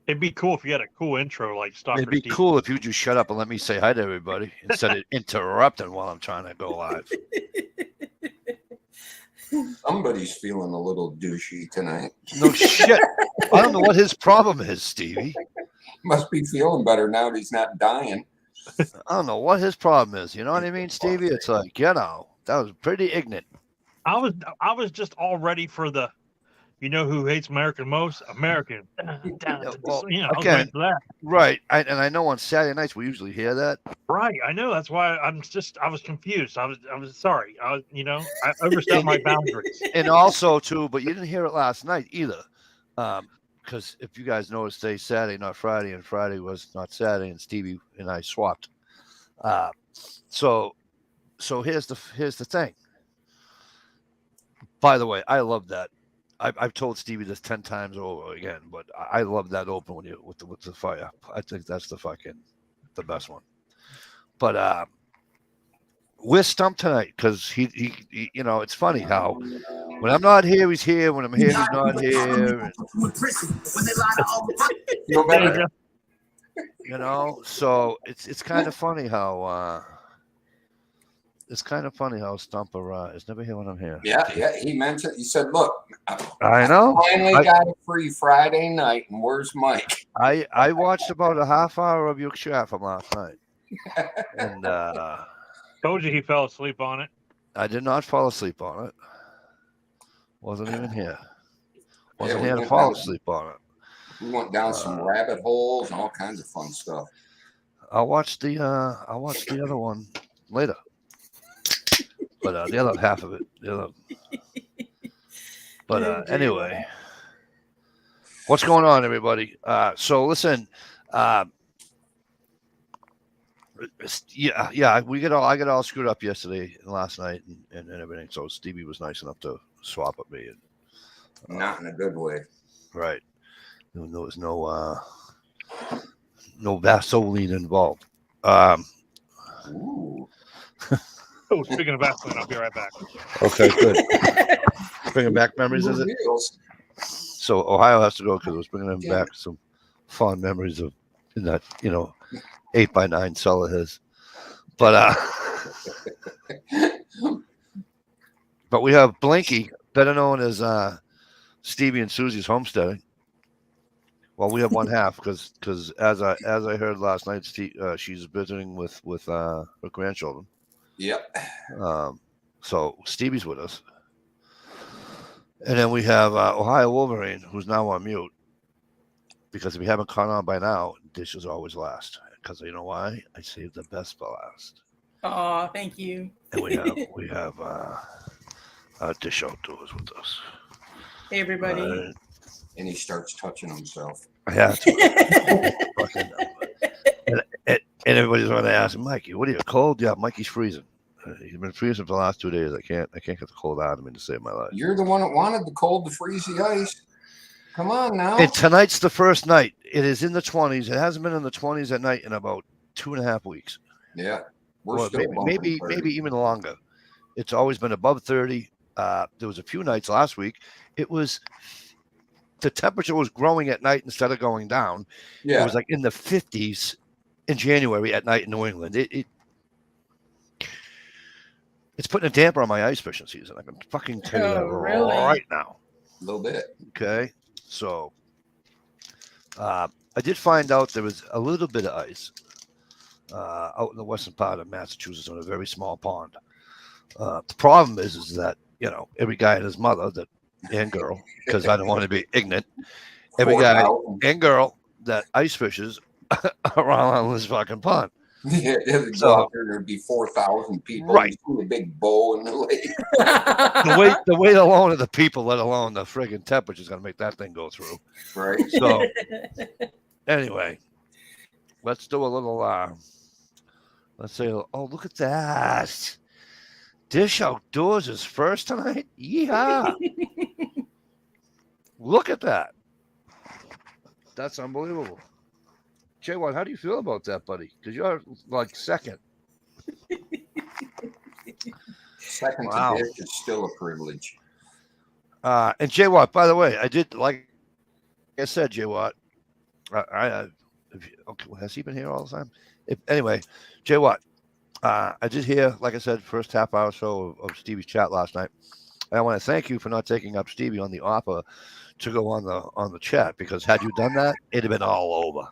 It'd be cool if you had a cool intro like It'd Stalker be Steve. cool if you just shut up and let me say hi to everybody instead of interrupting while I'm trying to go live. Somebody's feeling a little douchey tonight. No shit. I don't know what his problem is, Stevie. Must be feeling better now that he's not dying. I don't know what his problem is. You know what I mean, Stevie? It's like, that was pretty ignorant. I was just all ready for the, you know who hates American most? American. Well, I was again, waiting for that. right. And I know on Saturday nights we usually hear that. Right, I know. That's why I was confused. I was sorry. I overstepped my boundaries. And also, too, but you didn't hear it last night either. Because if you guys noticed, they Saturday, not Friday, and Friday was not Saturday, and Stevie and I swapped. So here's the thing. By the way, I love that. I've told Stevie this 10 times over again, but I love that open when you with the fire. I think that's the best one. But we're stumped tonight because he it's funny how when I'm not here, he's here. When I'm here, he's not here. So it's kind of funny how Stumper is never here when I'm here. Yeah. He mentioned. He said, "Look, I know. Finally got a free Friday night, and where's Mike?" I watched about a half hour of your chat from last night, and Told you he fell asleep on it. I did not fall asleep on it. Wasn't even here. Wasn't here to fall asleep on it. We went down some rabbit holes and all kinds of fun stuff. I'll watch the other one later. But the other half of it, But anyway, what's going on, everybody? So listen, I got all screwed up yesterday and last night and everything. So Stevie was nice enough to swap at me, and not in a good way. Right. There was no Vaseline involved. Ooh. Oh, speaking of Vaseline, I'll be right back. Okay, good. Bringing back memories, is it? So Ohio has to go because it was bringing him back some fond memories of in that 8x9 cell of his. But but we have Blinky, better known as Stevie and Susie's homesteading. Well, we have one half because as I heard last night, she's visiting with her grandchildren. Yep. So Stevie's with us, and then we have Ohio Wolverine, who's now on mute. Because if you haven't caught on by now, dishes always last. Because you know why? I saved the best for last. Oh, thank you. And we have Dish Outdoors with us. Hey, everybody. And he starts touching himself. Yeah. And everybody's going to ask Mikey, "What are you cold?" Yeah, Mikey's freezing. He's been freezing for the last 2 days. I can't get the cold out of me to save my life. You're the one that wanted the cold to freeze the ice. Come on now. And tonight's the first night. It is in the 20s. It hasn't been in the 20s at night in about 2.5 weeks. Yeah. Maybe even longer. It's always been above 30. There was a few nights last week. The temperature was growing at night instead of going down. Yeah. It was like in the 50s in January at night in New England. It's putting a damper on my ice fishing season. I can fucking tell you that right now. A little bit. Okay. So I did find out there was a little bit of ice out in the western part of Massachusetts on a very small pond. The problem is that, every guy and his mother and girl, because I don't want to be ignorant, every guy and girl that ice fishes around on this fucking pond. Yeah, there'd be 4,000 people. Right. A big bow in the lake. the weight alone of the people, let alone the friggin' temperature, is going to make that thing go through. Right. So, anyway, let's do a little, let's say, oh, look at that. Dish Outdoors is first tonight? Yeehaw. Look at that. That's unbelievable. J1, how do you feel about that, buddy? Because you're like second. Second to Dish is still a privilege. And J Watt, by the way, I did, like I said, J Watt, Okay, well, has he been here all the time? Anyway, Jay Watt, I did hear, like I said, first half hour or so of Stevie's chat last night. And I want to thank you for not taking up Stevie on the offer to go on the chat, because had you done that, it'd have been all over.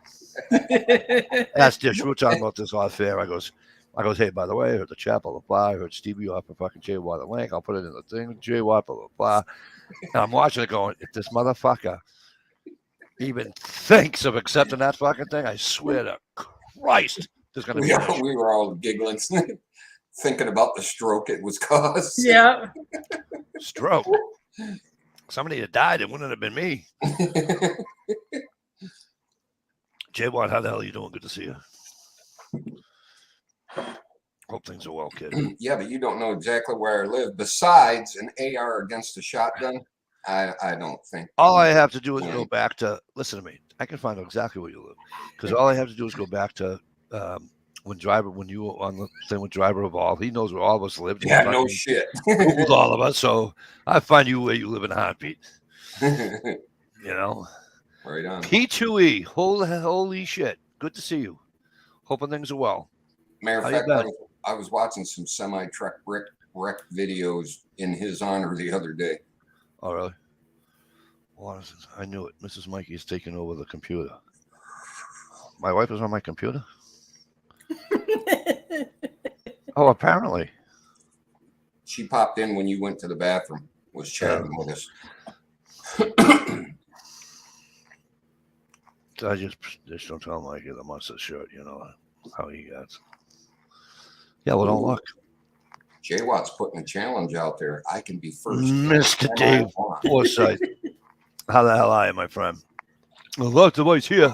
That's Dish. We were talking about this off air. I goes, hey, by the way, I heard the chat, blah, blah, blah. I heard Stevie offer fucking Jay Watt a link. I'll put it in the thing, Jay Watt, blah, blah, blah. And I'm watching it going, if this motherfucker even thinks of accepting that fucking thing, I swear to Christ, there's going to be an issue. We were all giggling, thinking about the stroke it was caused. Yeah. Stroke. Somebody had died. It wouldn't have been me. Jay Watt, how the hell are you doing? Good to see you. Hope things are well, kid. Yeah, but you don't know exactly where I live. Besides an AR against a shotgun, I don't think. All I have to do is go back to, listen to me. I can find out exactly where you live, because all I have to do is go back to when you were on the thing with Driver Evolve. He knows where all of us lived. Yeah, no shit. Googled all of us, so I find you where you live in a heartbeat. You know, right on. P2E, holy shit, good to see you. Hoping things are well. Matter of fact, I was watching some semi-truck wreck videos in his honor the other day. Oh, really? Well, I knew it. Mrs. Mikey's taking over the computer. My wife is on my computer? Oh, apparently. She popped in when you went to the bathroom, was chatting with us. I just don't tell Mikey the mustard shirt, you know how he gets. Yeah, well, don't look. Jay Watt's putting a challenge out there. I can be first. Mr. Dave Forsyth. How the hell are you, my friend? Lots of ice here.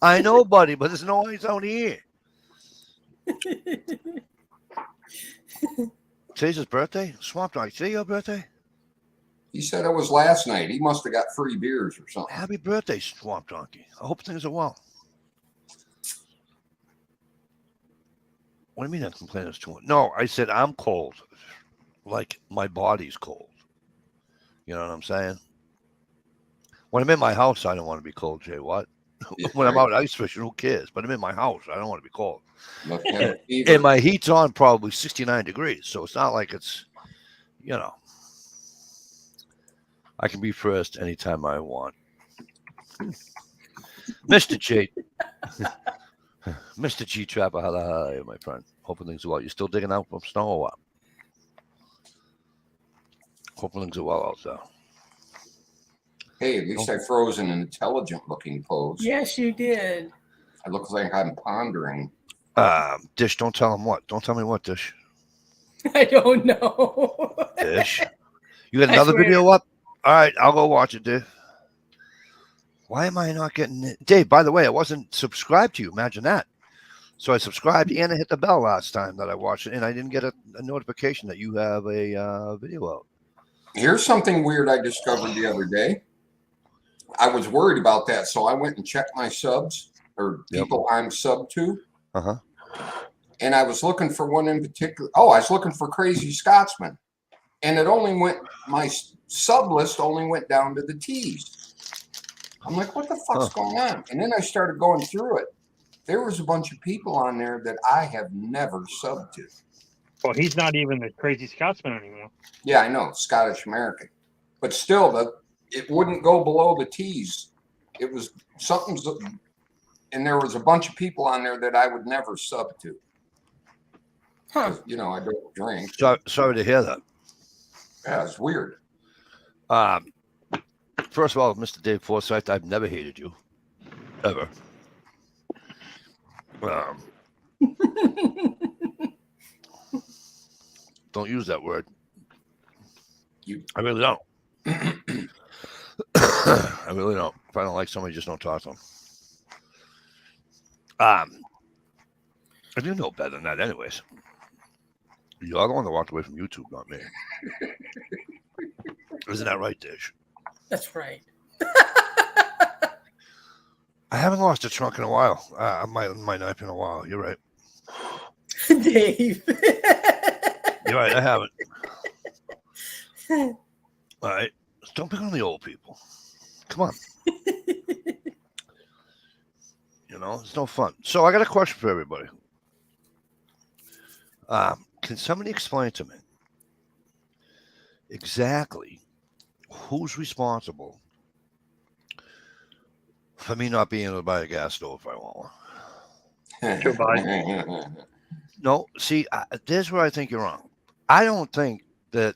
I know, buddy, but there's no ice out here. Today's his birthday? Swamp Dog, today your birthday? He said it was last night. He must have got free beers or something. Happy birthday, Swamp Donkey. I hope things are well. What do you mean I'm complaining it's too much? No, I said I'm cold. Like my body's cold. You know what I'm saying? When I'm in my house, I don't want to be cold, Jay. What? Yeah, when I'm out ice fishing, who cares? But I'm in my house. I don't want to be cold. And my heat's on probably 69 degrees. So it's not like it's, you know. I can be first anytime I want. Mr. G. Mr. G Trapper, how the hell are you, my friend? Hoping things are well. You still digging out from snow or what? Hoping things are well out there. Hey, at least I froze in an intelligent looking pose. Yes, you did. I look like I'm pondering. Dish, don't tell him what. Don't tell me what, Dish. I don't know. Dish. You got another video up? All right, I'll go watch it, Dave. Why am I not getting it? Dave, by the way, I wasn't subscribed to you. Imagine that. So I subscribed and I hit the bell last time that I watched it, and I didn't get a notification that you have a video out. Here's something weird I discovered the other day. I was worried about that, so I went and checked my subs or people I'm sub to. Uh-huh. And I was looking for one in particular. Oh, I was looking for Crazy Scotsman. And it only went, my sub list only went down to the T's. I'm like, what the fuck's going on? And then I started going through it. There was a bunch of people on there that I have never subbed to. Well, he's not even the Crazy Scotsman anymore. Yeah, I know, Scottish American. But still, it wouldn't go below the T's. It was something, and there was a bunch of people on there that I would never sub to. Huh. You know, I don't drink. Sorry to hear that. Yeah, it's weird. First of all, Mr. Dave Forsyth, I've never hated you. Ever. Don't use that word. I really don't. I really don't. If I don't like somebody, just don't talk to them. I do know better than that anyways. You're the one that walked away from YouTube, not me. Isn't that right, Dish? That's right. I haven't lost a trunk in a while. My knife in a while. You're right. Dave. You're right. I haven't. All right. Don't pick on the old people. Come on. know, it's no fun. So I got a question for everybody. Can somebody explain to me exactly who's responsible for me not being able to buy a gas stove if I want one? Joe Biden. No, see, this is where I think you're wrong. I don't think that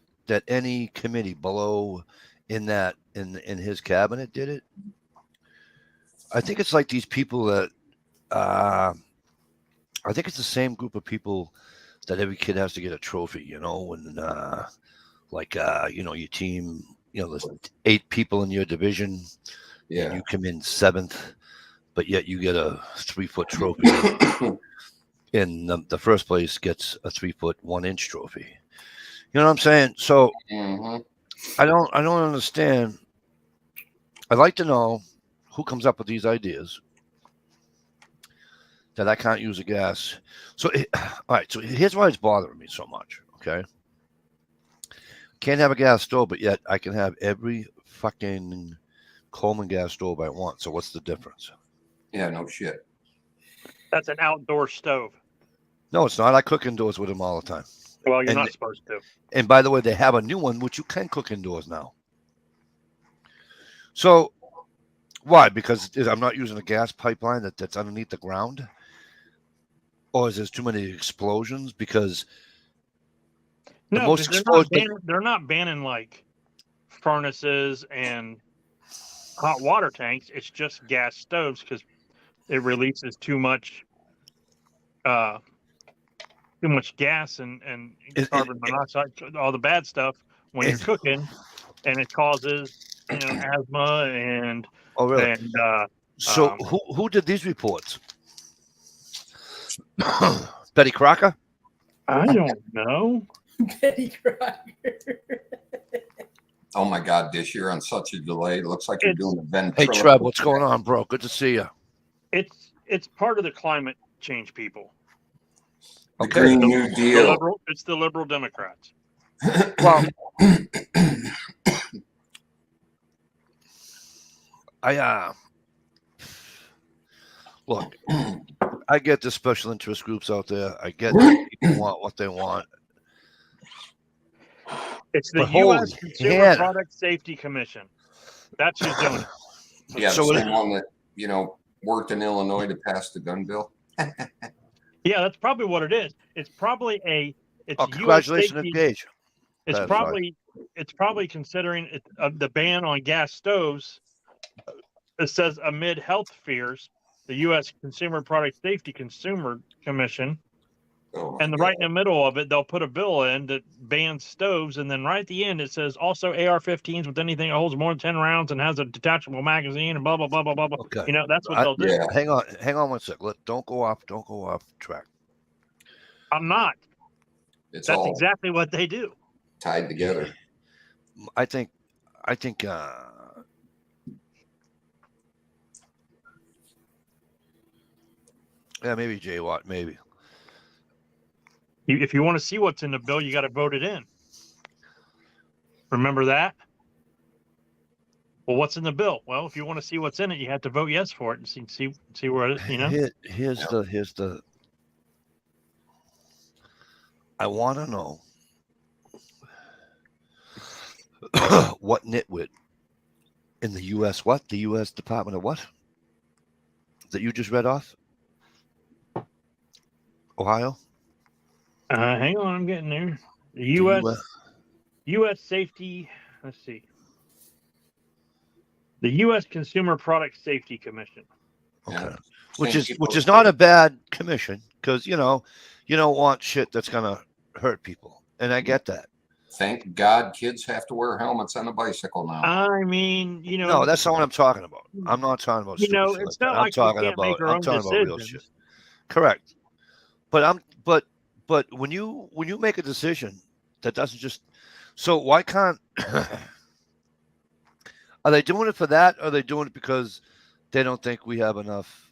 any committee below in his cabinet did it. I think it's like these people that I think it's the same group of people that every kid has to get a trophy, you know, and you know, your team, you know, there's 8 people in your division, and Yeah. you come in 7th, but yet you get a 3-foot trophy. And the first place gets a 3-foot 1-inch trophy. You know what I'm saying? So Mhm. I don't understand. I'd like to know who comes up with these ideas that I can't use a gas. So all right. So here's why it's bothering me so much. Okay. Can't have a gas stove, but yet I can have every fucking Coleman gas stove I want. So what's the difference? Yeah, no shit. That's an outdoor stove. No, it's not. I cook indoors with them all the time. Well, you're And- not supposed to. And by the way, they have a new one which you can cook indoors now. So why? Because I'm not using a gas pipeline that's underneath the ground, or is there too many explosions? Because the No, most because exposed. they're not banning like furnaces and hot water tanks. It's just gas stoves because it releases too much gas and carbon monoxide, all the bad stuff when you're cooking, and it causes asthma and Oh, really? and So who did these reports? Betty Crocker? I don't know. Betty Crocker. Oh my God, Dish, you're on such a delay. It looks like you're It's- doing a Hey, ventriloquist. Trev, what's going on, bro? Good to see you. It's part of the climate change people. The Okay. Green New Deal. It's the liberal Democrats. Well, look, I get the special interest groups out there. I get that people want what they want. It's the But U.S. holy Consumer Hannah. Product Safety Commission. That's who's doing it. Yeah, So the what- same one that, worked in Illinois to pass the gun bill. Yeah, that's probably what it is. It's probably it's Oh, U.S. congratulations, safety. Gage. It's That's probably considering the ban on gas stoves. It says amid health fears, the U.S. Consumer Product Safety Consumer Commission, Oh, and right in the middle of it, they'll put a bill in that bans stoves, and then right at the end it says also AR-15s with anything that holds more than 10 rounds and has a detachable magazine and blah blah blah blah blah. Blah. Okay. That's what they'll do. Yeah. Hang on 1 sec. Don't go off track. I'm not. It's That's all exactly what they do. tied together. I think yeah, maybe Jay Watt, maybe. If you want to see what's in the bill, you got to vote it in. Remember that? Well, what's in the bill? Well, if you want to see what's in it, you have to vote yes for it and see where it, Here's the I want to know what nitwit in the U.S. the U.S. Department of what that you just read off? Ohio? Hang on, I'm getting there. The The U.S. safety. Let's see. The U.S. Consumer Product Safety Commission. Okay. Yeah. Which Same is people- not a bad commission because you don't want shit that's gonna hurt people, and I get that. Thank God kids have to wear helmets on a bicycle now. I mean, No, that's not what I'm talking about. I'm not talking about You stupid know, shit it's like not that. like we can't make our I'm own talking about real decisions. shit. Correct. But when you make a decision that doesn't just so why can't are they doing it for that or are they doing it because they don't think we have enough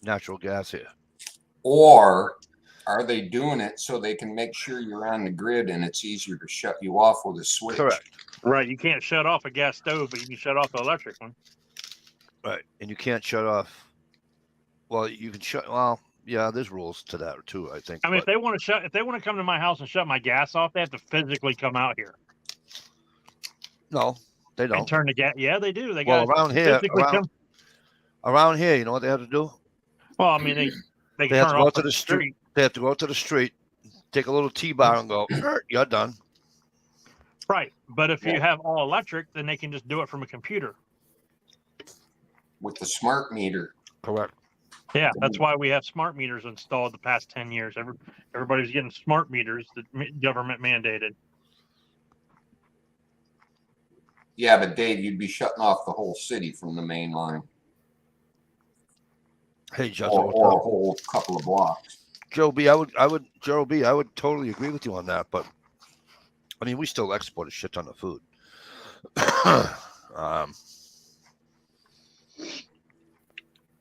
natural gas here? Or are they doing it so they can make sure you're on the grid and it's easier to shut you off with a switch? Correct. Right. You can't shut off a gas stove, but you can shut off the electric one. Right. And you can't shut off Well, you can shut. Well, yeah, there's rules to that too. I think. I mean, but if they want to come to my house and shut my gas off, they have to physically come out here no, they and don't. turn the gas. Yeah, they do. They Well, got around here, physically come. around here, you know what they have to do? Well, I mean, they They can have turn to it go off to at the the street. street. They have to go to the street, take a little T-bar and go. You're done. Right. But if you Yeah. have all electric, then they can just do it from a computer. with the smart meter. Correct. Yeah, that's why we have smart meters installed the past 10 years. Everybody's getting smart meters that government mandated. Yeah, but Dave, you'd be shutting off the whole city from the main line, Hey, Justin, or what's a up? whole couple of blocks. Joe B, I would totally agree with you on that. But I mean, we still export a shit ton of food.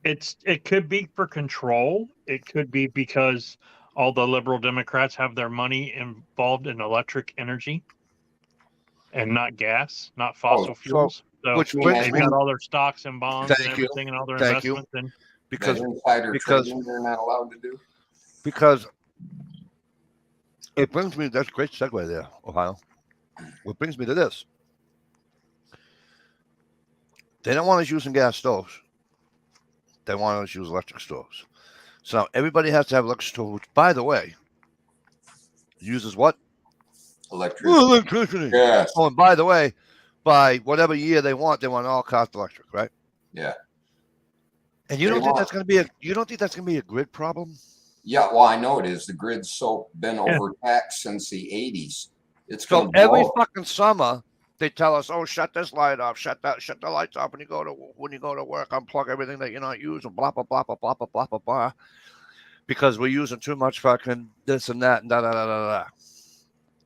It could be for control. It could be because all the liberal Democrats have their money involved in electric energy and not gas, not fossil fuels. So which brings they've me- got all their stocks and bonds and Thank you. everything and all their Thank you. investments. And because That insider because- trading they're not allowed to do. because it brings me. That's a great segue there, Ohio. What brings me to this? They don't want us using gas stoves. They want us to use electric stoves. So now everybody has to have electric stove, which, by the way, uses what? Electricity. Electricity. Yes. Oh, and by the way, by whatever year they want all cost electric, right? Yeah. And you They don't think want- that's going to be a grid problem? Yeah, well, I know it is. The grid's been Yeah. overtaxed since the 80s. It's So going to every blow. fucking summer they tell us, "Oh, shut this light off, shut the lights off when you go to work, unplug everything that you're not using, blah blah blah blah blah blah blah blah blah," because we're using too much fucking this and that and da da da da da.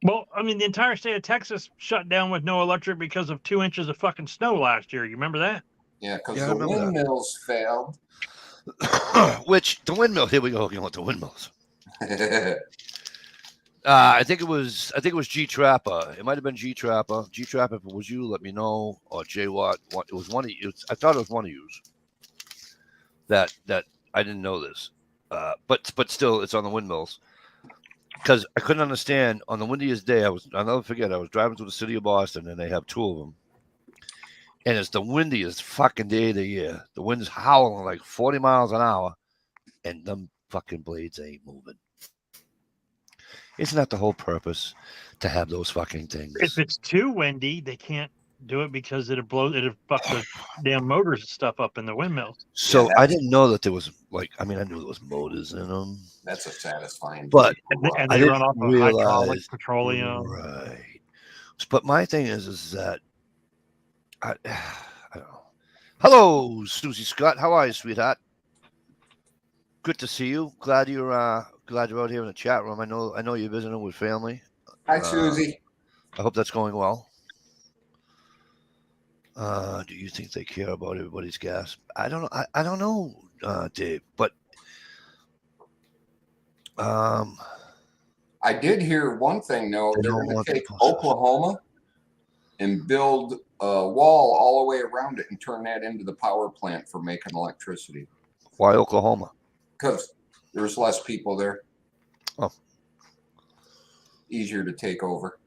well, I mean, the entire state of Texas shut down with no electric because of 2 inches of fucking snow last year. You remember that? Yeah, because Yeah, I the remember that. windmills failed. Which the windmill? Here we go again with the windmills. I think it was G Trapper. It might have been G Trapper. G Trapper, if it was you, let me know. Or Jay Watt. It was one of you. I thought it was one of you. That I didn't know this. But still, it's on the windmills. Because I couldn't understand on the windiest day. I'll never forget. I was driving through the city of Boston, and they have two of them. And it's the windiest fucking day of the year. The wind's howling like 40 miles an hour, and them fucking blades ain't moving. Isn't that the whole purpose, to have those fucking things? If it's too windy, they can't do it because it'll fuck the damn motors and stuff up in the windmills. So Yeah, I didn't know that there was I knew there was motors in them. That's a satisfying. But- And I they run didn't off of hydraulic realize- petroleum. Right. But my thing is that I don't know. Hello, Susie Scott. How are you, sweetheart? Good to see you. Glad you're out here in the chat room. I know you're visiting with family. Hi, Susie. I hope that's going well. Do you think they care about everybody's gas? I don't know. I don't know, Dave. But I did hear one thing, though. They They're don't going want to the take process. Oklahoma and build a wall all the way around it and turn that into the power plant for making electricity. why Oklahoma? Because there's less people there. Oh. Easier to take over.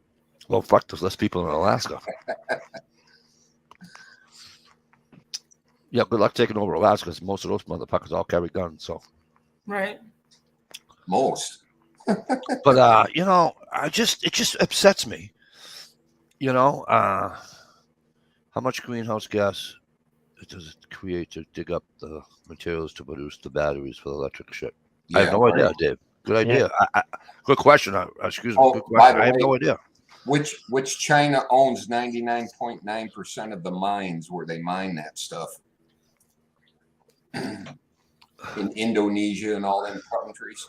Well, fuck, there's less people in Alaska. Yeah, good luck taking over Alaska, because most of those motherfuckers all carry guns. So, Right. Most. but it just upsets me. How much greenhouse gas does it create to dig up the materials to produce the batteries for the electric shit? I have no idea, Dave. Good idea. Good question. Excuse me. Oh, Good by question. the I have way- no idea. Which China owns 99.9% of the mines where they mine that stuff. In Indonesia and all them countries.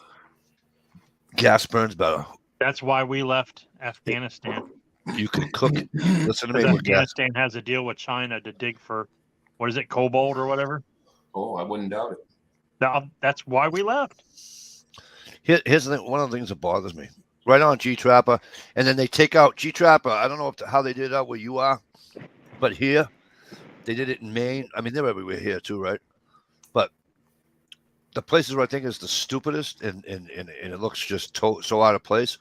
Gas burns better. That's why we left Afghanistan. You can cook. Listen to me. Because With gas. Afghanistan has a deal with China to dig for, what is it, cobalt or whatever? Oh, I wouldn't doubt it. That's why we left. Here's the thing. One of the things that bothers me. Right on G Trapper, and then they take out G Trapper. I don't know how they did it out where you are, but here they did it in Maine. I mean, they're everywhere here too, right? But the places where I think is the stupidest and it looks just so out of place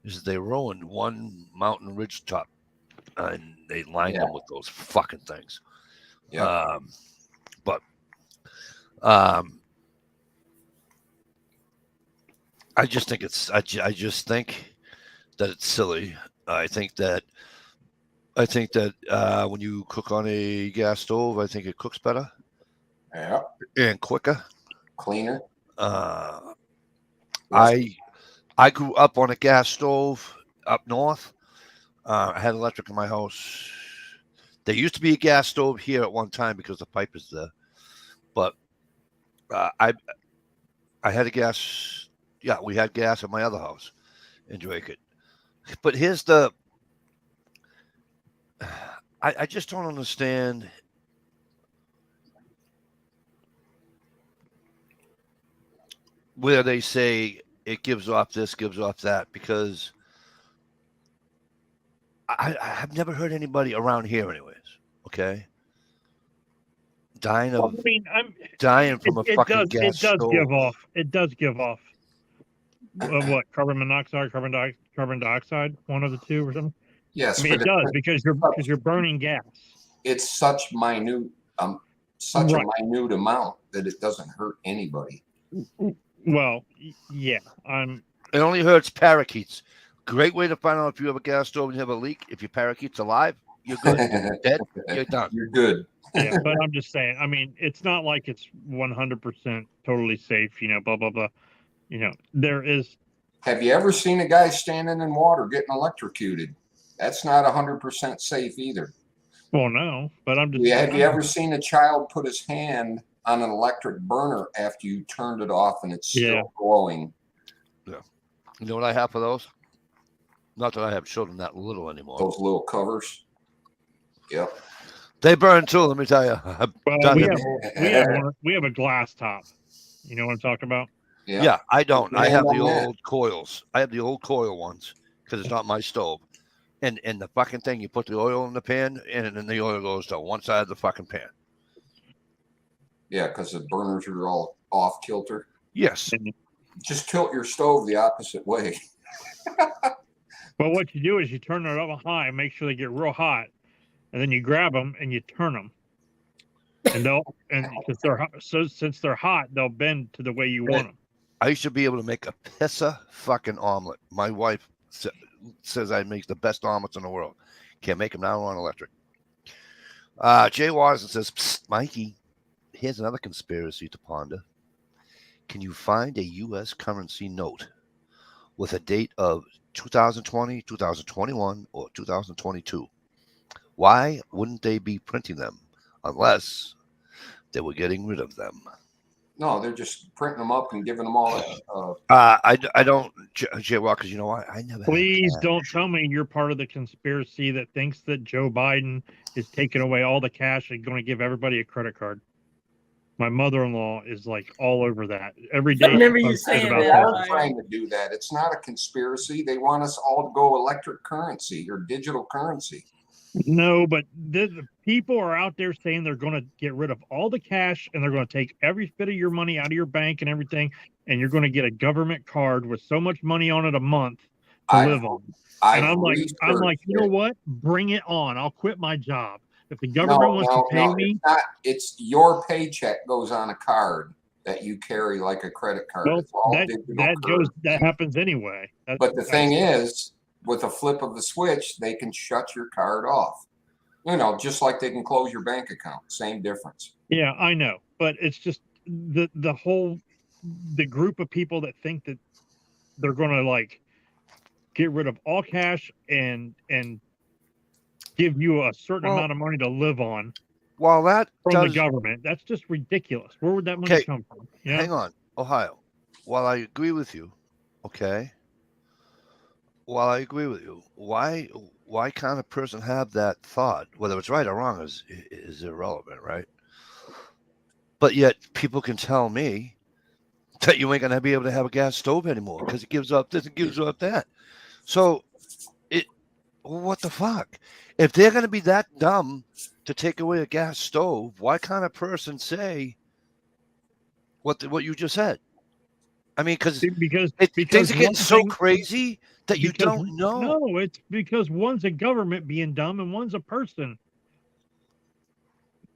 is that they ruined one mountain ridge top and they lined them with those fucking things. Yeah. But I just think I just think that it's silly. I think that when you cook on a gas stove, I think it cooks better. Yeah. And quicker. Cleaner. I grew up on a gas stove up north. I had electric in my house. There used to be a gas stove here at one time because the pipe is there. But I had a gas. Yeah, we had gas at my other house in Drake. But here's the. I just don't understand. Where they say it gives off this, gives off that, because I've never heard anybody around here, anyways. Okay, dying from a fucking gas stove. It does give off. What, carbon monoxide, carbon dioxide, one of the two or something. Yes, I mean, it does because you're burning gas. It's such a minute amount that it doesn't hurt anybody. Well, yeah, It only hurts parakeets. Great way to find out if you have a gas stove and you have a leak. If your parakeet's alive, you're good. Dead, you're done. You're good. Yeah, but I'm just saying. I mean, it's not like it's 100% totally safe. You know, blah blah blah. You know, there is. Have you ever seen a guy standing in water getting electrocuted? That's not 100% safe either. Well, no, but I'm just. Yeah, have you ever seen a child put his hand on an electric burner after you turned it off and it's still glowing? Yeah. You know what I have for those? Not that I have children that little anymore. Those little covers. Yep. They burn too, let me tell you. Well, we have a glass top. You know what I'm talking about? Yeah, I don't. I have the old coils. I have the old coil ones because it's not my stove. And the fucking thing, you put the oil in the pan and then the oil goes to one side of the fucking pan. Yeah, because the burners are all off kilter. Yes. Just tilt your stove the opposite way. Well, what you do is you turn it up high, make sure they get real hot, and then you grab them and you turn them. And since they're hot, they'll bend to the way you want them. I used to be able to make a pissa fucking omelet. My wife says I make the best omelets in the world. Can't make them now on electric. Jay Watson says, Psst, Mikey, here's another conspiracy to ponder. Can you find a U.S. currency note with a date of 2020, 2021, or 2022? Why wouldn't they be printing them unless they were getting rid of them? No, they're just printing them up and giving them all. I don't, Jay Walker, you know what? I never. Please don't tell me you're part of the conspiracy that thinks that Joe Biden is taking away all the cash and going to give everybody a credit card. My mother-in-law is like all over that every day. I remember you saying that. They're trying to do that. It's not a conspiracy. They want us all to go electric currency or digital currency. No, but the people are out there saying they're going to get rid of all the cash and they're going to take every bit of your money out of your bank and everything, and you're going to get a government card with so much money on it a month to live on. And I'm like, you know what? Bring it on. I'll quit my job. If the government wants to pay me, it's your paycheck goes on a card that you carry like a credit card. Well, that happens anyway. But the thing is, with a flip of the switch, they can shut your card off. You know, just like they can close your bank account. Same difference. Yeah, I know. But it's just the group of people that think that they're going to like get rid of all cash and give you a certain amount of money to live on. Well, that from the government, that's just ridiculous. Where would that money come from? You know? Hang on, Ohio. While I agree with you, okay. While I agree with you, why can't a person have that thought? Whether it's right or wrong is irrelevant, right? But yet people can tell me that you ain't gonna be able to have a gas stove anymore because it gives up this, it gives up that. So what the fuck? If they're gonna be that dumb to take away a gas stove, why can't a person say, What you just said. I mean, because because things are getting one so thing- crazy that you because- don't know. No, it's because one's a government being dumb and one's a person.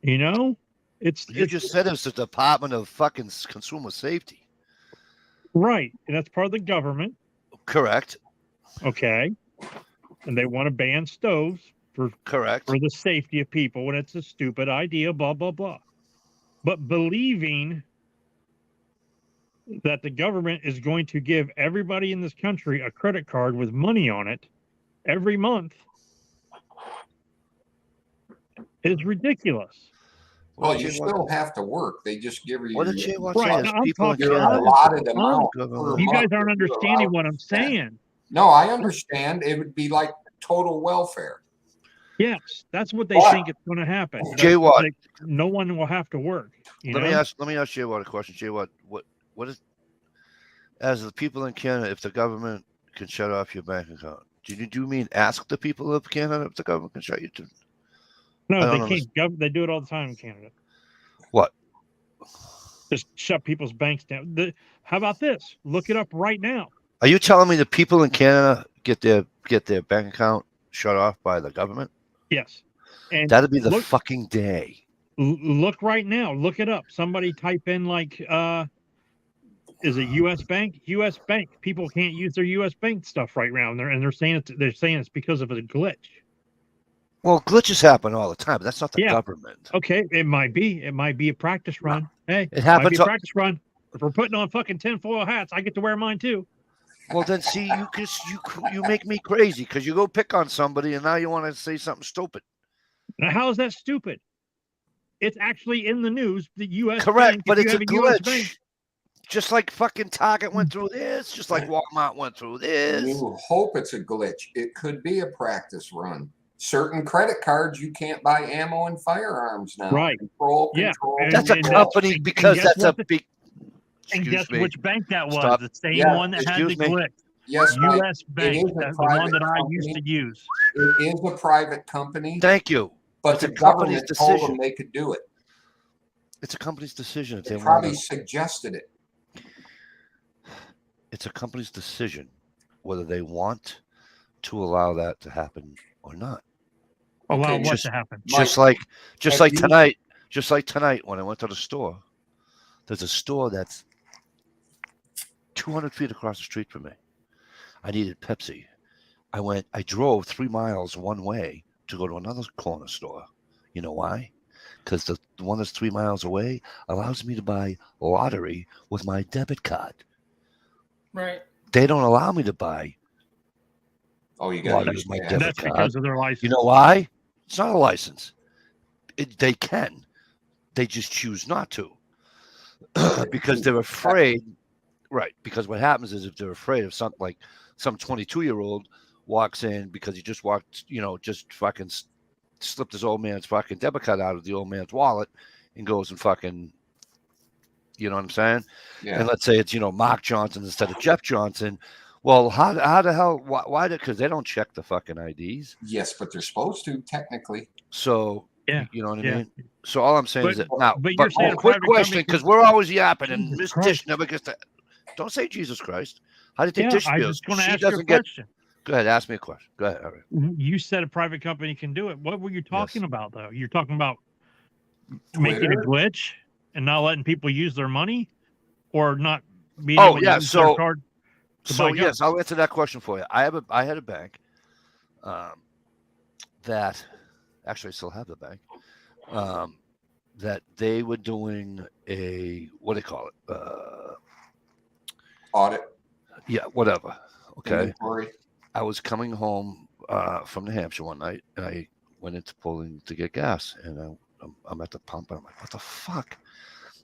You know, You it's just said it's the Department of fucking Consumer Safety. right, and that's part of the government. Correct. Okay, and they want to ban stoves Correct. for the safety of people, and it's a stupid idea. Blah blah blah. But believing that the government is going to give everybody in this country a credit card with money on it every month is ridiculous. Well, What you did Jay still have to work. They just give you What did Jay Watt Right, say? There's I'm people in talking- your Canada. allotted amount. per government. You guys month aren't that you're understanding allowed what to I'm spend. saying. No, I understand. It would be like total welfare. Yes, that's what they But- think it's going to happen. Jay Watt. Like, no one will have to work. You Let know? me ask Jay Watt a question. Jay Watt, what is, as the people in Canada, if the government can shut off your bank account, do you mean ask the people of Canada if the government can shut you to? I No, they don't can't. They do it all the time in Canada. What? Just shut people's banks down. How about this? Look it up right now. Are you telling me the people in Canada get their bank account shut off by the government? Yes, and That'd be the look- fucking day. look right now. Look it up. Somebody type in like, is it U.S. Bank? U.S. Bank. People can't use their U.S. Bank stuff right now, and they're saying it's because of a glitch. Well, glitches happen all the time, but that's not the Yeah. government. Okay, it might be. It might be a practice run. Hey, It might happens. be a practice run. If we're putting on fucking tinfoil hats, I get to wear mine too. Well, then see, you make me crazy because you go pick on somebody and now you want to say something stupid. Now, how is that stupid? It's actually in the news. The U.S. Correct, Bank, but if it's you a have US bank, glitch. Just like fucking Target went through this, just like Walmart went through this. You hope it's a glitch. It could be a practice run. Certain credit cards, you can't buy ammo and firearms now. Right. Control. Yeah. Control. That's a and- company and because guess that's a what the- big. and Excuse guess me. which bank that was? Stop. The same Yeah, one that had the excuse me. glitch. Yes, Mike, U.S. Bank, is a that's the one private that I used to company. use. it is a private company, Thank you. but it's a the company's government told decision. them they could do it. It's a company's decision if They they probably want. suggested it. It's a company's decision whether they want to allow that to happen or not. Allow Okay, what just- to happen? Just Mike, like have you- tonight when I went to the store, there's a store that's 200 feet across the street from me. I needed Pepsi. I drove 3 miles one way to go to another corner store. You know why? Because the one that's 3 miles away allows me to buy lottery with my debit card. Right. They don't allow me to buy. Oh, you Well, got to use my use debit That's card. because of their license. You know why? It's not a license. They can. They just choose not to. Because they're afraid. Right. Because what happens is if they're afraid of something like some 22-year-old walks in because he just walked, just fucking slipped his old man's fucking debit card out of the old man's wallet and goes and fucking, you know what I'm saying? Yeah. And let's say it's, Mark Johnson instead of Jeff Johnson. Well, how the hell, why? Because they don't check the fucking IDs. Yes, but they're supposed to technically. So, Yeah, you know what I yeah. mean? So all I'm saying is that now, but you're saying a quick private question, company because can- we're always yapping and Jesus Miss Christ. Dish never gets to. Don't say Jesus Christ. How do you think Yeah, Dish I feels? was going to She ask you a doesn't get. question. Go ahead, ask me a question. Go ahead. All right. You said a private company can do it. What were you talking Yes. about, though? You're talking about making a Twitter? glitch and not letting people use their money, or not being Oh, able to yeah, use their so- card. to So buy yes, guns. I'll answer that question for you. I had a bank that actually I still have the bank that they were doing a what do they call it? Audit. Yeah, whatever. Okay. Inventory. I was coming home from New Hampshire one night, and I went into pulling to get gas, and I'm at the pump, and I'm like, what the fuck?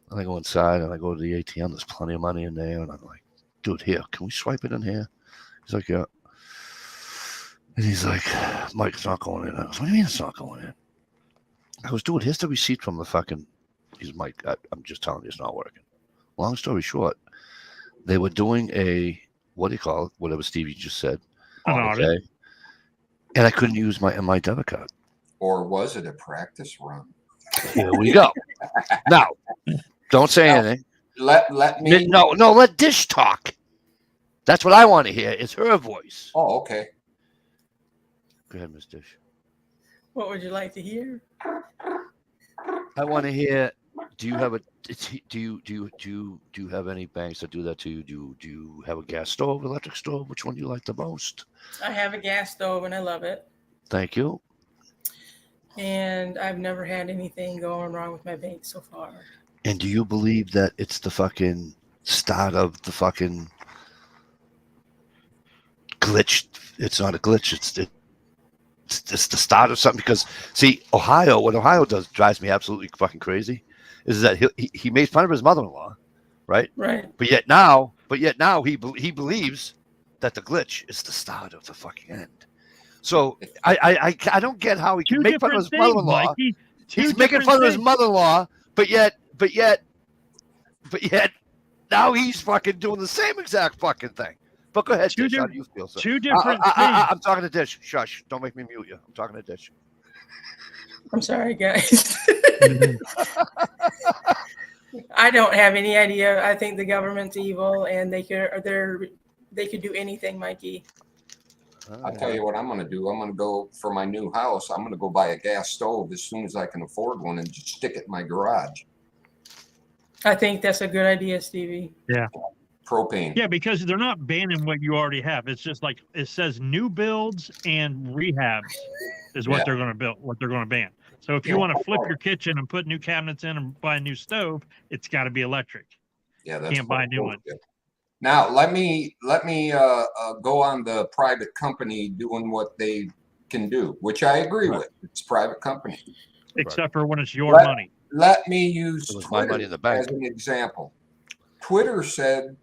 And I go inside, and I go to the ATM. There's plenty of money in there, and I'm like, dude, here, can we swipe it in here? He's like, yeah. And he's like, Mike, it's not going in. I goes, what do you mean it's not going in? I goes, dude, here's the receipt from the fucking. He's Mike. I'm just telling you, it's not working. Long story short, they were doing a what do you call it? Whatever Stevie just said. An audit. Okay. And I couldn't use my debit card. Or was it a practice run? Here we go. Now, don't say anything. let me. No, let Dish talk. That's what I want to hear. It's her voice. Oh, okay. Go ahead, Miss Dish. What would you like to hear? I want to hear. Do you have a? Do you have any banks that do that to you? Do you have a gas stove, electric stove? Which one do you like the most? I have a gas stove and I love it. Thank you. And I've never had anything going wrong with my bank so far. And do you believe that it's the fucking start of the fucking glitch? It's not a glitch. It's the start of something. Because see, what Ohio does drives me absolutely fucking crazy. Is that he made fun of his mother-in-law, right? Right. But yet now he believes that the glitch is the start of the fucking end. So I don't get how he can make fun of his mother-in-law. He's making fun of his mother-in-law, but yet now he's fucking doing the same exact fucking thing. But go ahead, Dish. How do you feel, sir? Two different things. I'm talking to Dish. Shush! Don't make me mute you. I'm talking to Dish. I'm sorry, guys. I don't have any idea. I think the government's evil, and they could do anything, Mikey. I'll tell you what I'm going to do. I'm going to go for my new house. I'm going to go buy a gas stove as soon as I can afford one and just stick it in my garage. I think that's a good idea, Stevie. Yeah. Propane. Yeah, because they're not banning what you already have. It's just like it says new builds and rehabs is what they're going to build, what they're going to ban. So if you want to flip your kitchen and put new cabinets in and buy a new stove, it's got to be electric. Yeah, that's can't buy a new one. Now let me go on the private company doing what they can do, which I agree with. It's private company, except for when it's your money. Let me use my money in the bank as an example. Twitter said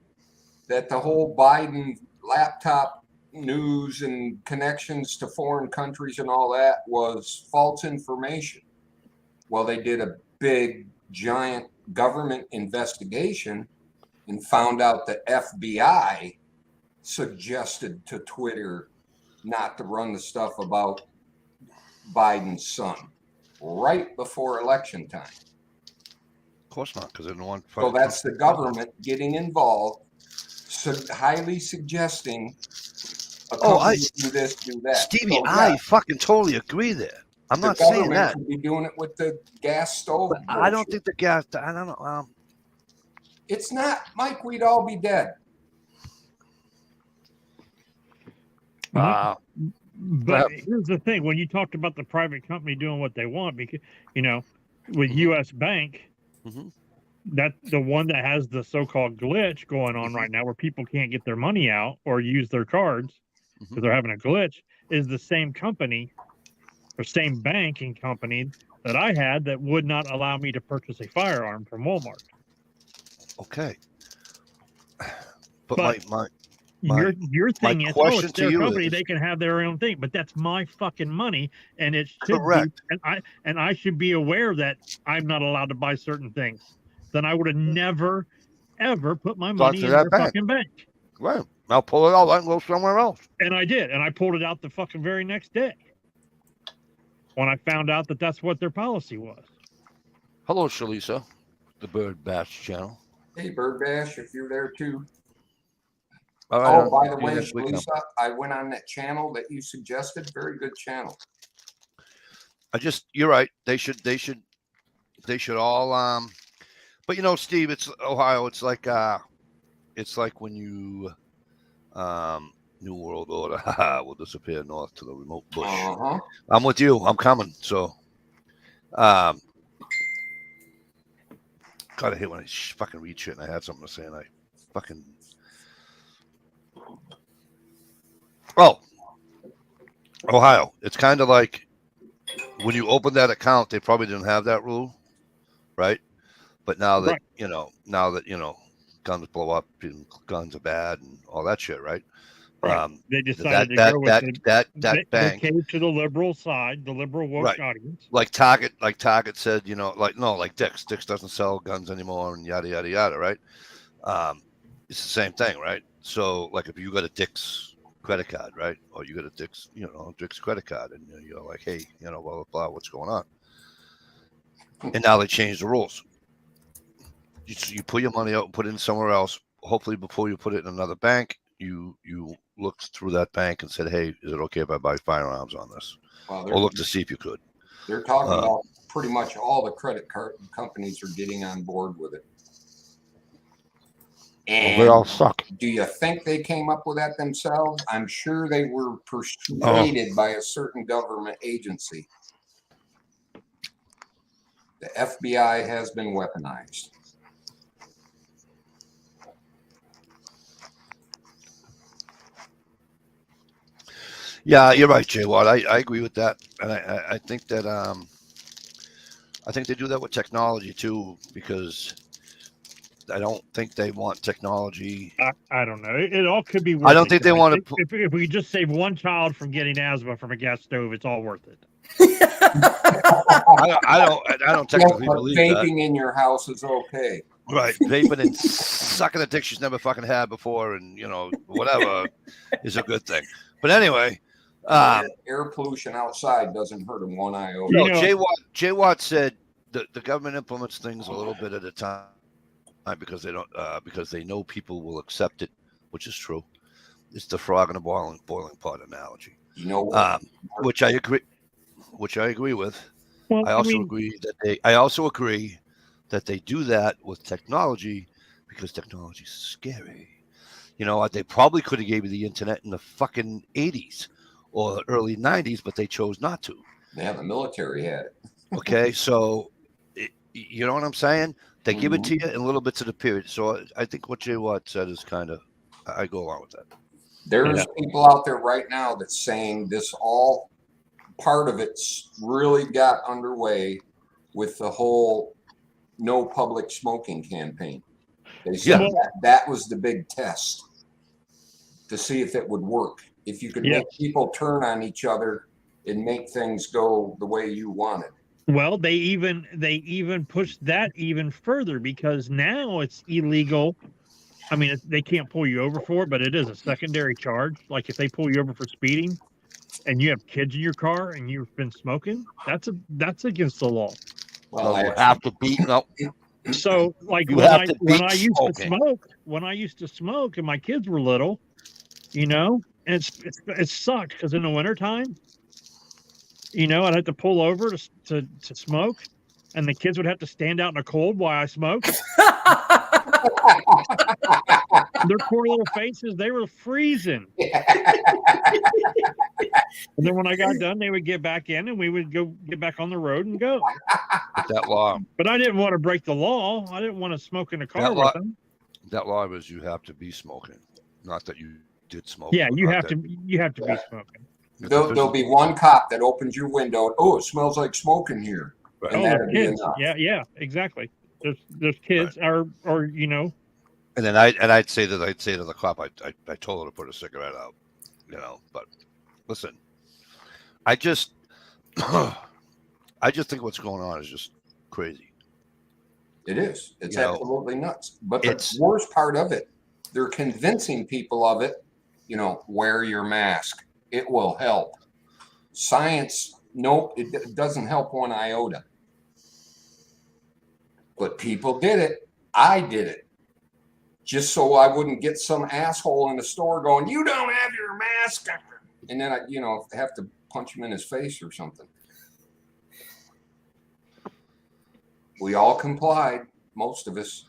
that the whole Biden laptop news and connections to foreign countries and all that was false information. Well, they did a big, giant government investigation and found out the FBI suggested to Twitter not to run the stuff about Biden's son right before election time. Of course not, because they're the one. So that's the government getting involved, highly suggesting a company do this, do that. Stevie, I fucking totally agree there. I'm not saying that. Could be doing it with the gas stove. I don't think the gas. I don't know. It's not, Mike. We'd all be dead. But here's the thing: when you talked about the private company doing what they want, because with U.S. Bank, that's the one that has the so-called glitch going on right now, where people can't get their money out or use their cards because they're having a glitch. Is the same company or same banking company that I had that would not allow me to purchase a firearm from Walmart. Okay, but your thing is, it's their company; they can have their own thing. But that's my fucking money, and it should correct. be. And I should be aware that I'm not allowed to buy certain things. Then I would have never, ever put my money in their fucking bank. Right. I'll pull it out and go somewhere else. And I did, and I pulled it out the fucking very next day when I found out that that's what their policy was. Hello, Shalisa, the Bird Bash channel. Hey, Bird Bash, if you're there too. All right, by the way, Lisa, I went on that channel that you suggested. Very good channel. You're right. They should all. But Steve, it's Ohio. It's like when you, New World Order will disappear north to the remote bush. I'm with you. I'm coming. So, God, I hate when I fucking read shit and I had something to say and I fucking. Oh, Ohio. It's kind of like when you open that account, they probably didn't have that rule, right? But now that guns blow up, and guns are bad, and all that shit, right? They decided to go with that bank. They came to the liberal side, the liberal woke audience. Like Target said, like Dick's. Dick's doesn't sell guns anymore, and yada yada yada, right? It's the same thing, right? So, like, if you got a Dick's credit card, right, or you got a Dick's, Dick's credit card, and you're like, hey, blah blah blah, what's going on? And now they changed the rules. you pull your money out and put it in somewhere else. Hopefully, before you put it in another bank, you looked through that bank and said, "Hey, is it okay if I buy firearms on this?" Well, Or look to see if you could. they're talking about pretty much all the credit card companies are getting on board with it. And They all suck. do you think they came up with that themselves? I'm sure they were persuaded by a certain government agency. The FBI has been weaponized. Yeah, you're right, Jay Watt. I agree with that, and I think that I think they do that with technology too, because I don't think they want technology. I don't know. It all could be worth it. I don't think they guys. want to. If we just save one child from getting asthma from a gas stove, it's all worth it. I don't technically But believe that. vaping in your house is okay. Right, vaping and sucking a dick she's never fucking had before, and whatever is a good thing. But anyway, Air pollution outside doesn't hurt them one iota. no, Jay Watt said the government implements things a little bit at a time because they don't because they know people will accept it, which is true. It's the frog in a boiling pot analogy. Which I agree with. Well, I also agree that they do that with technology because technology is scary. They probably could have gave you the internet in the fucking 80s or early 90s, but they chose not to. Yeah, the military had it. Okay, so you know what I'm saying? They give it to you in little bits of the period. So I think what Jay Watt said is I go along with that. There's people out there right now that's saying this all part of it's really got underway with the whole no public smoking campaign. They said that was the big test to see if it would work. If you could make people turn on each other and make things go the way you wanted. Well, they even pushed that even further because now it's illegal. I mean, they can't pull you over for it, but it is a secondary charge. Like if they pull you over for speeding and you have kids in your car and you've been smoking, that's against the law. Well, you have to be So like when I used to smoke and my kids were little, and it sucked because in the wintertime, I'd have to pull over to smoke, and the kids would have to stand out in the cold while I smoked. Their poor little faces, they were freezing. And then when I got done, they would get back in and we would go get back on the road and go. That law. But I didn't want to break the law. I didn't want to smoke in a car with them. That law was you have to be smoking, not that you did smoke. Yeah, you have to be smoking. There'll be one cop that opens your window. And, oh, it smells like smoke in here. Right. And that'd be enough. Yeah, exactly. There's kids or And then I'd say to the cop, I told her to put a cigarette out, But listen, I just think what's going on is just crazy. It is. It's absolutely nuts. But the worst part of it, they're convincing people of it. Wear your mask. It will help. Science, nope, it doesn't help one iota. But people did it. I did it. Just so I wouldn't get some asshole in the store going, "You don't have your mask on." And then I, have to punch him in his face or something. We all complied, most of us.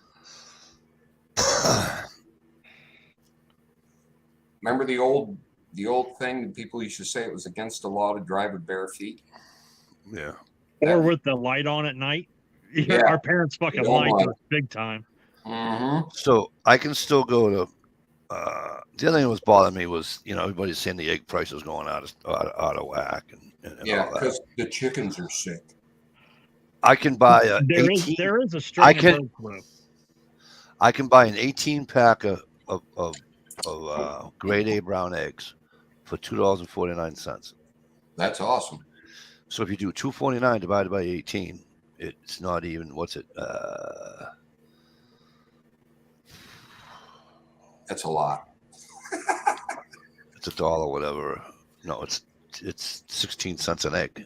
Remember the old thing that people used to say it was against the law to drive with bare feet? Yeah. Or with the light on at night. Yeah. Our parents fucking lied to us big time. Mm-hmm. So I can still go to the other thing that was bothering me was everybody's saying the egg price was going out of whack and yeah, because the chickens are sick. I can buy there is a strain of bird flu. I can buy an 18 pack of grade A brown eggs for $2.49. That's awesome. So if you do $2.49 divided by 18, it's not even what's it? That's a lot. It's $1, whatever. No, it's 16 cents an egg.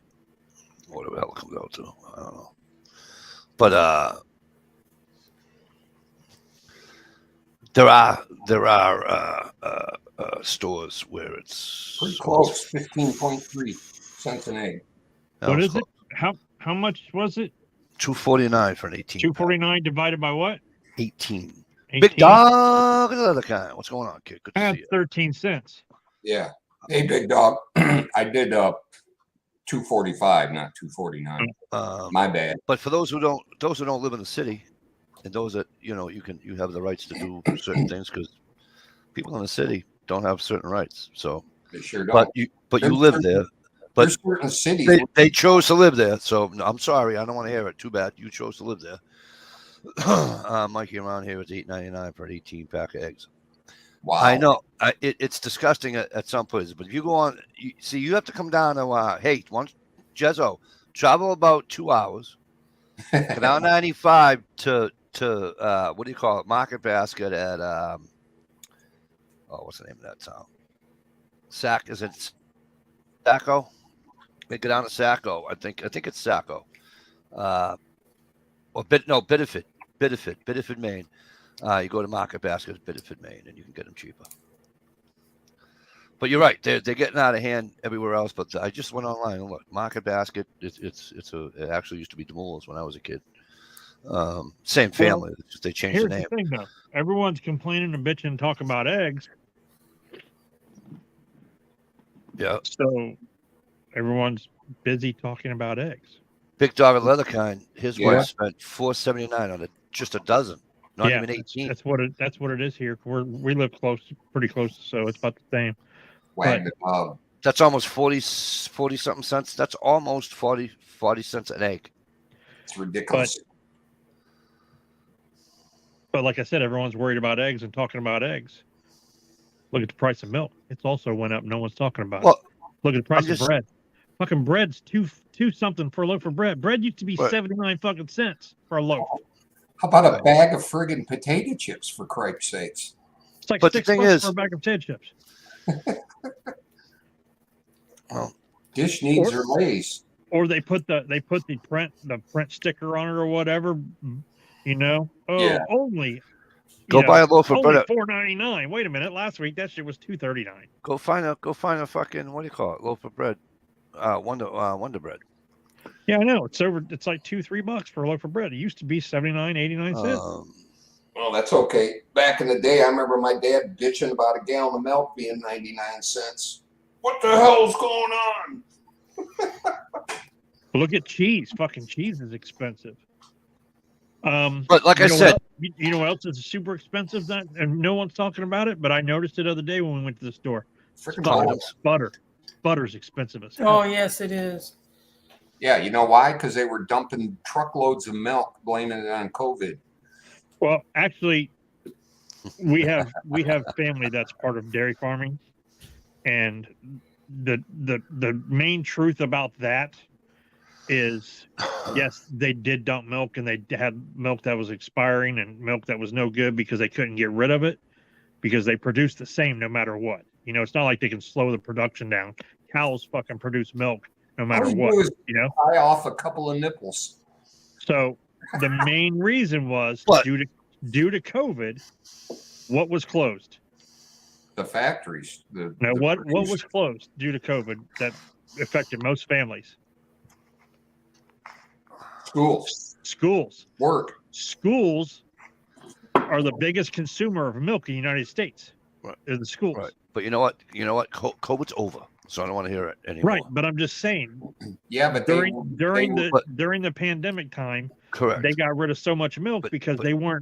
Whatever the hell it comes out to. I don't know. But There are stores where it's Pretty close, 15.3 cents an egg. What is it? How much was it? $2.49 for an 18. 249 divided by what? 18. 18? Big dog, another kind. What's going on, kid? Good to see That's you. 13 cents. Yeah. Hey, big dog. I did 245, not 249. My bad. But for those who don't live in the city, and those that you have the rights to do certain things, because people in the city don't have certain rights. So They sure don't. But you live there. But there's certain cities. They chose to live there. So no, I'm sorry, I don't want to hear it. Too bad. You chose to live there. Mikey around here is $8.99 for an 18 pack of eggs. Wow. I know. It's disgusting at some places, but if you go on, you have to come down to Jezzo, travel about 2 hours, go down 95 to what do you call it? Market Basket at what's the name of that town? Is it Saco? They go down to Saco. I think it's Saco. Biddeford, Maine. You go to Market Basket, Biddeford, Maine, and you can get them cheaper. But you're right; they're getting out of hand everywhere else. But I just went online and looked. Market Basket, it actually used to be Demoulas when I was a kid. Same family, just they changed the name. Here's the thing, though: everyone's complaining and bitching, and talking about eggs. Yeah. So everyone's busy talking about eggs. Big Dog at Leatherkind, his wife spent $4.79 on just a dozen. Not even 18. That's what it is here. We live pretty close, so it's about the same. That's almost 40 something cents. That's almost 40 cents an egg. It's ridiculous. But like I said, everyone's worried about eggs and talking about eggs. Look at the price of milk. It's also went up. No one's talking about it. Look at the price of bread. Fucking bread's two something for a loaf of bread. Bread used to be 79 fucking cents for a loaf. How about a bag of friggin' potato chips, for cripe's sakes? It's like $6 for a bag of potato chips. Well, dish needs her Lay's. Or they put the print sticker on it or whatever. Only. Go buy a loaf of bread. $4.99. Wait a minute. Last week that shit was $2.39. Go find a fucking, what do you call it? Loaf of bread. Wonder Bread. Yeah, I know. It's like $2-3 for a loaf of bread. It used to be 79, 89 cents. Well, that's okay. Back in the day, I remember my dad bitching about a gallon of milk being 99 cents. What the hell's going on? Look at cheese. Fucking cheese is expensive. But like I said, you know what else is super expensive? And no one's talking about it, but I noticed it the other day when we went to the store. Butter. Butter's expensive as hell. Oh yes, it is. Yeah, you know why? Because they were dumping truckloads of milk, blaming it on COVID. Well, actually, we have family that's part of dairy farming, and the main truth about that is, yes, they did dump milk, and they had milk that was expiring and milk that was no good because they couldn't get rid of it because they produce the same no matter what. It's not like they can slow the production down. Cows fucking produce milk no matter what. Tie off a couple of nipples. So the main reason was due to COVID. What was closed? The factories. What was closed due to COVID that affected most families? Schools. Work. Schools are the biggest consumer of milk in the United States. Right. They're the schools. Right. But you know what? COVID's over, so I don't want to hear it anymore. Right, but I'm just saying. Yeah, but during the pandemic time, correct, they got rid of so much milk because they were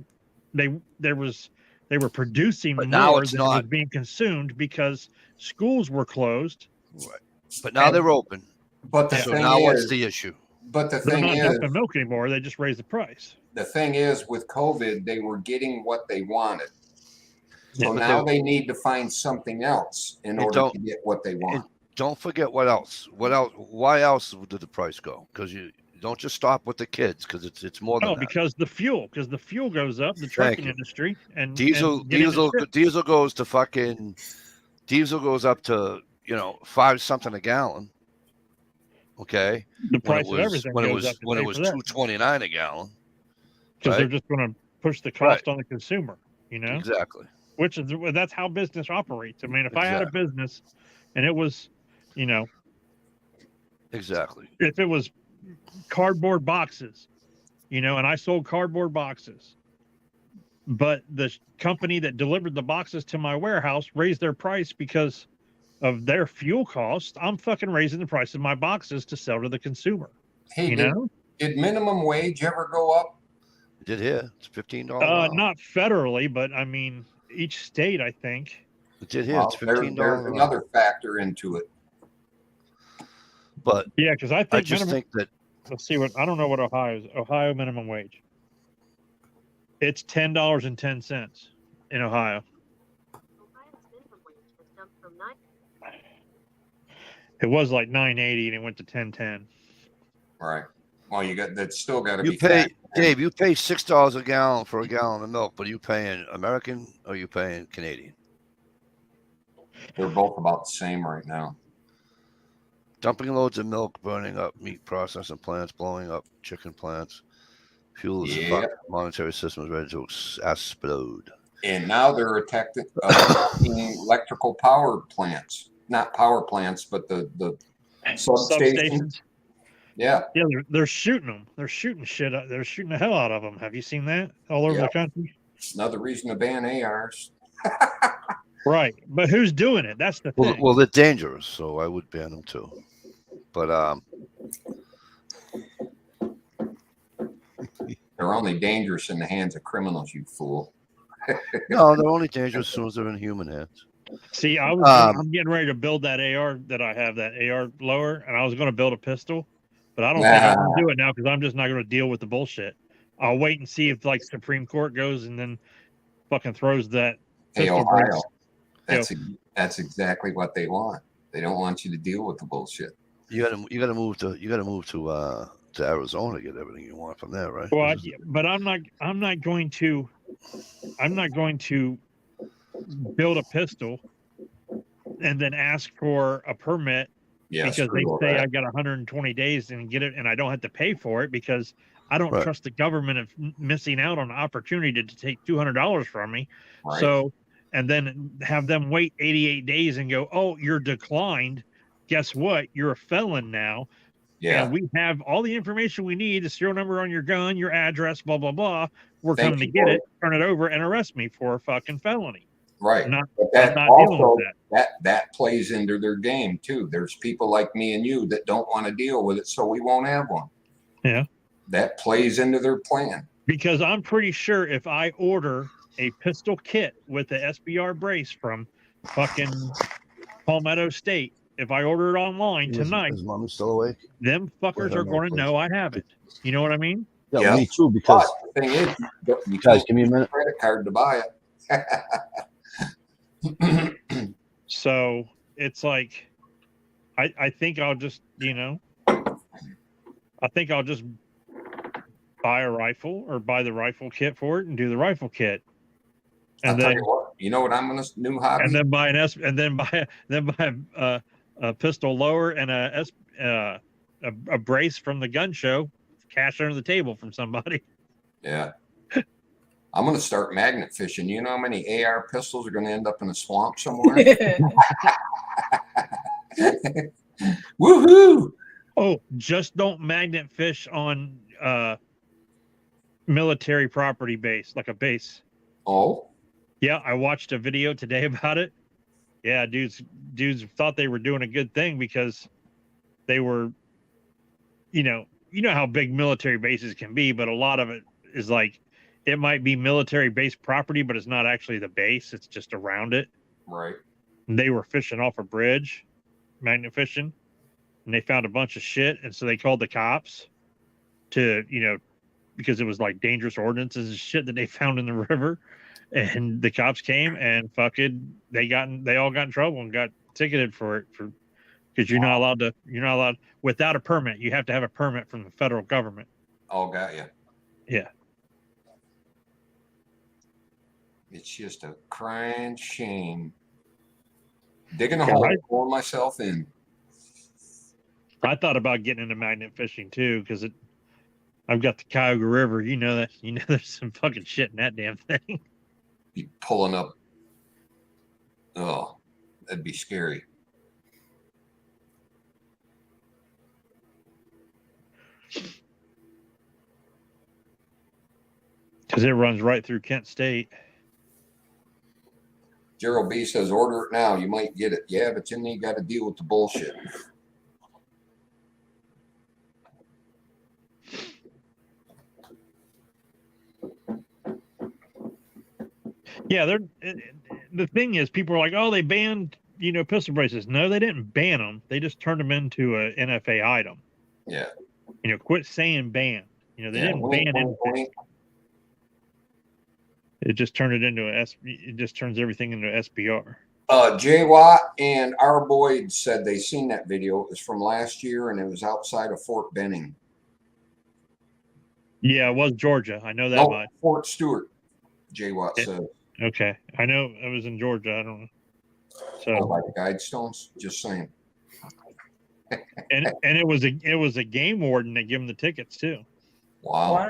producing more than was being consumed because schools were closed. Right. But now they're open. But what's the issue? But they're not dumping milk anymore. They just raised the price. The thing is, with COVID, they were getting what they wanted. So now they need to find something else in order to get what they want. Don't forget what else. Why else did the price go? Because you don't just stop with the kids, because it's more than that. Because the fuel goes up, the trucking industry, and diesel goes to fucking diesel goes up to $5 something a gallon. Okay, the price of everything when goes it was up $2.29 a gallon. Because they're just going to push the cost on the consumer. You know, Exactly. which is that's how business operates. I mean, if I had a Exactly. business and it was, you know, Exactly. if it was cardboard boxes, you know, and I sold cardboard boxes, but the company that delivered the boxes to my warehouse raised their price because of their fuel cost, I'm fucking raising the price of my boxes to sell to the consumer. Hey, You know, did minimum wage ever go up? It did here. It's $15 an hour. not federally, but I mean, each state, I think. It did here. Well, It's $15 there's an another hour. factor into it. But Yeah, because I think I just minimum. think that Let's see what I don't know what Ohio minimum wage. It's $10.10 in Ohio. It was like $9.80 and it went to $10.10. Right. Well, that's still got to you be pay, factored in. Dave, you pay $6 a gallon for a gallon of milk, but are you paying American or are you paying Canadian? They're both about the same right now. Dumping loads of milk, burning up meat processing plants, blowing up chicken plants. Fuel is fucked. Monetary system is ready to explode. And now they're attacking electrical power plants. Not power plants, but the substations. Yeah. Yeah, they're shooting them. They're shooting shit. They're shooting the hell out of them. Have you seen that all over the country? It's another reason to ban ARs. Right, but who's doing it? That's the thing. Well, they're dangerous, so I would ban them too. But they're only dangerous in the hands of criminals, you fool. no, they're only dangerous as soon as they're in human hands. See, I'm getting ready to build that AR that I have, that AR lower, and I was going to build a pistol, but I don't think I'm going to do it now because I'm just not going to deal with the bullshit. I'll wait and see if like Supreme Court goes and then fucking throws that. Hey, Ohio, that's exactly what they want. They don't want you to deal with the bullshit. You gotta move to Arizona to get everything you want from there, right? Well, but I'm not going to build a pistol and then ask for a permit because they say I've got 120 days and get it, and I don't have to pay for it because I don't trust the government of missing out on an opportunity to take $200 from me. Right. So, and then have them wait 88 days and go, oh, you're declined. Guess what? You're a felon now. Yeah. And we have all the information we need, the serial number on your gun, your address, blah, blah, blah. We're coming to get it, turn it over, and arrest me for a fucking felony. Right. But that plays into their game too. There's people like me and you that don't want to deal with it, so we won't have one. Yeah. That plays into their plan. Because I'm pretty sure if I order a pistol kit with the SBR brace from fucking Palmetto State, if I order it online tonight, is Mommy still awake? Them fuckers are going to know I have it. You know what I mean? Yeah, me too. Because the thing is, you guys give me a minute. Credit card to buy it. So it's like, I think I'll just, buy a rifle or buy the rifle kit for it and do the rifle kit. And then you know what I'm gonna new hobby? And then buy a pistol lower and a brace from the gun show, cash under the table from somebody. Yeah. I'm going to start magnet fishing. You know how many AR pistols are going to end up in a swamp somewhere? Woohoo! Oh, just don't magnet fish on military property base, like a base. Oh? Yeah, I watched a video today about it. Yeah, dudes thought they were doing a good thing because they were, you know how big military bases can be, but a lot of it is like, it might be military base property, but it's not actually the base. It's just around it. Right. And they were fishing off a bridge, magnet fishing, and they found a bunch of shit. And so they called the cops to, because it was like dangerous ordinances and shit that they found in the river. And the cops came and they all got in trouble and got ticketed for it because you're not allowed without a permit. You have to have a permit from the federal government. Oh, got you. Yeah. It's just a crying shame. Digging a hole, pulling myself in. I thought about getting into magnet fishing too because I've got the Cuyahoga River. There's some fucking shit in that damn thing. be pulling up. Oh, that'd be scary. Because it runs right through Kent State. Gerald B says, order it now. You might get it. Yeah, but then you got to deal with the bullshit. Yeah, the thing is, people are like, oh, they banned, pistol braces. No, they didn't ban them. They just turned them into a NFA item. Yeah. Quit saying ban. They didn't ban anything. It just turned it into it just turns everything into SBR. Jay Watt and R. Boyd said they seen that video. It was from last year, and it was outside of Fort Benning. Yeah, it was Georgia. I know that much. Fort Stewart, Jay Watt said. Okay. I know it was in Georgia. I don't know. So by the Guidestones, just saying. and it was a game warden that gave him the tickets too. Wow.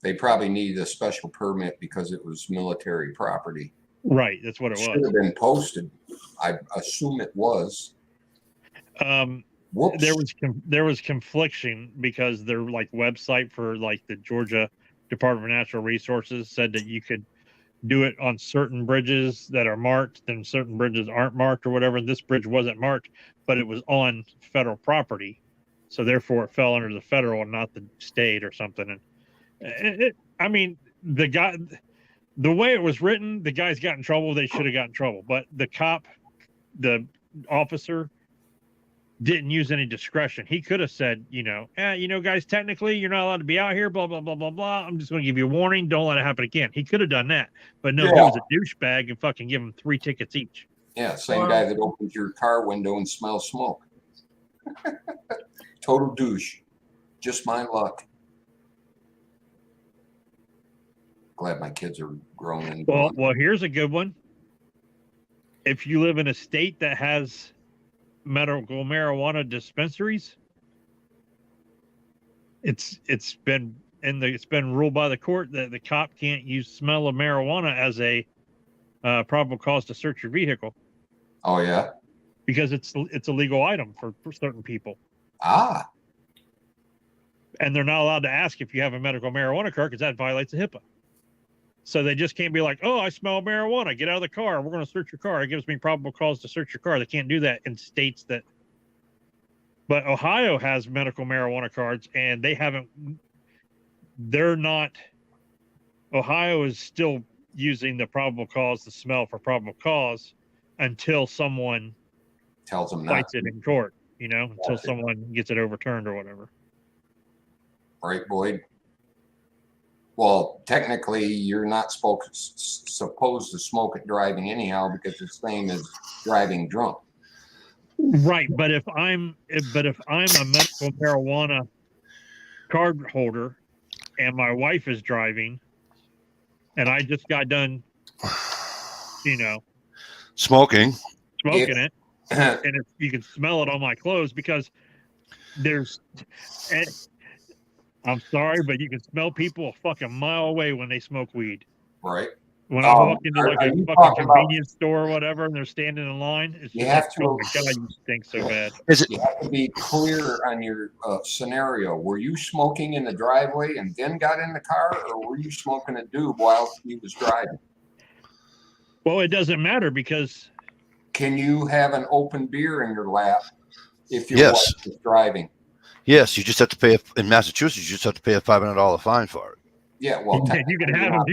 They probably needed a special permit because it was military property. Right, that's what it was. Should have been posted. I assume it was. Whoops. There was confliction because their website for the Georgia Department of Natural Resources said that you could do it on certain bridges that are marked, then certain bridges aren't marked or whatever. This bridge wasn't marked, but it was on federal property, so therefore it fell under the federal and not the state or something. And the way it was written, the guys got in trouble. They should have got in trouble, but the officer didn't use any discretion. He could have said, guys, technically you're not allowed to be out here, blah, blah, blah, blah, blah. I'm just going to give you a warning. Don't let it happen again. He could have done that, but no, He was a douchebag and fucking give him 3 tickets each. Yeah. Same guy that opens your car window and smells smoke. Total douche. Just my luck. Glad my kids are grown and well, here's a good one. If you live in a state that has medical marijuana dispensaries, it's been ruled by the court that the cop can't use smell of marijuana as a probable cause to search your vehicle. Oh yeah, because it's a legal item for certain people. Ah, and they're not allowed to ask if you have a medical marijuana card because that violates the HIPAA. So they just can't be like, oh, I smell marijuana. Get out of the car. We're going to search your car. It gives me probable cause to search your car. They can't do that in states that. But Ohio has medical marijuana cards, and they're not. Ohio is still using the probable cause, the smell for probable cause, until someone tells them fights it in court. Until someone gets it overturned or whatever. Right, Boyd. Well, technically, you're not supposed to smoke it driving anyhow because it's the same as driving drunk. Right, but if I'm a medical marijuana card holder and my wife is driving, and I just got done, smoking it, and you can smell it on my clothes because I'm sorry, but you can smell people a fucking mile away when they smoke weed. Right. When I walk into a fucking convenience store or whatever, and they're standing in line, it's you just have to. Oh my God, you stink so bad. You have to be clear on your scenario. Were you smoking in the driveway and then got in the car, or were you smoking a doob while he was driving? Well, it doesn't matter because. Can you have an open beer in your lap if your wife is driving? Yes, you just have to pay in Massachusetts. You just have to pay a $500 fine for it. Yeah, well, you can have them.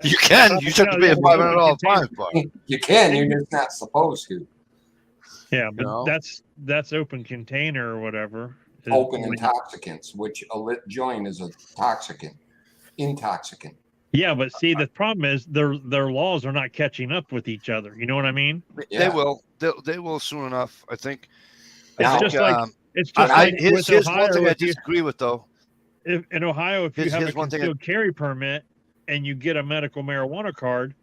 You can. You just have to pay a $500 fine for it. You can. You're just not supposed to. Yeah, but that's open container or whatever. Open intoxicants, which a lit joint is a intoxicant. Yeah, but see, the problem is their laws are not catching up with each other. You know what I mean? Yeah. They will. They will soon enough. I think. Here's one thing I disagree with though. In Ohio, if you have a concealed carry permit and you get a medical marijuana card,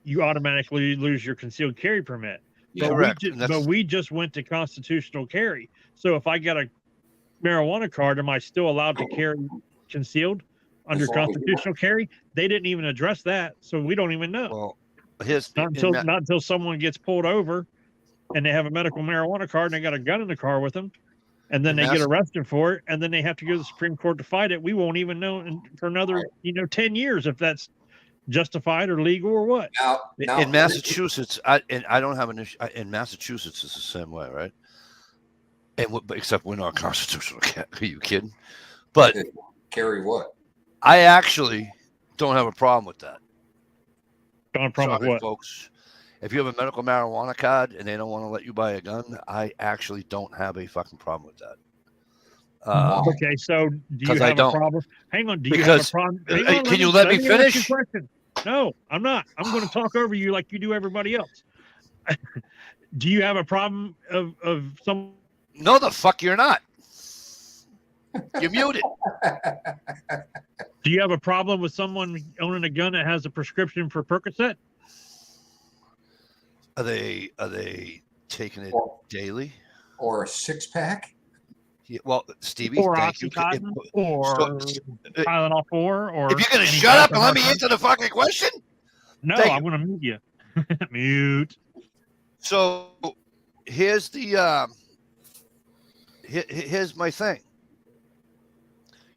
you automatically lose your concealed carry permit. Yeah, but we just went to constitutional carry. So if I get a marijuana card, am I still allowed to carry concealed? under As long as you- constitutional carry. They didn't even address that, so we don't even know. Well, here's Not until someone gets pulled over and they have a medical marijuana card and they got a gun in the car with them, and then In they get Mass- arrested for it, and then they have to go to the Supreme Court to fight it. We won't even know for another 10 years if that's justified or legal or what. Now, in Massachusetts, I don't have an issue. In Massachusetts, it's the same way, right? And except we're not constitutional. Are you kidding? But carry what? I actually don't have a problem with that. Don't have a problem with Sorry, what? folks. If you have a medical marijuana card and they don't want to let you buy a gun, I actually don't have a fucking problem with that. Okay, so do you 'cause I have a don't. problem? Hang on, do you have Because- a problem? Hey, Hang on, can you let me ask you a finish? question. No, I'm not. I'm going to talk over you like you do everybody else. Do you have a problem of some? No, the fuck you're not. You're muted. Do you have a problem with someone owning a gun that has a prescription for Percocet? Are they taking it daily? Or a 6-pack? Yeah, well, Stevie, Or thank you. Oxycontin? Or Tylenol 4? Or If you're gonna any shut up type and let me of- answer the fucking question. No, Thank I'm going to mute you. Mute. So here's the here's my thing.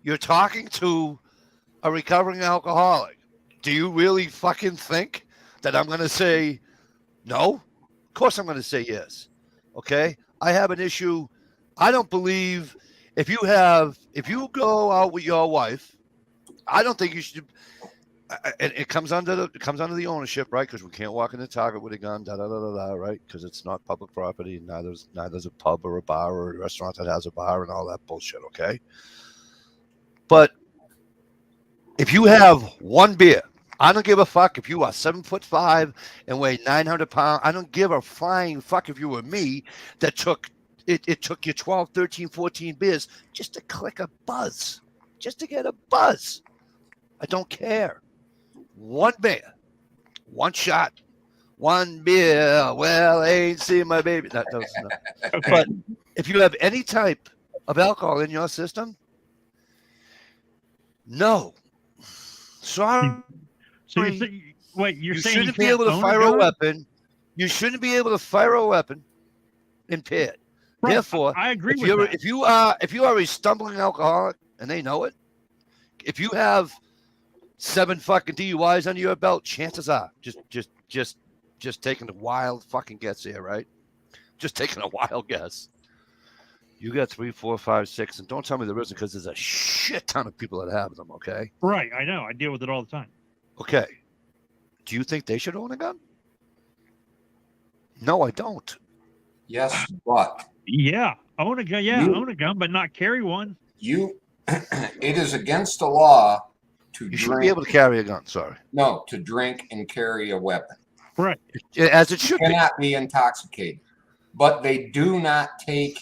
You're talking to a recovering alcoholic. Do you really fucking think that I'm going to say no? Of course I'm going to say yes. Okay? I have an issue. I don't believe if you go out with your wife, I don't think you should. And it comes under the ownership, right? Because we can't walk into Target with a gun, right? Because it's not public property, and neither's a pub or a bar or a restaurant that has a bar and all that bullshit. Okay, but if you have one beer, I don't give a fuck if you are 7'5" and weigh 900 pounds. I don't give a flying fuck if you were me that took it took you 12, 13, 14 beers just to click a buzz, just to get a buzz. I don't care. One beer, one shot, one beer. Well, I ain't seen my baby. That doesn't. Okay. But if you have any type of alcohol in your system, no. Sorry. So you're saying, wait, you're You saying shouldn't you be can't able to own fire a gun? weapon. You shouldn't be able to fire a weapon impaired. Right. Therefore, I agree if with you're that. if you are a stumbling alcoholic and they know it, if you have 7 fucking DUIs under your belt, chances are just taking a wild fucking guess here, right? Just taking a wild guess. You got 3, 4, 5, 6, and don't tell me there isn't, because there's a shit ton of people that have them. Okay. Right. I know. I deal with it all the time. Okay. Do you think they should own a gun? No, I don't. Yes, but Yeah. Own a gun. Yeah. You- Own a gun, but not carry one. it is against the law to You drink. shouldn't be able to carry a gun. Sorry. No, to drink and carry a weapon. Right. As it should be. Cannot be intoxicated. But they do not take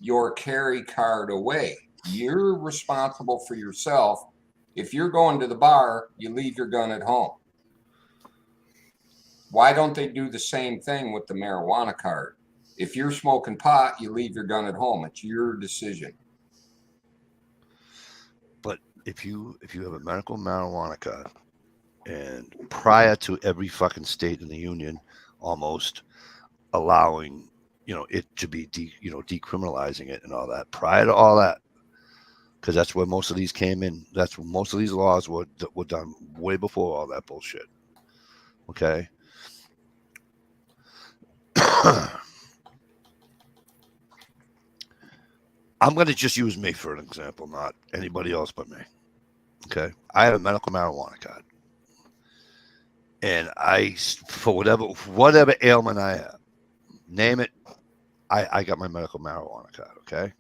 your carry card away. You're responsible for yourself. If you're going to the bar, you leave your gun at home. Why don't they do the same thing with the marijuana card? If you're smoking pot, you leave your gun at home. It's your decision. But if you have a medical marijuana card, and prior to every fucking state in the union almost allowing it to be decriminalizing it and all that, prior to all that, because that's where most of these came in, that's where most of these laws were done way before all that bullshit. Okay. I'm going to just use me for an example, not anybody else but me. Okay. I have a medical marijuana card. And for whatever ailment I have, name it, I got my medical marijuana card. Okay.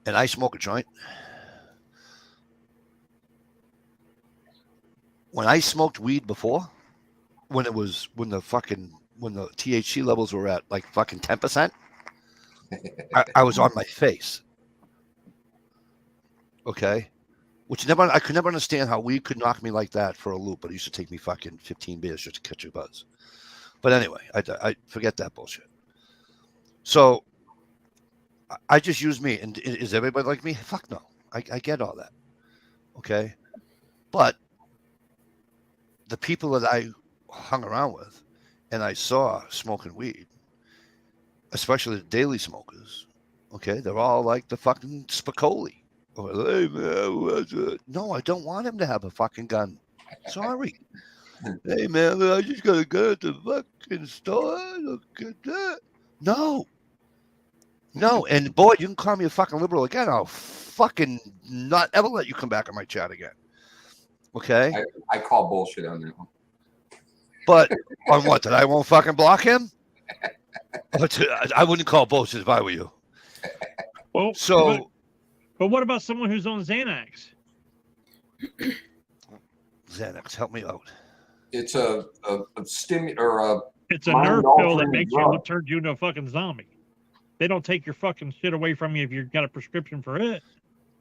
And I smoke a joint. When I smoked weed before, when the THC levels were at like fucking 10%, I was on my face. Okay. I could never understand how weed could knock me like that for a loop, but it used to take me fucking 15 beers just to catch a buzz. But anyway, I forget that bullshit. So I just use me. And is everybody like me? Fuck no. I get all that. Okay. But the people that I hung around with and I saw smoking weed, especially the daily smokers, okay, they're all like the fucking Spicoli. Or, hey, man, what's it? No, I don't want him to have a fucking gun. Sorry. Hey, man, I just got to go to the fucking store. Look at that. No. No, and boy, you can call me a fucking liberal again. I'll fucking not ever let you come back on my chat again. Okay? I call bullshit on that one. But on what? That I won't fucking block him? I wouldn't call bullshit if I were you. Well, So, but what about someone who's on Xanax? Xanax, help me out. It's a stimulant or a. It's a nerve pill that mind-altering makes drug. you turn you into a fucking zombie. They don't take your fucking shit away from you if you've got a prescription for it.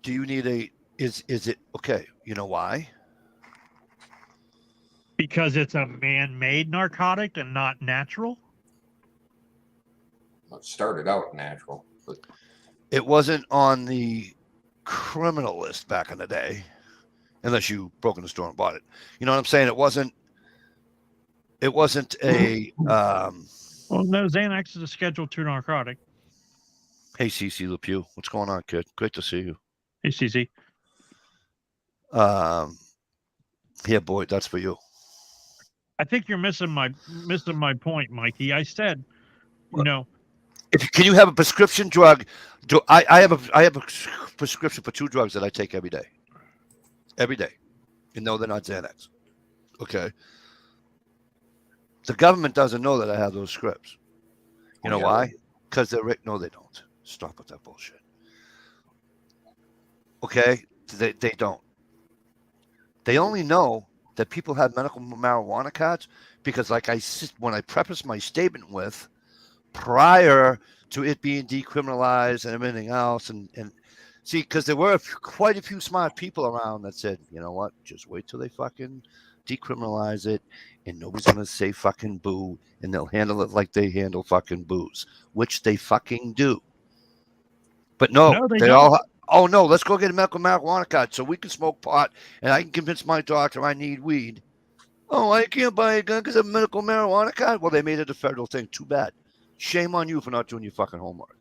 Do you need a? Is it okay? You know why? Because it's a man-made narcotic and not natural. It started out natural, but It wasn't on the criminal list back in the day, unless you broke in the store and bought it. You know what I'm saying? It wasn't a. Well, no, Xanax is a Schedule II narcotic. Hey, CC LePew, what's going on, kid? Great to see you. Hey, CC. Yeah, boy, that's for you. I think you're missing my point, Mikey. I said, you know, Can you have a prescription drug? I have a prescription for 2 drugs that I take every day. Every day. And no, they're not Xanax. Okay. The government doesn't know that I have those scripts. You know why? Because they're no, they don't. Stop with that bullshit. Okay? They don't. They only know that people have medical marijuana cards because, like when I preface my statement with, prior to it being decriminalized and everything else, and see, because there were quite a few smart people around that said, you know what, just wait till they fucking decriminalize it, and nobody's gonna say fucking boo, and they'll handle it like they handle fucking booze, which they fucking do. But no, they they don't. all. Oh no, let's go get a medical marijuana card so we can smoke pot, and I can convince my doctor I need weed. Oh, I can't buy a gun because of a medical marijuana card. Well, they made it a federal thing. Too bad. Shame on you for not doing your fucking homework.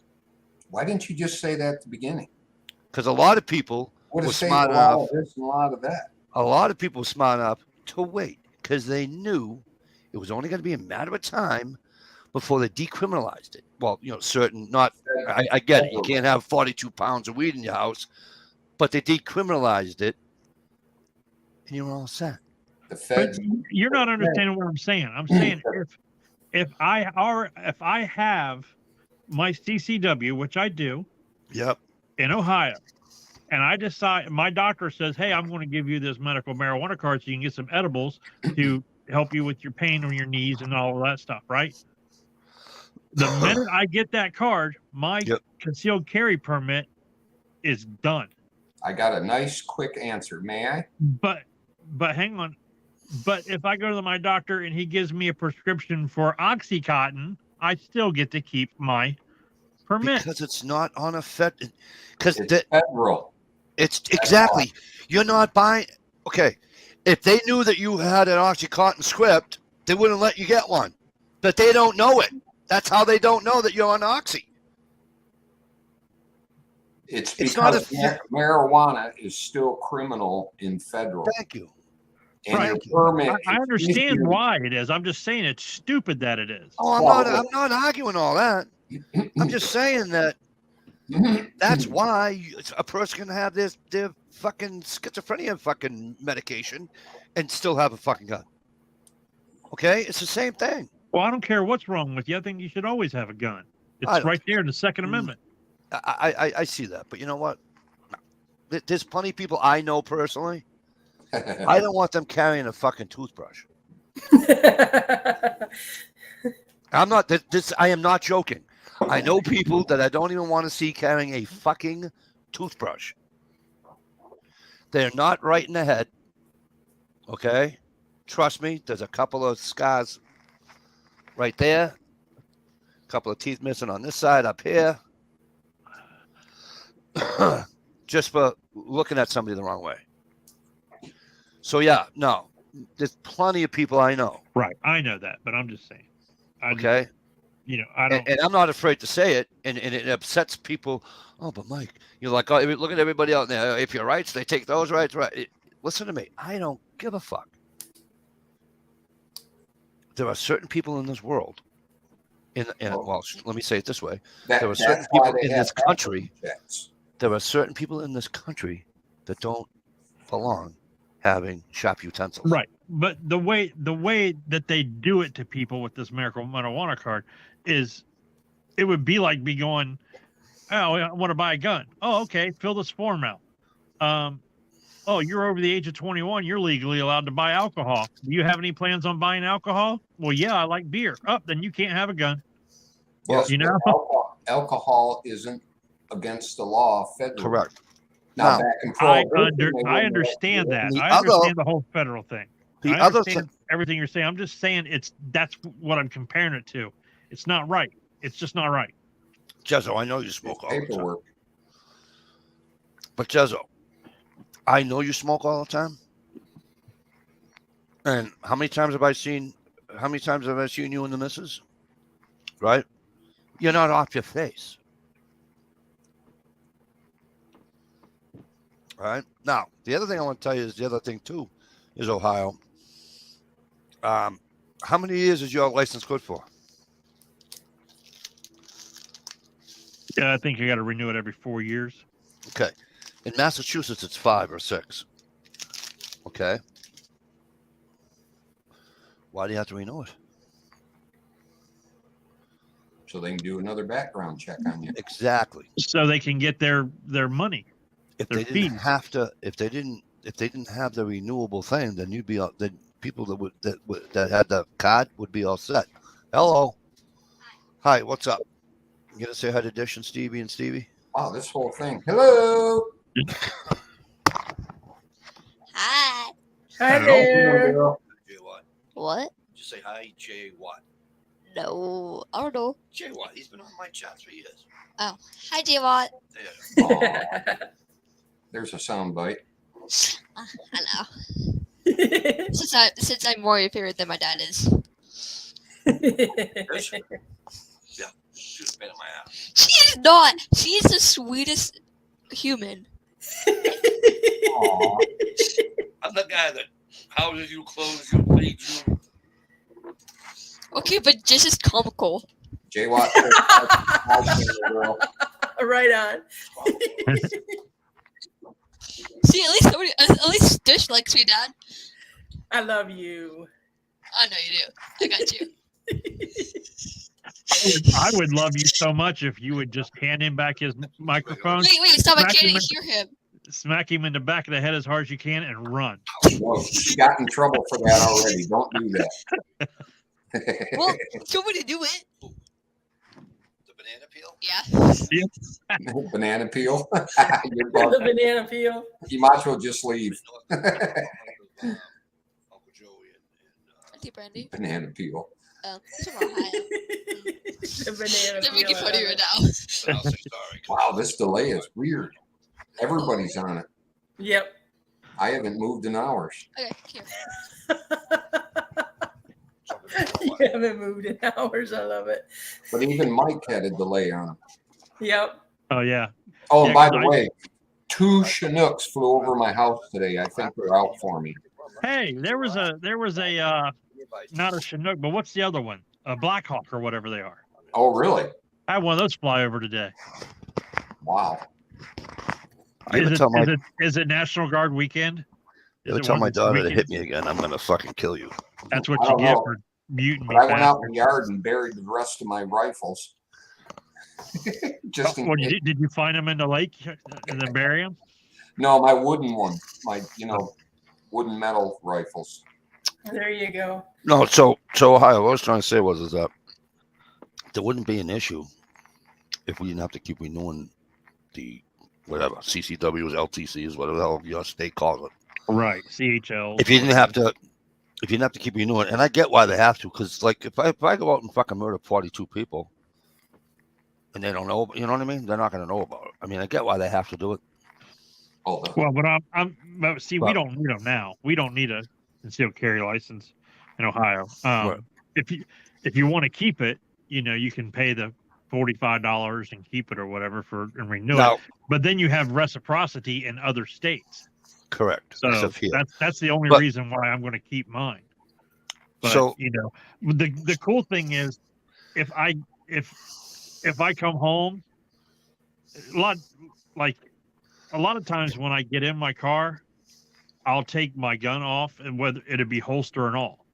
why didn't you just say that at the beginning? Because a lot of people Would were have saved smart a lot enough. of this and a lot of that. A lot of people were smart enough to wait because they knew it was only going to be a matter of time before they decriminalized it. Well, you know, I get it. You can't have 42 pounds of weed in your house, but they decriminalized it, and you're all set. The but feds. you're not understanding what I'm saying. I'm saying if I have my CCW, which I do, Yep. in Ohio, and I decide my doctor says, hey, I'm going to give you this medical marijuana card so you can get some edibles to help you with your pain on your knees and all of that stuff, right? The minute I get that card, my concealed carry permit is done. I got a nice quick answer. May I? But hang on. But if I go to my doctor and he gives me a prescription for OxyContin, I still get to keep my permit. Because it's not on a Fed. Because It's federal. it's exactly. You're not buying. Okay. If they knew that you had an OxyContin script, they wouldn't let you get one. But they don't know it. That's how they don't know that you're on Oxy. It's It's not because marijuana is still criminal in federal. Thank you. And your Right. permit. I is understand issued- why it is. I'm just saying it's stupid that it is. Oh, I'm not arguing all that. I'm just saying that that's why a person can have their fucking schizophrenia fucking medication and still have a fucking gun. Okay? It's the same thing. Well, I don't care what's wrong with you. I think you should always have a gun. I It's don't right there in the Second Amendment. I see that. But you know what? There's plenty of people I know personally. I don't want them carrying a fucking toothbrush. I'm not this. I am not joking. I know people that I don't even want to see carrying a fucking toothbrush. They're not right in the head. Okay? Trust me, there's a couple of scars right there. A couple of teeth missing on this side up here. just for looking at somebody the wrong way. So yeah, no, there's plenty of people I know. Right. I know that, but I'm just saying. Okay. I don't. And I'm not afraid to say it, and it upsets people. Oh, but Mike, you're like, oh, look at everybody out there. If your rights, they take those rights. Right. Listen to me. I don't give a fuck. There are certain people in this world. Well, let me say it this way. There are certain people in this country. There are certain people in this country that don't belong having shop utensils. Right. But the way that they do it to people with this medical marijuana card is, it would be like me going, oh, I want to buy a gun. Oh, okay, fill this form out. Oh, you're over the age of 21. You're legally allowed to buy alcohol. Do you have any plans on buying alcohol? Well, yeah, I like beer. Oh, then you can't have a gun. Well, you know, alcohol isn't against the law federally. Correct. Now, back in Prohibition, I understand that. The I understand the whole federal thing. The I other understand everything you're saying. I'm just saying that's what I'm comparing it to. It's not right. It's just not right. Jezzo, I know you smoke all the time. paperwork. But Jezzo, I know you smoke all the time. And how many times have I seen you and the missus? Right? You're not off your face. All right. Now, the other thing I want to tell you is the other thing too is Ohio. How many years is your license good for? Yeah, I think you got to renew it every 4 years. Okay. In Massachusetts, it's 5 or 6. Okay. Why do you have to renew it? So they can do another background check on you. Exactly. So they can get their money. If Their they didn't fees. have to, if they didn't have the renewable thing, then you'd be then people that had the card would be all set. Hello. Hi. What's up? You gonna say hi to Dish and Stevie and Stevie? Wow, this whole thing. Hello. Hi. Hi Hello. there. Jay Watt. What? Just say hi, Jay Watt. No, I don't know. Jay Watt. He's been on my chat for years. Oh, hi, J-Watt. There. Aw, there's a sound bite. I know. Since I'm more your favorite than my dad is. Yeah. Shoot a bit in my ass. She is not. She is the sweetest human. Aw, I'm the guy that houses you, clothes you, feeds you. Okay, but just as comical. Jay Watt. Girl. Right on. See, at least Dish likes me, Dad. I love you. I know you do. I got you. I would love you so much if you would just hand him back his microphone, Wait, stop! I Smack can't him in- hear him. smack him in the back of the head as hard as you can, and run. Whoa, she got in trouble for that already. Don't do that. Well, show me to do it. The banana peel? Yeah. Banana peel. You're The welcome. banana peel. You might as well just leave. Uncle Joey and Auntie Brandy. Banana peel. He's from Ohio. The banana They're peel. making fun of you right now. but I'll say sorry. Wow, this delay is weird. Everybody's on it. Yep. I haven't moved in hours. Okay, here. You haven't moved in hours. I love it. But even Mike had a delay on him. Yep. Oh yeah. Oh, and Yeah, by 'cause the way, 2 Chinooks flew over my house today. I think they're out for me. Hey, there was a not a Chinook, but what's the other one? A Black Hawk or whatever they are. Oh, really? I had one of those fly over today. Wow. You ever tell my Is it National Guard weekend? You Is ever it tell one my of those daughter to weekends? hit me again, I'm gonna fucking kill you. That's what I you don't get know. for muting me. But I went out in bastard. the yard and buried the rest of my rifles. Just in What, case. did you find them in the lake and then bury them? No, my wooden one. My, wooden metal rifles. There you go. No, so Ohio, what I was trying to say is that there wouldn't be an issue if we didn't have to keep renewing the whatever CCWs, LTCs, whatever the hell your state calls it. Right. CHL. If you didn't have to keep renewing, and I get why they have to, because like if I go out and fucking murder 42 people, and they don't know. You know what I mean? They're not going to know about it. I mean, I get why they have to do it. Hold on. Well, but see, we Well- don't need them now. We don't need a concealed carry license in Ohio. Right. If you want to keep it, you can pay the $45 and keep it or whatever and renew it. Now, But then you have reciprocity in other states. correct. So Except here. that's the only But- reason why I'm going to keep mine. But, So- the cool thing is, if I come home, a lot of times when I get in my car, I'll take my gun off, and whether it'll be holster and all,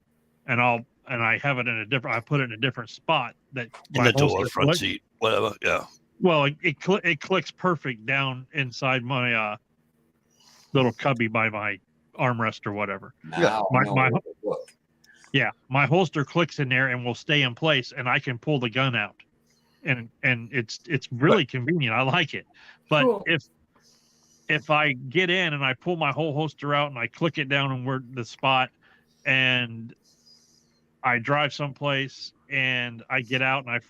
and I have it I put it in a different spot that In my the door, holster front clicks. seat, whatever. Yeah. Well, it clicks perfect down inside my little cubby by my armrest or whatever. Now my- I know my- where to look. Yeah, my holster clicks in there and will stay in place, and I can pull the gun out, and it's really convenient. I like it, but Cool. if I get in and I pull my whole holster out and I click it down in where the spot, and I drive someplace and I get out and I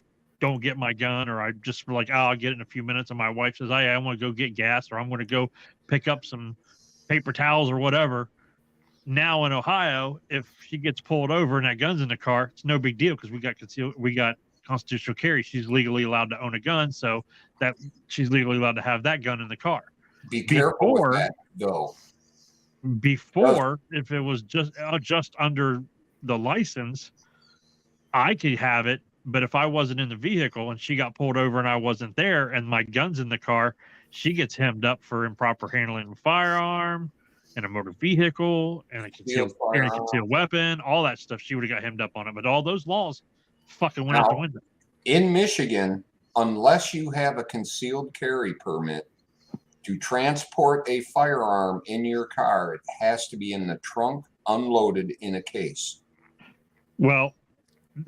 don't get my gun, or I just like, I'll get it in a few minutes, and my wife says, I want to go get gas, or I'm going to go pick up some paper towels or whatever. Now in Ohio, if she gets pulled over and that gun's in the car, it's no big deal because we got constitutional carry. She's legally allowed to own a gun, so that she's legally allowed to have that gun in the car. Be careful Before- with that, though. Before, if it was just under the license, I could have it. But if I wasn't in the vehicle and she got pulled over and I wasn't there and my gun's in the car, she gets hemmed up for improper handling of a firearm and a motor vehicle and a concealed weapon, all that stuff. She would have got hemmed up on it. But all those laws fucking went out the Now- window. In Michigan, unless you have a concealed carry permit to transport a firearm in your car, it has to be in the trunk, unloaded in a case. Well,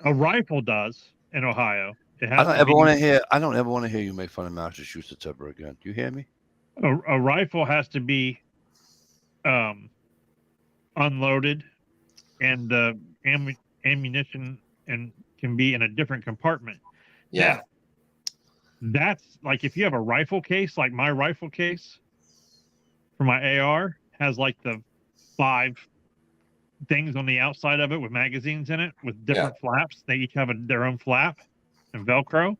a rifle does in Ohio. It has I don't to ever be- want to hear. I don't ever want to hear you make fun of Massachusetts ever again. Do you hear me? a rifle has to be unloaded, and the ammunition and can be in a different compartment. Yeah. That's like if you have a rifle case, like my rifle case for my AR has like the 5 things on the outside of it with magazines in it with different flaps. They each have their own flap and Velcro.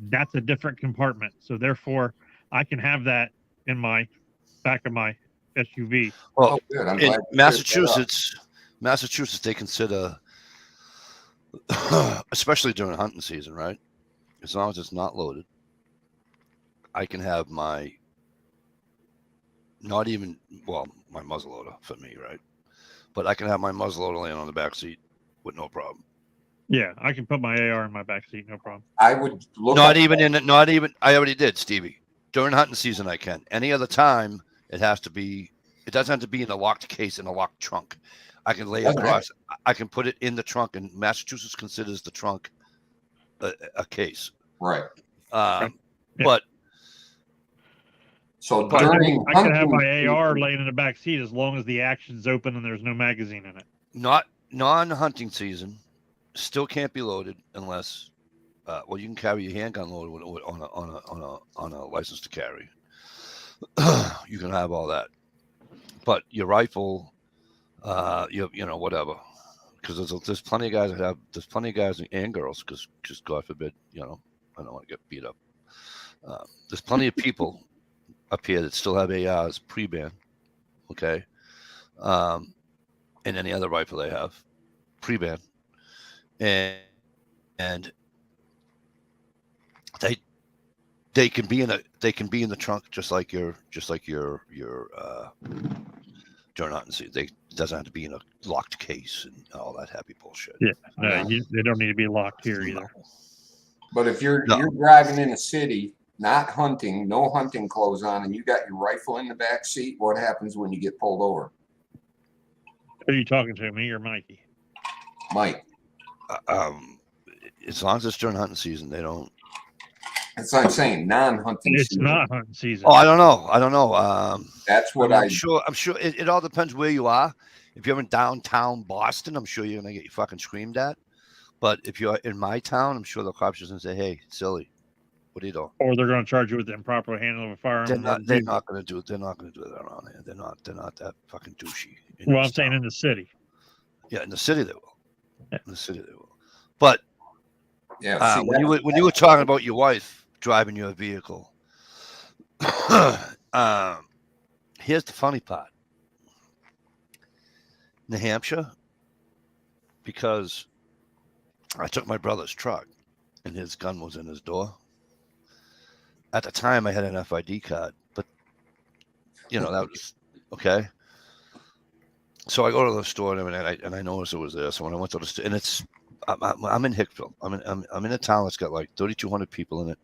That's a different compartment. So therefore, I can have that in my back of my SUV. Well, Oh, good. I'm in glad you cleared that up. Massachusetts, they consider, especially during hunting season, right? As long as it's not loaded, I can have my, my muzzleloader for me, right? But I can have my muzzleloader laying on the back seat with no problem. Yeah, I can put my AR in my back seat, no problem. I would look Not up even that- I already did, Stevie. During hunting season, I can. Any other time, it doesn't have to be in a locked case in a locked trunk. I can lay it Okay. across. I can put it in the trunk, and Massachusetts considers the trunk a case. Right. Yeah. But So But during I can have hunting my AR season- laying in the back seat as long as the action's open and there's no magazine in it. not non-hunting season, still can't be loaded unless, you can carry your handgun loaded on a license to carry. You can have all that, but your rifle, whatever, because there's plenty of guys there's plenty of guys and girls, because just God forbid, I don't want to get beat up. There's plenty of people up here that still have ARs pre-ban, okay, and any other rifle they have pre-ban, and they can be in the trunk just like your during hunting season. It doesn't have to be in a locked case and all that happy bullshit. Yeah. No, they don't need to be locked here either. But if you're No. driving in a city, not hunting, no hunting clothes on, and you got your rifle in the back seat, what happens when you get pulled over? Who are you talking to, me or Mikey? Mike, As long as it's during hunting season, they don't. that's what I'm saying, non-hunting It's season. not hunting season. Oh, I don't know. That's what I'm sure it all depends where you are. If you're in downtown Boston, I'm sure you're gonna get fucking screamed at. But if you're in my town, I'm sure the cops just gonna say, "Hey, silly, What are you doing? Or they're going to charge you with the improper handling of a firearm. They're in motor not. They're vehicle. not going to do it. They're not going to do that around here. They're not. They're not that fucking douchey. Well, I'm saying in the city. Yeah, in the city they will. Yeah. In the city they will. But Yeah. See, when you were talking about your wife driving your vehicle, here's the funny part. New Hampshire, because I took my brother's truck and his gun was in his door. At the time, I had an FID card, but that was okay. So I go to the store and I noticed it was there. So when I went to the store, and I'm in Hicksville. I'm in a town that's got like 3,200 people in it.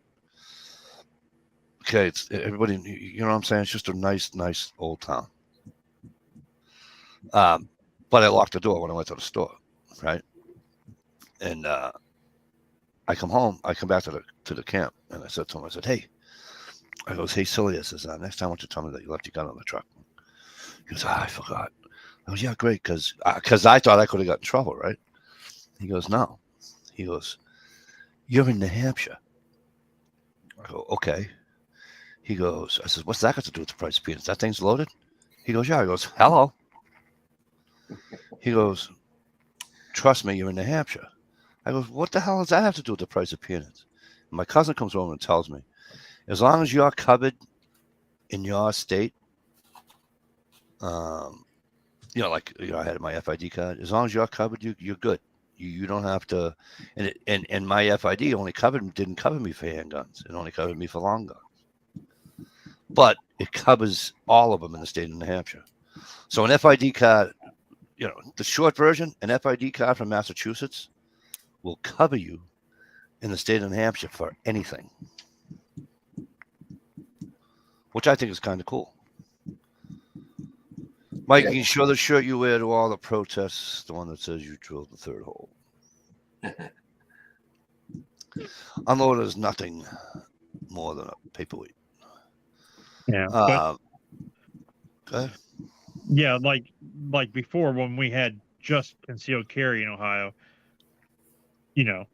Okay, it's everybody. You know what I'm saying? It's just a nice old town. But I locked the door when I went to the store, right? And I come home. I come back to the camp, and I said to him, I said, "Hey," I goes, "Hey, silly," I says, "Next time, why don't you tell me that you left your gun on the truck?" He goes, "I forgot." I goes, "Yeah, great," because I thought I could have got in trouble, right? He goes, "No." He goes, "You're in New Hampshire." I go, "Okay." He goes, I says, "What's that got to do with the price of peanuts? That thing's loaded?" He goes, "Yeah." He goes, "Hello." He goes, "Trust me, you're in New Hampshire." I goes, "What the hell does that have to do with the price of peanuts?" And my cousin comes over and tells me, as long as you're covered in your state, I had my FID card. As long as you're covered, you're good. You don't have to. And my FID didn't cover me for handguns. It only covered me for long guns. But it covers all of them in the state of New Hampshire. So an FID card, the short version, an FID card from Massachusetts will cover you in the state of New Hampshire for anything, which I think is kind of cool. Mike, Yeah. you can show the shirt you wear to all the protests, the one that says you drilled the third hole. Unloader is nothing more than a paperweight. Yeah. But Okay. yeah, like before when we had just concealed carry in Ohio, I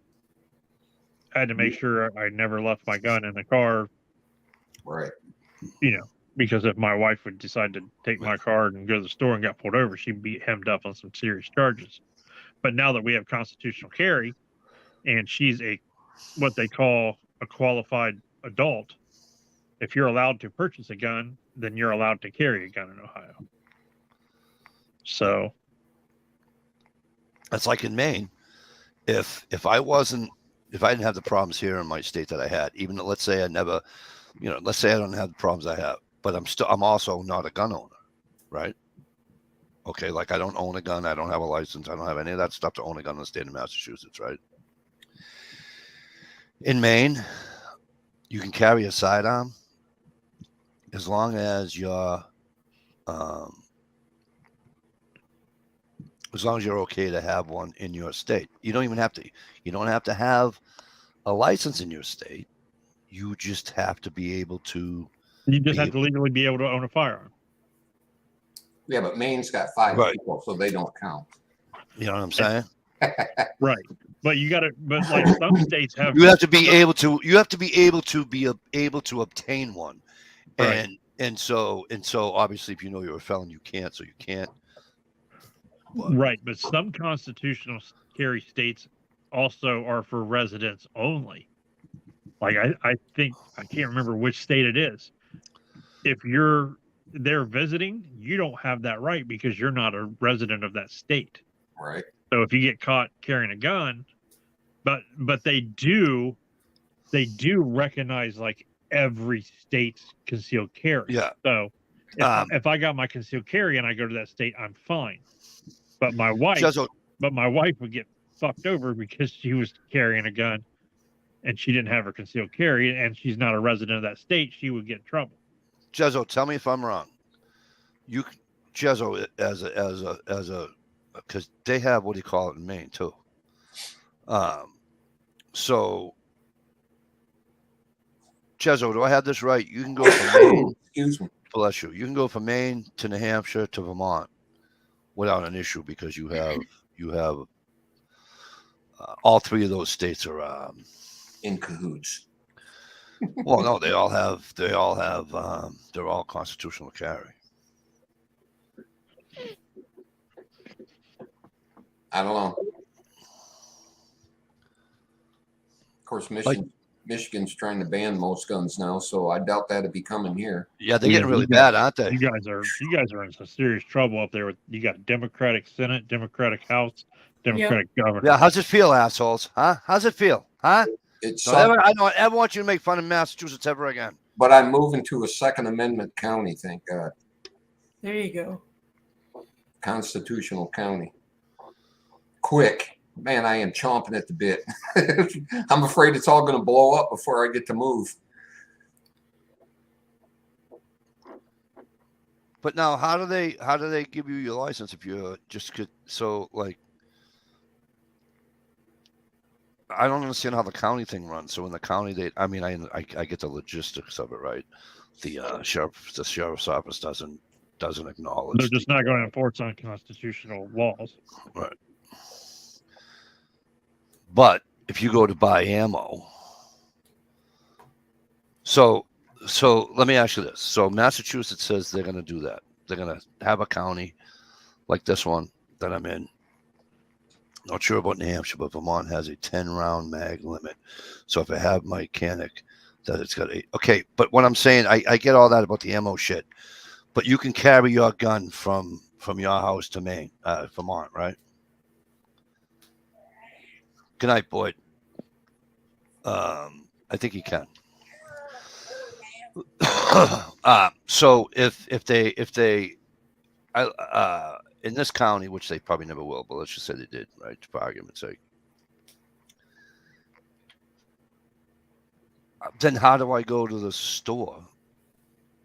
had to make sure I never left my gun in the car, Right. because if my wife would decide to take my car and go to the store and got pulled over, she'd be hemmed up on some serious charges. But now that we have constitutional carry and she's what they call a qualified adult, if you're allowed to purchase a gun, then you're allowed to carry a gun in Ohio. So That's like in Maine. If I didn't have the problems here in my state that I had, even though, let's say I don't have the problems I have, but I'm also not a gun owner, right? Okay, like I don't own a gun, I don't have a license, I don't have any of that stuff to own a gun in the state of Massachusetts, right? In Maine, you can carry a sidearm as long as you're okay to have one in your state. You don't have to have a license in your state. You just have to be able to. you just have to legally be able to own a firearm. Yeah, but Maine's got 5 Right. people, so they don't count. You know what I'm saying? Right. But but like some states have. You have to be able to. You have to be able to obtain one, Right. and so obviously, if you know you're a felon, you can't. So you can't. Right, but some constitutional carry states also are for residents only. Like I think I can't remember which state it is. If you're there visiting, you don't have that right because you're not a resident of that state. Right. So if you get caught carrying a gun, but they do recognize like every state's concealed carry. Yeah. So if I got my concealed carry and I go to that state, I'm fine. But my wife would get fucked over because she was carrying a gun and she didn't have her concealed carry and she's not a resident of that state. She would get in trouble. Jezzo, tell me if I'm wrong. Jezzo, because they have, what do you call it in Maine too? So, Jezzo, do I have this right? You can go from Maine. Excuse me. Bless you. You can go from Maine to New Hampshire to Vermont without an issue because you have all 3 of those states are In cahoots. Well, no, they all have. They're all constitutional carry. I don't know. Of course, Michigan's trying to ban most guns now, so I doubt that'd be coming here. Yeah, they're getting really bad, aren't they? You guys are in some serious trouble up there. You got Democratic Senate, Democratic House, Democratic governor. Yeah, how's it feel, assholes? Huh? How's it feel? Huh? I don't ever want you to make fun of Massachusetts ever again. But I'm moving to a Second Amendment county, thank God. There you go. Constitutional county. Quick. Man, I am chomping at the bit. I'm afraid it's all going to blow up before I get to move. But now, how do they give you your license if you're so like? I don't understand how the county thing runs. So in the county, I get the logistics of it, right? The sheriff's office doesn't acknowledge. They're just not going to enforce unconstitutional laws. Right. But if you go to buy ammo, so let me ask you this. So Massachusetts says they're going to do that. They're going to have a county like this one that I'm in. Not sure about New Hampshire, but Vermont has a 10-round mag limit. So if I have my Canic, that it's got 8. Okay, but what I'm saying, I get all that about the ammo shit. But you can carry your gun from your house to Maine, Vermont, right? Good night, Boyd. I think you can. So if they in this county, which they probably never will, but let's just say they did, right, for argument's sake. Then how do I go to the store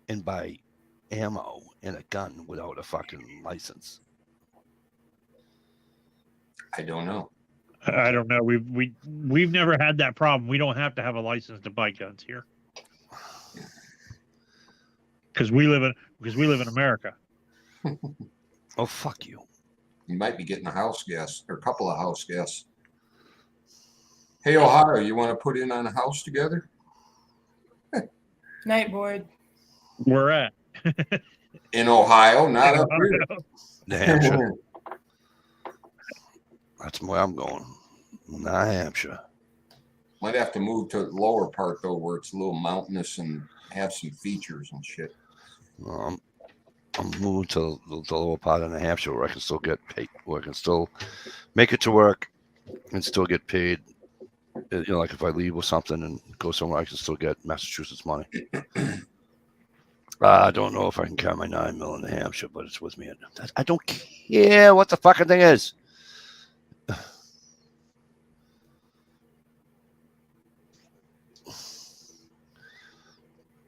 and buy ammo and a gun without a fucking license? I don't know. I don't know. We've never had that problem. We don't have to have a license to buy guns here because we live in America. Oh, fuck you. You might be getting a house guest or a couple of house guests. Hey, Ohio, you want to put in on a house together? Night, Boyd. We're at In Ohio, not up here. New Hampshire. That's where I'm going. New Hampshire. Might have to move to the lower part though, where it's a little mountainous and have some features and shit. I'm moving to the lower part of New Hampshire where I can still get paid, where I can still make it to work and still get paid. You know, like if I leave with something and go somewhere, I can still get Massachusetts money. I don't know if I can carry my 9mm in New Hampshire, but it's with me. I don't care what the fucking thing is.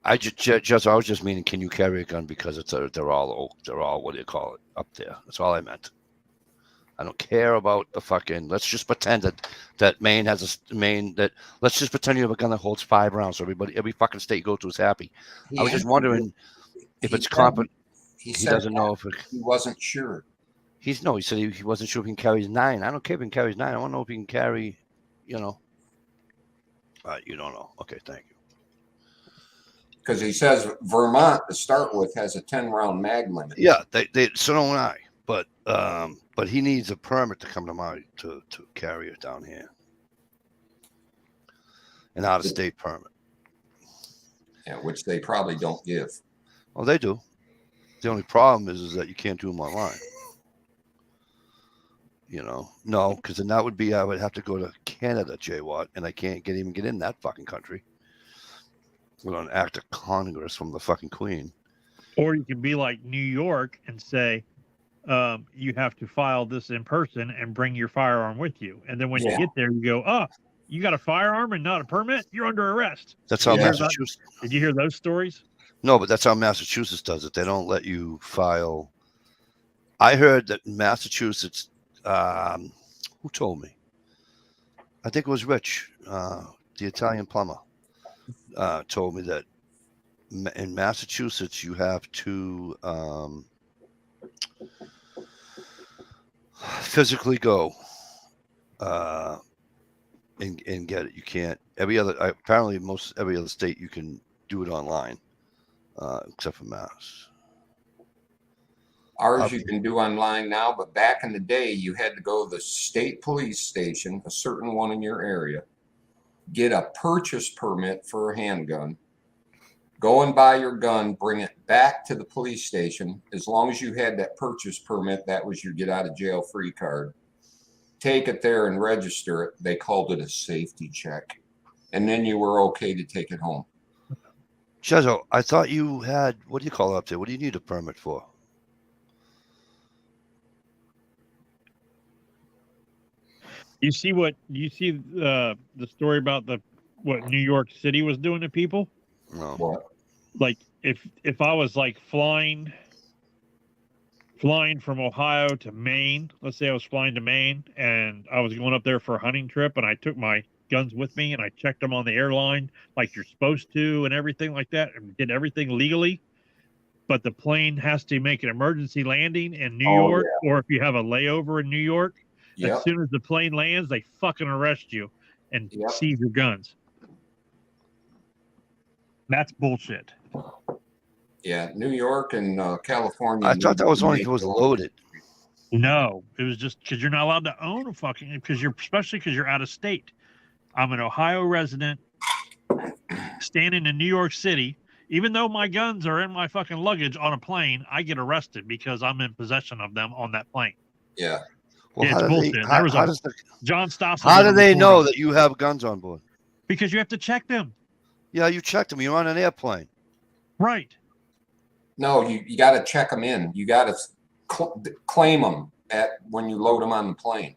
I was just meaning, can you carry a gun because they're all what do you call it up there? That's all I meant. I don't care about the fucking. Let's just pretend that Maine has let's just pretend you have a gun that holds 5 rounds, so every fucking state you go to is happy. I was just wondering if it's competent. He doesn't know if he wasn't sure. He said he wasn't sure if he can carry 9. I don't care if he can carry 9. I want to know if he can carry, you know. You don't know. Okay, thank you. Because he says Vermont to start with has a 10-round mag limit. Yeah, they so don't I. But he needs a permit to come to Maui to carry it down here. An out-of-state permit. Yeah, which they probably don't give. Well, they do. The only problem is that you can't do them online. You know, no, because then that would be I would have to go to Canada, J-Watt, and I can't even get in that fucking country without an act of Congress from the fucking Queen. Or you can be like New York and say, you have to file this in person and bring your firearm with you. And then when you get there, you go, you got a firearm and not a permit? You're under arrest. That's how Massachusetts. Did you hear those stories? No, but that's how Massachusetts does it. They don't let you file. I heard that Massachusetts, who told me? I think it was Rich, the Italian plumber, told me that in Massachusetts you have to physically go and get it. You can't. Apparently every other state you can do it online, except for Mass. Ours you can do online now, but back in the day, you had to go to the state police station, a certain one in your area, get a purchase permit for a handgun, go and buy your gun, bring it back to the police station. As long as you had that purchase permit, that was your get out of jail free card. Take it there and register it. They called it a safety check. And then you were okay to take it home. Chezo, I thought you had, what do you call it up there? What do you need a permit for? You see the story about what New York City was doing to people? No. What? Like if I was like flying from Ohio to Maine, let's say I was flying to Maine and I was going up there for a hunting trip and I took my guns with me and I checked them on the airline like you're supposed to and everything like that and did everything legally. But the plane has to make an emergency landing in New York, or if you have a layover in New York, as soon as the plane lands, they fucking arrest you and seize your guns. That's bullshit. Yeah, New York and California. I thought that was only if it was loaded. No, it was just because you're not allowed to own a fucking, especially because you're out of state. I'm an Ohio resident standing in New York City. Even though my guns are in my fucking luggage on a plane, I get arrested because I'm in possession of them on that plane. Yeah. Well, it's bullshit. John Stossel. How do they know that you have guns on board? Because you have to check them. Yeah, you checked them. You're on an airplane. Right. No, you got to check them in. You got to claim them when you load them on the plane.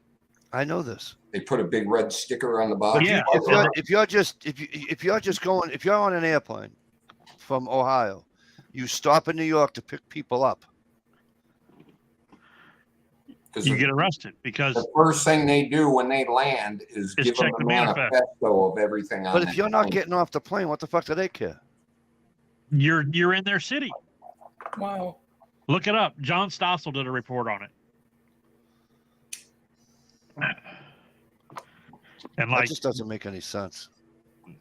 I know this. They put a big red sticker on the bottom. Yeah. If you're on an airplane from Ohio, you stop in New York to pick people up. You get arrested because the first thing they do when they land is give them a manifesto of everything on it. But if you're not getting off the plane, what the fuck do they care? You're in their city. Wow. Look it up. John Stossel did a report on it. And that just doesn't make any sense.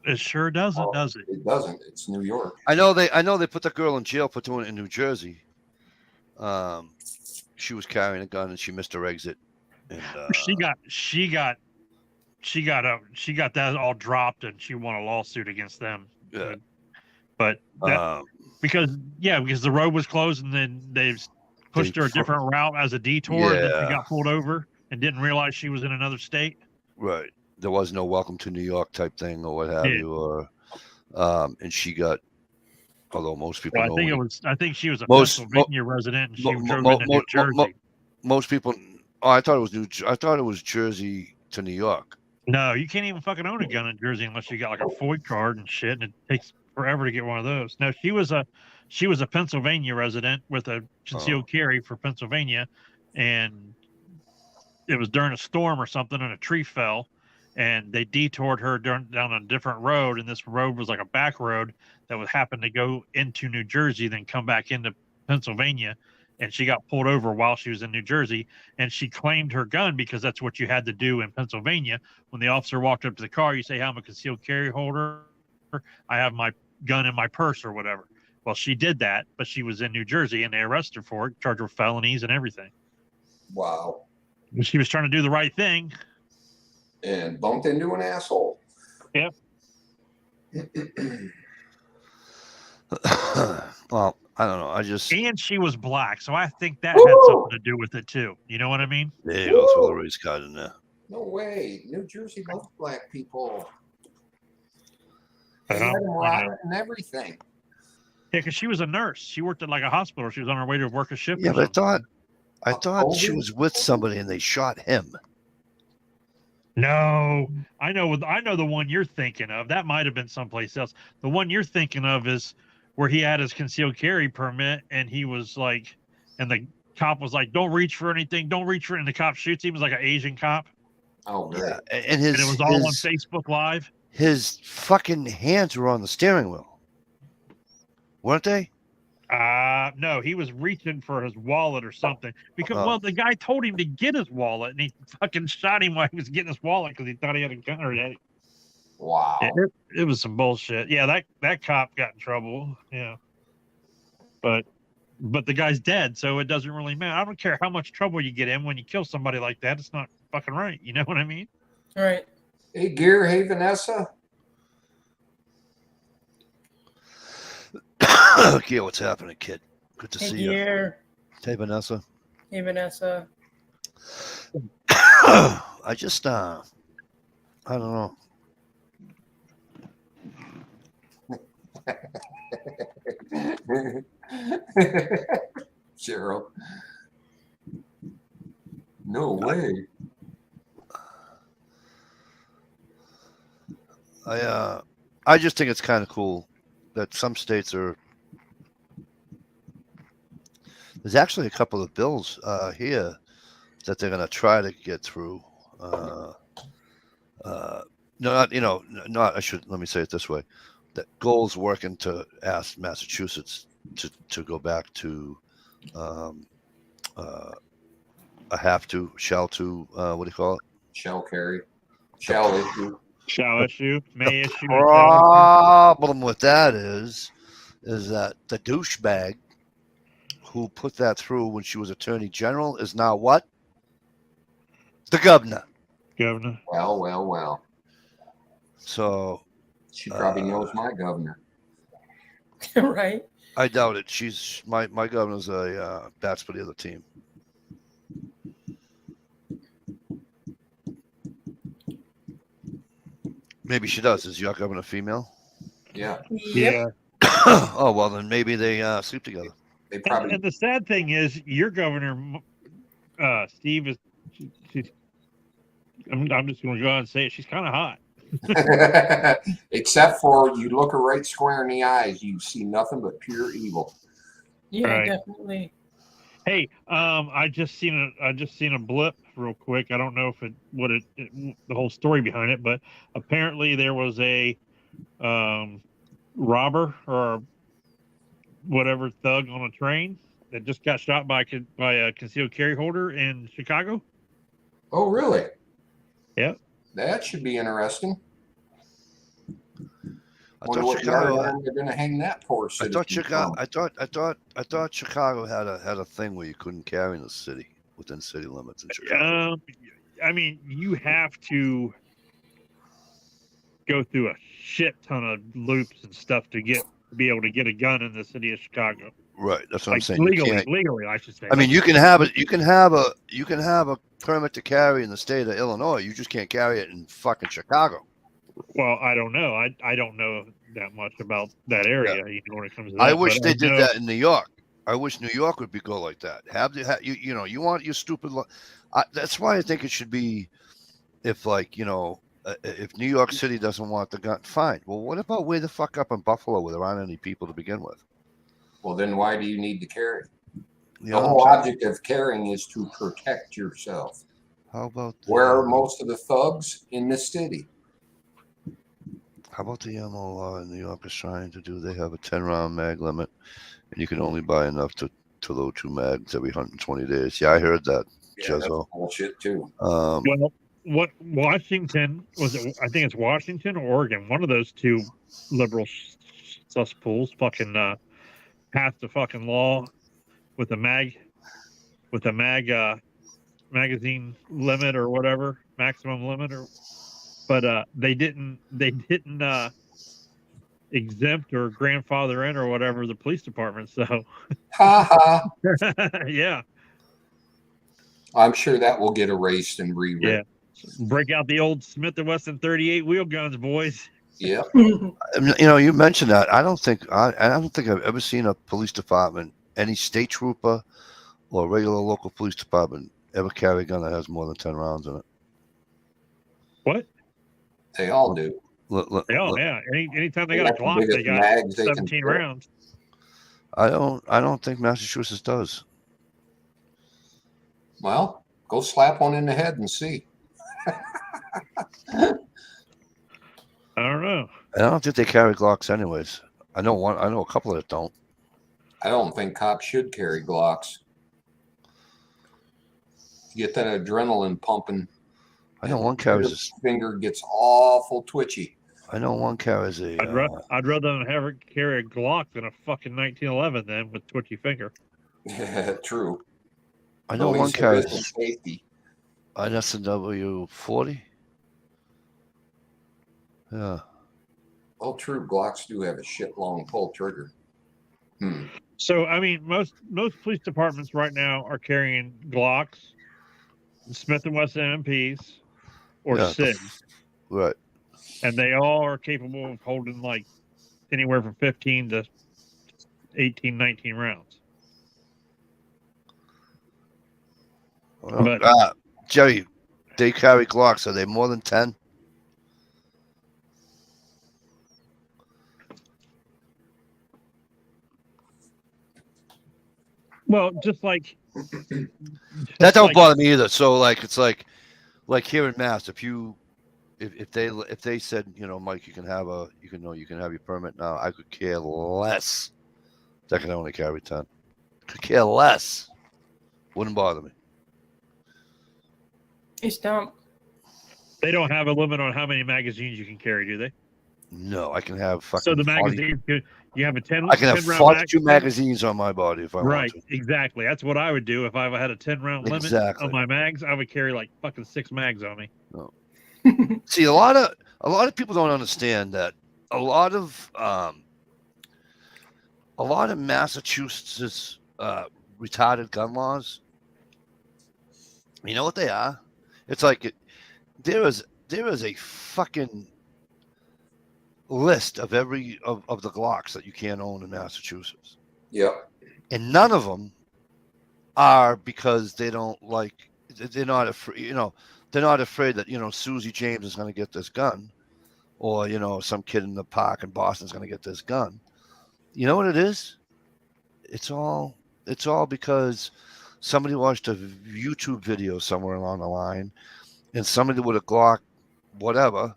It sure doesn't, does it? It doesn't. It's New York. I know they put the girl in jail for doing it in New Jersey. She was carrying a gun and she missed her exit. And she got that all dropped and she won a lawsuit against them. Yeah. But because the road was closed and then they pushed her a different route as a detour. And then she got pulled over and didn't realize she was in another state. Right. There was no welcome to New York type thing or what have you. Or and she got, although most people know. I think she was a Pennsylvania resident and she drove into New Jersey. Most people I thought it was Jersey to New York. No, you can't even fucking own a gun in Jersey unless you got like a FOID card and shit, and it takes forever to get one of those. No, she was a Pennsylvania resident with a concealed carry for Pennsylvania, and it was during a storm or something, and a tree fell, and they detoured her down a different road, and this road was like a back road that would happen to go into New Jersey, then come back into Pennsylvania, and she got pulled over while she was in New Jersey, and she claimed her gun because that's what you had to do in Pennsylvania. When the officer walked up to the car, you say, "I'm a concealed carry holder. I have my gun in my purse," or whatever. Well, she did that, but she was in New Jersey, and they arrested her for it, charged her with felonies and everything. Wow. She was trying to do the right thing. And bumped into an asshole. Yep. Well, I don't know. And she was black, so I think that had something to do with it too. You know what I mean? There you go. Throw the race card in there. No way. New Jersey loves black people. I They had them rotted and everything. Yeah, because she was a nurse. She worked at like a hospital. She was on her way to work a shift. Yeah, but I thought she was with somebody and they shot him. No, I know the one you're thinking of. That might have been someplace else. The one you're thinking of is where he had his concealed carry permit, and he was like, and the cop was like, "Don't reach for anything. Don't reach for it." And the cop shoots him. He was like an Asian cop. Oh, great. Yeah, and it was all on Facebook Live. His fucking hands were on the steering wheel, weren't they? No, he was reaching for his wallet or something because Oh. well, the guy told him to get his wallet, and he fucking shot him while he was getting his wallet because he thought he had a gun or that. Wow. It was some bullshit. Yeah, that cop got in trouble. Yeah, but the guy's dead, so it doesn't really matter. I don't care how much trouble you get in when you kill somebody like that. It's not fucking right. You know what I mean? All right. Hey, Gear, hey, Vanessa. Okay, what's happening, kid? Good to Hey, see you. Gear. Hey, Vanessa. Hey, Vanessa. I just, I don't know. Cheryl. No way. I just think it's kind of cool that some states are. There's actually a couple of bills here that they're going to try to get through. No, not. I should let me say it this way: that Goal's working to ask Massachusetts to go back to a shall to what do you call it? Shall carry. Shall issue. Shall issue, may issue. Problem with that is that the douchebag who put that through when she was Attorney General is now what? The governor. Governor. Well. So She probably knows my governor. Right. I doubt it. She's my governor's a bats for the other team. Maybe she does. Is your governor female? Yeah. Yep. Oh well, then maybe they sleep together. They probably. And the sad thing is, your governor, Steve, is. I'm just going to go out and say it. She's kind of hot. Except for you look her right square in the eyes, you see nothing but pure evil. Yeah, Right. definitely. Hey, I just seen a blip real quick. I don't know if the whole story behind it, but apparently there was a robber or whatever thug on a train that just got shot by a concealed carry holder in Chicago. Oh, really? Yep. That should be interesting. I Wonder thought what Chicago. yard they're going to hang that poor I citizen thought Chicago. from. I thought Chicago had a thing where you couldn't carry in the city within city limits in Chicago. I mean, you have to go through a shit ton of loops and stuff to be able to get a gun in the city of Chicago. Right. That's what I'm Like saying. You can't- legally, I should say. I mean, you can have it. You can have a permit to carry in the state of Illinois. You just can't carry it in fucking Chicago. Well, I don't know. I don't know that much about that area. You know, when it comes to that. I wish but they did know- that in New York. I wish New York would go like that. You want your stupid. That's why I think it should be, if if New York City doesn't want the gun, fine. Well, what about way the fuck up in Buffalo where there aren't any people to begin with? Well, then why do you need to carry? You The know whole what I'm object of carrying is to protect yourself. saying? How about Where are most of the thugs? In the city. How about the MO law in New York is trying to do? They have a 10-round mag limit, and you can only buy enough to load 2 mags every 120 days. Yeah, I heard that. Yeah, that's Jezzo. bullshit too. Well, what Washington was it? I think it's Washington or Oregon. One of those two liberal cesspools fucking passed a fucking law with a magazine limit or whatever, maximum limit, but they didn't exempt or grandfather in or whatever the police department. So Ha ha. yeah, I'm sure that will get erased and rewritten. break out the old Smith & Wesson 38 wheel guns, boys. Yeah. You mentioned that. I don't think I've ever seen a police department, any state trooper or regular local police department, ever carry a gun that has more than 10 rounds in it. What? They all do. Yeah. Anytime they got a That's the Glock, they biggest got mags they can 17 put. rounds. I don't think Massachusetts does. Well, go slap one in the head and see. I don't know. I don't think they carry Glocks anyways. I know a couple that don't. I don't think cops should carry Glocks. You get that adrenaline pumping. I know one carries a, Finger gets awful twitchy. I know one carries a. I'd rather them have it carry a Glock than a fucking 1911 then with twitchy finger. True. I know At one least there is carries some safety. an S&W 40. Yeah. Oh, true. Glocks do have a shit long pull trigger. So I mean, most police departments right now are carrying Glocks, Smith and Wesson MPs, or Yeah, SIGs, Right. and they all are capable of holding like anywhere from 15 to 18, 19 rounds. But- Jerry, they carry Glocks. Are they more than 10? Well, just like That don't like- bother me either. So like it's like here in Mass, if they said, you know, Mike, you can have your permit now, I could care less. That can only carry 10. Could care less. Wouldn't bother me. It's dumb. They don't have a limit on how many magazines you can carry, do they? No, I can have fucking So the 40 magazines, you have a 10. I can have 10 round 42 magazine? magazines on my body if I Right, want to. exactly. That's what I would do if I had a 10 round limit Exactly. on my mags. I would carry like fucking 6 mags on me. See, a lot of people don't understand that a lot of Massachusetts retarded gun laws. You know what they are? It's like there is a fucking list of every of the Glocks that you can't own in Massachusetts, Yep. and none of them are because they don't like. They're not afraid. You know, they're not afraid that, you know, Susie James is going to get this gun, or, you know, some kid in the park in Boston is going to get this gun. You know what it is? It's all because somebody watched a YouTube video somewhere along the line, and somebody with a Glock, whatever,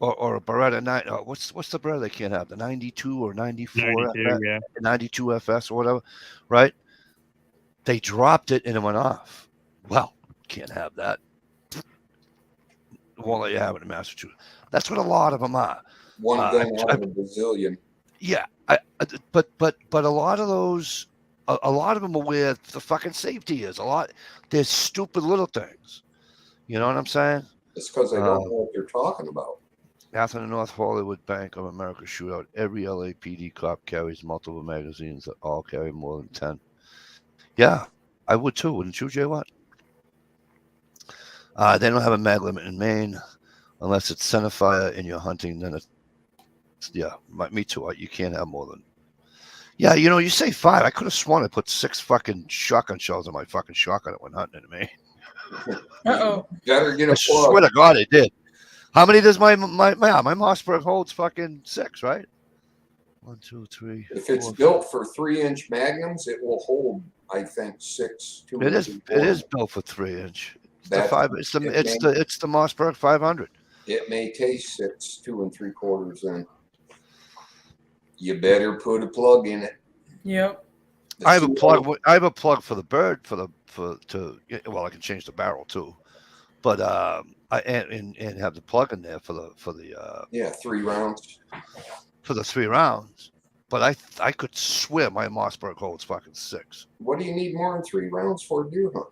or a Beretta 9. What's the Beretta they can't have? The 92 or 94, 92, yeah. 92 FS or whatever, right? They dropped it and it went off. Well, can't have that. Won't let you have it in Massachusetts. That's what a lot of them are. One gun out of a bazillion. Yeah, but a lot of those, a lot of them are where the fucking safety is. There's stupid little things. You know what I'm saying? It's because they don't know what they're talking about. After the North Hollywood Bank of America shootout, every LAPD cop carries multiple magazines that all carry more than 10. Yeah, I would too, wouldn't you, Jay Watt? They don't have a mag limit in Maine unless it's centerfire and you're hunting. Then it's, yeah, me too. You can't have more than. Yeah, you know, you say 5. I could have sworn I put 6 fucking shotgun shells in my fucking shotgun that went hunting in Maine. Uh-oh. Better get I a plug. swear to God, I did. How many does my Mossberg holds? Fucking 6, right? 1, 2, 3. If it's 4, built for 3-inch magnums, it will hold, I think, 6. It is built for 3-inch. It's the That's- 5. It's the Mossberg 500. It may taste 6 2 3/4 in. You better put a plug in it. Yep. I have a plug. I have a plug for the bird well, I can change the barrel too, but and have the plug in there for the Yeah, 3 rounds. for the 3 rounds. But I could swear my Mossberg holds fucking 6. What do you need more than 3 rounds for a deer hunt?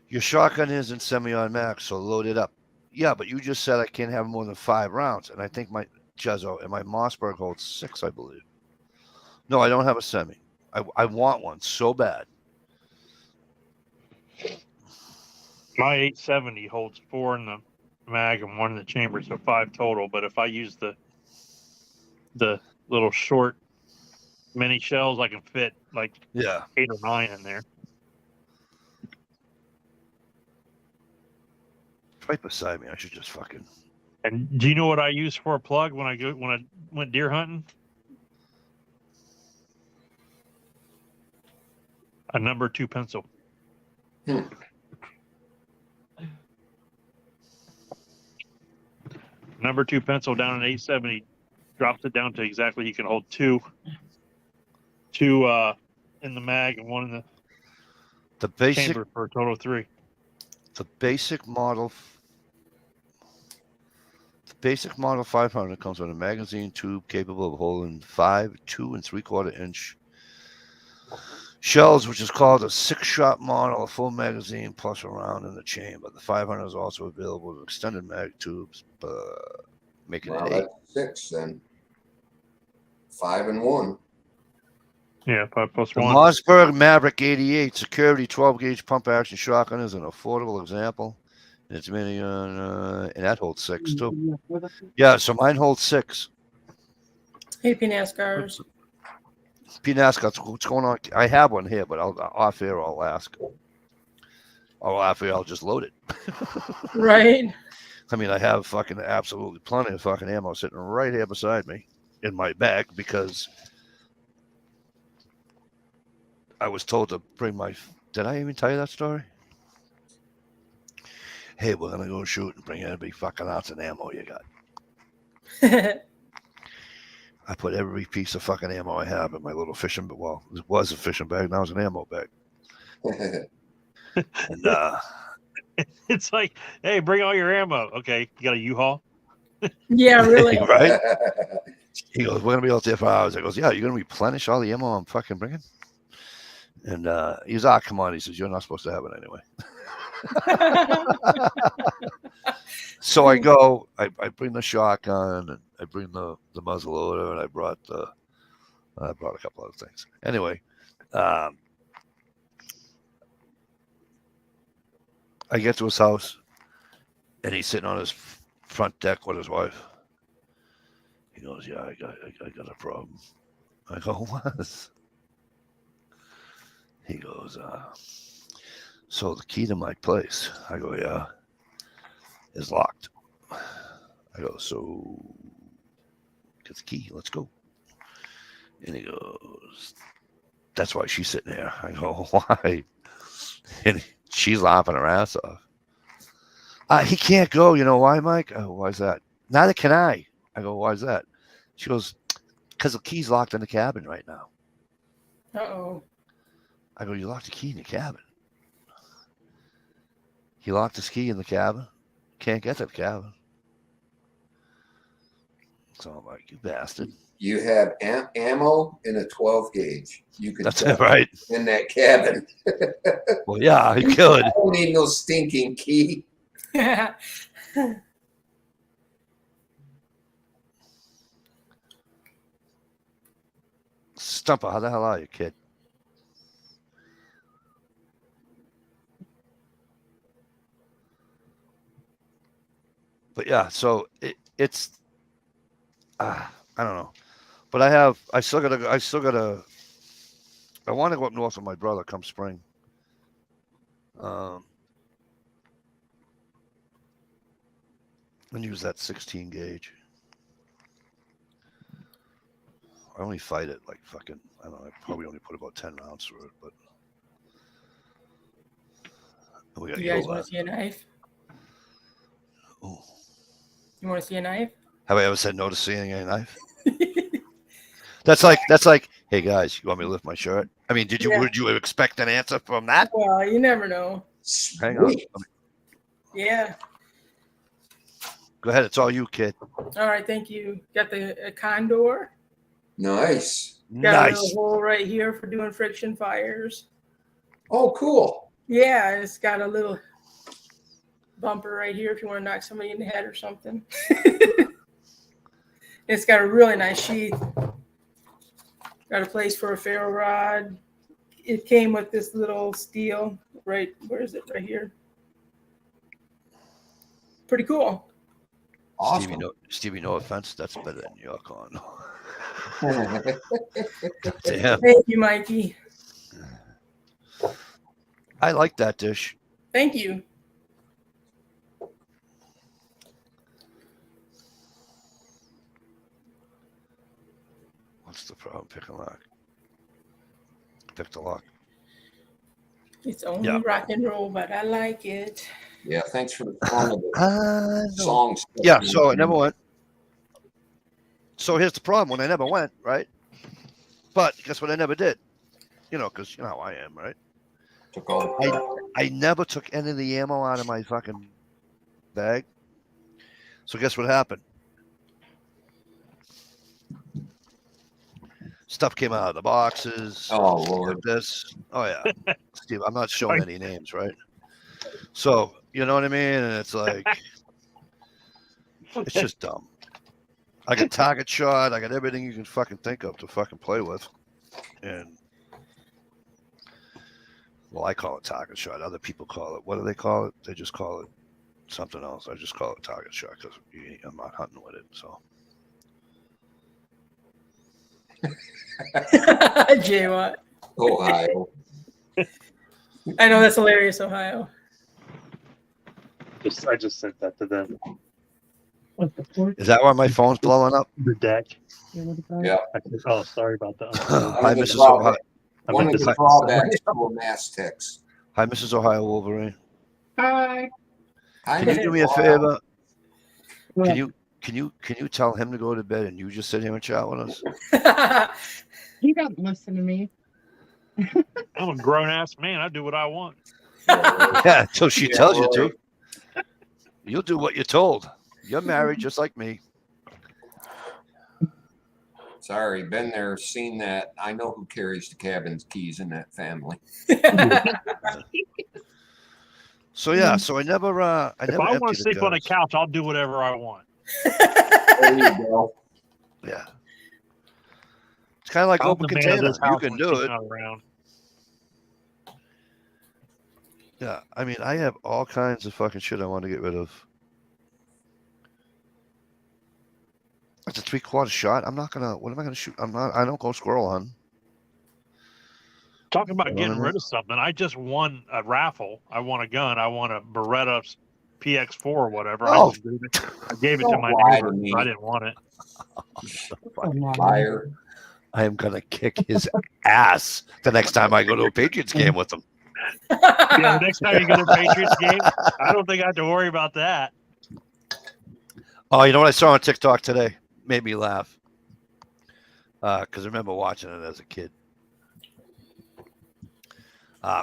Your shotgun isn't semi-automatic, so load it up. Yeah, but you just said I can't have more than 5 rounds, and I think my Jezzo and my Mossberg holds 6, I believe. No, I don't have a semi. I want one so bad. My 870 holds 4 in the mag and 1 in the chamber, so 5 total. But if I use the little short mini shells, I can fit like Yeah. 8 or 9 in there. Right beside me. I should just fucking. And do you know what I use for a plug when I went deer hunting? A number 2 pencil. Number 2 pencil down an 870 drops it down to exactly you can hold 2 2 in the mag and 1 in the The basic chamber for a total of 3. the basic model 500 comes with a magazine tube capable of holding 5 2 3/4 inch shells, which is called a 6-shot model, a full magazine plus a round in the chamber. The 500 is also available with extended mag tubes, making Well, it 8. that's 6 then. 5 and 1. Yeah, 5 plus The 1. Mossberg Maverick 88 security 12-gauge pump action shotgun is an affordable example. And it's many, and that holds 6 too. Yeah, so mine holds 6. Hey, NASCARs. PNASCAR, what's going on? I have one here, but off air I'll ask. Or off air I'll just load it. Right. I mean, I have fucking absolutely plenty of fucking ammo sitting right here beside me in my bag because I was told to bring my. Did I even tell you that story? Hey, we're gonna go shoot and bring every fucking ounce of ammo you got. I put every piece of fucking ammo I have in my little fishing bag. Well, it was a fishing bag, now it's an ammo bag. And It's like, hey, bring all your ammo. Okay, you got a U-Haul? Yeah, really. right? He goes, we're gonna be out there for hours. I goes, yeah, you're gonna replenish all the ammo I'm fucking bringing. And he's come on. He says, you're not supposed to have it anyway. So I go, I bring the shotgun and I bring the muzzle loader and I brought a couple other things. Anyway, I get to his house and he's sitting on his front deck with his wife. He goes, yeah, I got a problem. I go, what? He goes, so the key to my place, I go, yeah, is locked. I go, so get the key, let's go. And he goes, that's why she's sitting there. I go, why? And she's laughing her ass off. He can't go. You know why, Mike? Oh, why's that? Neither can I. I go, why's that? She goes, because the key's locked in the cabin right now. Uh-oh. I go, you locked the key in the cabin. He locked his key in the cabin. Can't get to the cabin. So I'm like, you bastard. You have ammo in a 12 gauge. You could That's it, right? in that cabin. Well, yeah, he could. I don't need no stinking key. Stumper, how the hell are you, kid? But yeah, so it's I don't know, but I want to go up north with my brother come spring. And use that 16 gauge. I only fight it like fucking, I don't know, I probably only put about 10 rounds through it, but we got You guys want to see a knife? Ooh. You want to see a knife? Have I ever said no to seeing a knife? That's like, hey guys, you want me to lift my shirt? I mean, would you expect an answer from that? Well, you never know. Hang on. Yeah. Go ahead, it's all you, kid. All right, thank you. Got the Condor. Nice. Got a Nice. little hole right here for doing friction fires. Oh, cool. Yeah, it's got a little bumper right here if you want to knock somebody in the head or something. It's got a really nice sheath. Got a place for a ferro rod. It came with this little steel. Right, where is it? Right here. Pretty cool. Awesome. Stevie, no offense, that's better than your con. Damn. Thank you, Mikey. I like that dish. Thank you. What's the problem? Pick a lock. Pick the lock. It's only rock and roll, but I like it. Yeah, thanks for the fun of the songs. Yeah, so I never went. So here's the problem when I never went, right? But guess what? I never did. You know, because you know how I am, right? Took all the I never took any of the ammo out of my fucking bag. So guess what happened? Stuff came out of the boxes. Oh, Lord. This. Oh yeah, Steve. I'm not showing any names, right? So you know what I mean? And it's like, it's just dumb. I got target shot. I got everything you can fucking think of to fucking play with, and well, I call it target shot. Other people call it. What do they call it? They just call it something else. I just call it target shot because I'm not hunting with it. So. Jay Watt. Ohio. I know that's hilarious, Ohio. I just sent that to them. What the fuck? Is that why my phone's blowing up? The deck. Yeah. Oh, sorry about that. Hi, Mrs. Drawback- Ohio. One of the drawbacks to a mass text. Hi, Mrs. Ohio Wolverine. Hi. Can you do me a favor? Can you tell him to go to bed and you just sit here and chat with us? You don't listen to me. I'm a grown ass man. I do what I want. Yeah, until she Yeah, tells you right. to. You'll do what you're told. You're married just like me. Sorry, been there, seen that. I know who carries the cabin's keys in that family. So yeah, so I never If I want to emptied the sleep on a guns. couch, I'll do whatever I want. There you go. Yeah. It's kind of like I'm open the man of container. this You house can when do she's it. not around. Yeah, I mean, I have all kinds of fucking shit I want to get rid of. That's a 3/4 shot. I'm not gonna. What am I gonna shoot? I don't go squirrel hunting. Talking about You know getting what I mean? rid of something. I just won a raffle. I won a gun. I won a Beretta PX4 or whatever. Oh. I gave it to Don't my lie neighbor. to me. I didn't want it. Liar. I am gonna kick his ass the next time I go to a Patriots game with him. Yeah, the next time you go to a Patriots game, I don't think I have to worry about that. Oh, you know what I saw on TikTok today? Made me laugh. Because I remember watching it as a kid.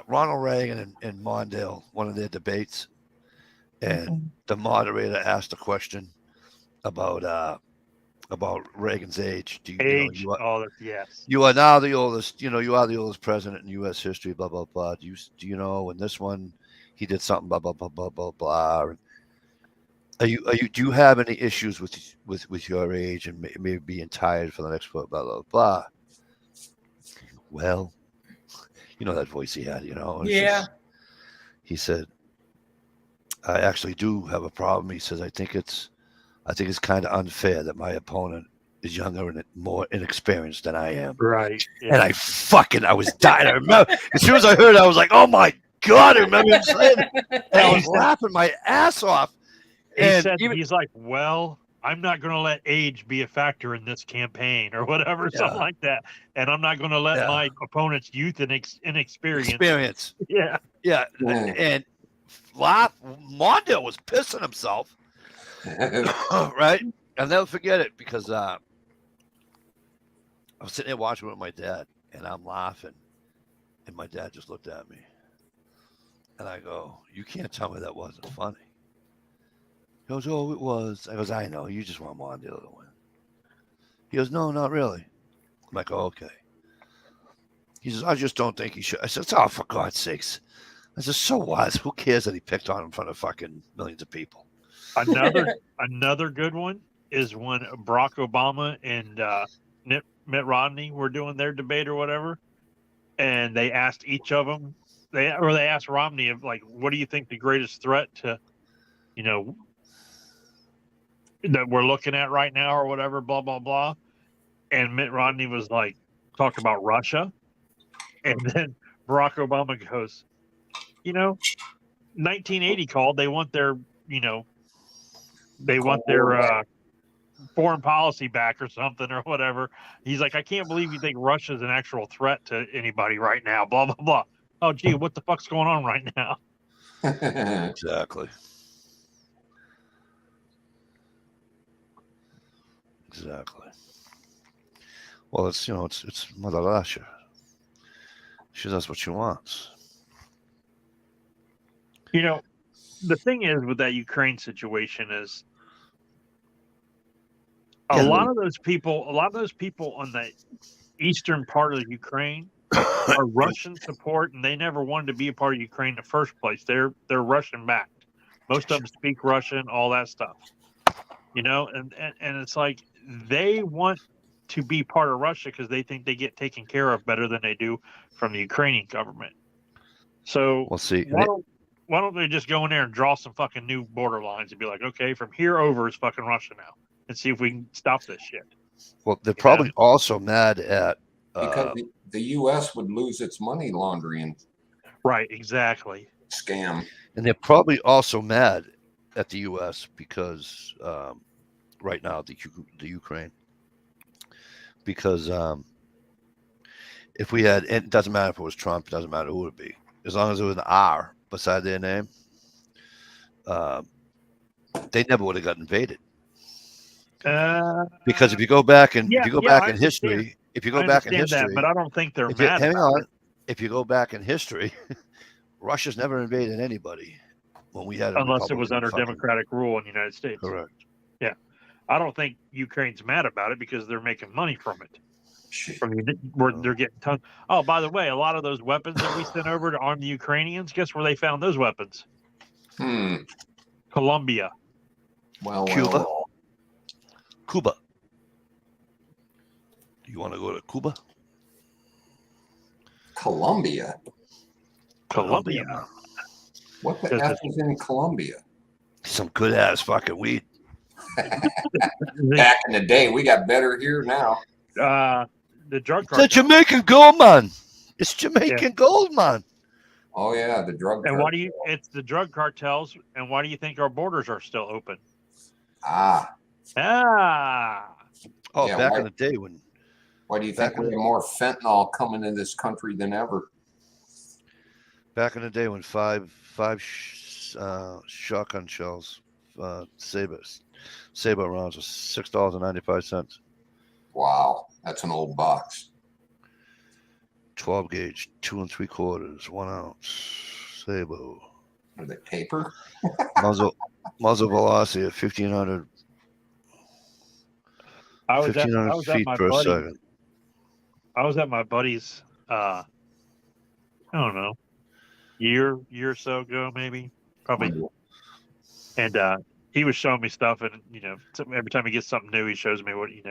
Ronald Reagan and Mondale, one of their debates, and the moderator asked a question about Reagan's age. Age. Yes. You are now the oldest. You are the oldest president in U.S. history. Blah blah blah. Do you know? And this one, he did something. Blah blah blah blah blah blah. And do you have any issues with your age and maybe being tired for the next blah blah blah blah? Well, you know that voice he had. It's Yeah. he said, I actually do have a problem. He says, I think it's kind of unfair that my opponent is younger and more inexperienced than I am. Right. Yeah. And I was dying. I remember as soon as I heard it, I was like, oh my God, I remember him saying it. And I was laughing my ass off. He's like, well, I'm not going to let age be a factor in this campaign or whatever, something like that. And I'm not going to let my opponent's youth and inexperience. Yeah. Yeah. And Mondale was pissing himself. Right? I'll never forget it because I was sitting there watching with my dad and I'm laughing. And my dad just looked at me. And I go, you can't tell me that wasn't funny. He goes, oh, it was. I goes, I know. You just want Mondale to win. He goes, no, not really. I'm like, oh, okay. He says, I just don't think he should. I said, oh, for God's sakes. I said, so what? Who cares that he picked on him in front of fucking millions of people? Another good one is when Barack Obama and Mitt Romney were doing their debate or whatever, and they asked each of them, they asked Romney of like, what do you think the greatest threat to, that we're looking at right now or whatever, blah blah blah, and Mitt Romney was like, talked about Russia, and then Barack Obama goes, 1980 called. They want their, foreign policy back or something or whatever. He's like, I can't believe you think Russia's an actual threat to anybody right now. Blah blah blah. Oh, gee, what the fuck's going on right now? Exactly. Well, it's Mother Russia. She does what she wants. You know, the thing is with that Ukraine situation is a Yeah. lot of those people on the eastern part of Ukraine are Russian support, and they never wanted to be a part of Ukraine in the first place. They're Russian backed. Most of them speak Russian, all that stuff. You know, and it's like they want to be part of Russia because they think they get taken care of better than they do from the Ukrainian government. So We'll see. why don't they just go in there and draw some fucking new border lines and be like, okay, from here over is fucking Russia now, and see if we can stop this shit. Well, they're probably also mad at Because the U.S. would lose its money laundering Right, exactly. scam. and they're probably also mad at the U.S. because right now the Ukraine, because if we had, it doesn't matter if it was Trump, it doesn't matter who it would be, as long as it was an R beside their name, they never would have got invaded. Because if you go back and yeah, if you go yeah, back I in history, understand. if you I go back in understand history, that, but I don't think they're if you, mad. hang about on, it, if you go back in history, Russia's never invaded anybody when we had a unless it was Republican under fucking- democratic rule in the United States. Correct. I don't think Ukraine's mad about it because they're making money from it. Shit. They're getting tons. Oh, by the way, a lot of those weapons that we sent over to arm the Ukrainians, guess where they found those weapons? Colombia. Well, Cuba. well, Cuba. Do you want to go to Cuba? Colombia. Colombia. man. What the Does F it- is in Colombia? Some good ass fucking weed. Back in the day, we got better here now. The drug It's the cartel. Jamaican gold, man. It's Jamaican gold, man. Oh yeah, the drug. And why do cartel. you? It's the drug cartels. And why do you think our borders are still open? Ah, Oh, Yeah, back why- in the day when why do you think Back we in- have more fentanyl coming in this country than ever? five shotgun shells, saber rounds was $6.95. Wow, that's an old box. 12 gauge, 2 3/4, 1 ounce, saber. Are they paper? Muzzle velocity at 1,500 I was at feet my per buddy. second. I was at my buddy's. I don't know, year or so ago, maybe, probably. And he was showing me stuff, and every time he gets something new, he shows me what we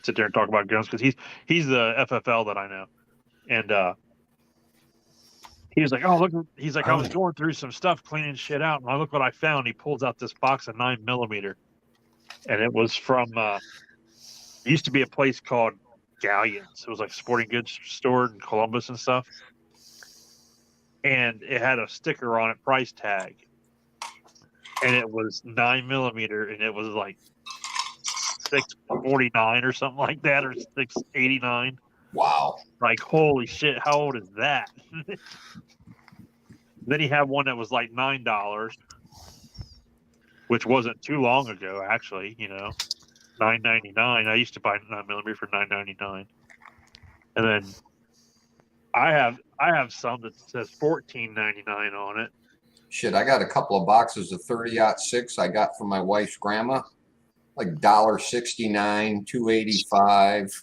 sit there and talk about guns because he's the FFL that I know, and he was like, "Oh, look!" He's like, "I was going through some stuff, cleaning shit out, and I look what I found." He pulls out this box of 9mm, and it was from. Used to be a place called Galleons. It was like a sporting goods store in Columbus and stuff, and it had a sticker on it, price tag. And it was 9mm, and it was like $649 or something like that, or $689. Wow. Like, holy shit, how old is that? Then he had one that was like $9, which wasn't too long ago, actually. $9.99. I used to buy 9mm for $9.99, and then I have some that says $14.99 on it. Shit, I got a couple of boxes of 30-06 I got from my wife's grandma, like $1.69, $2.85.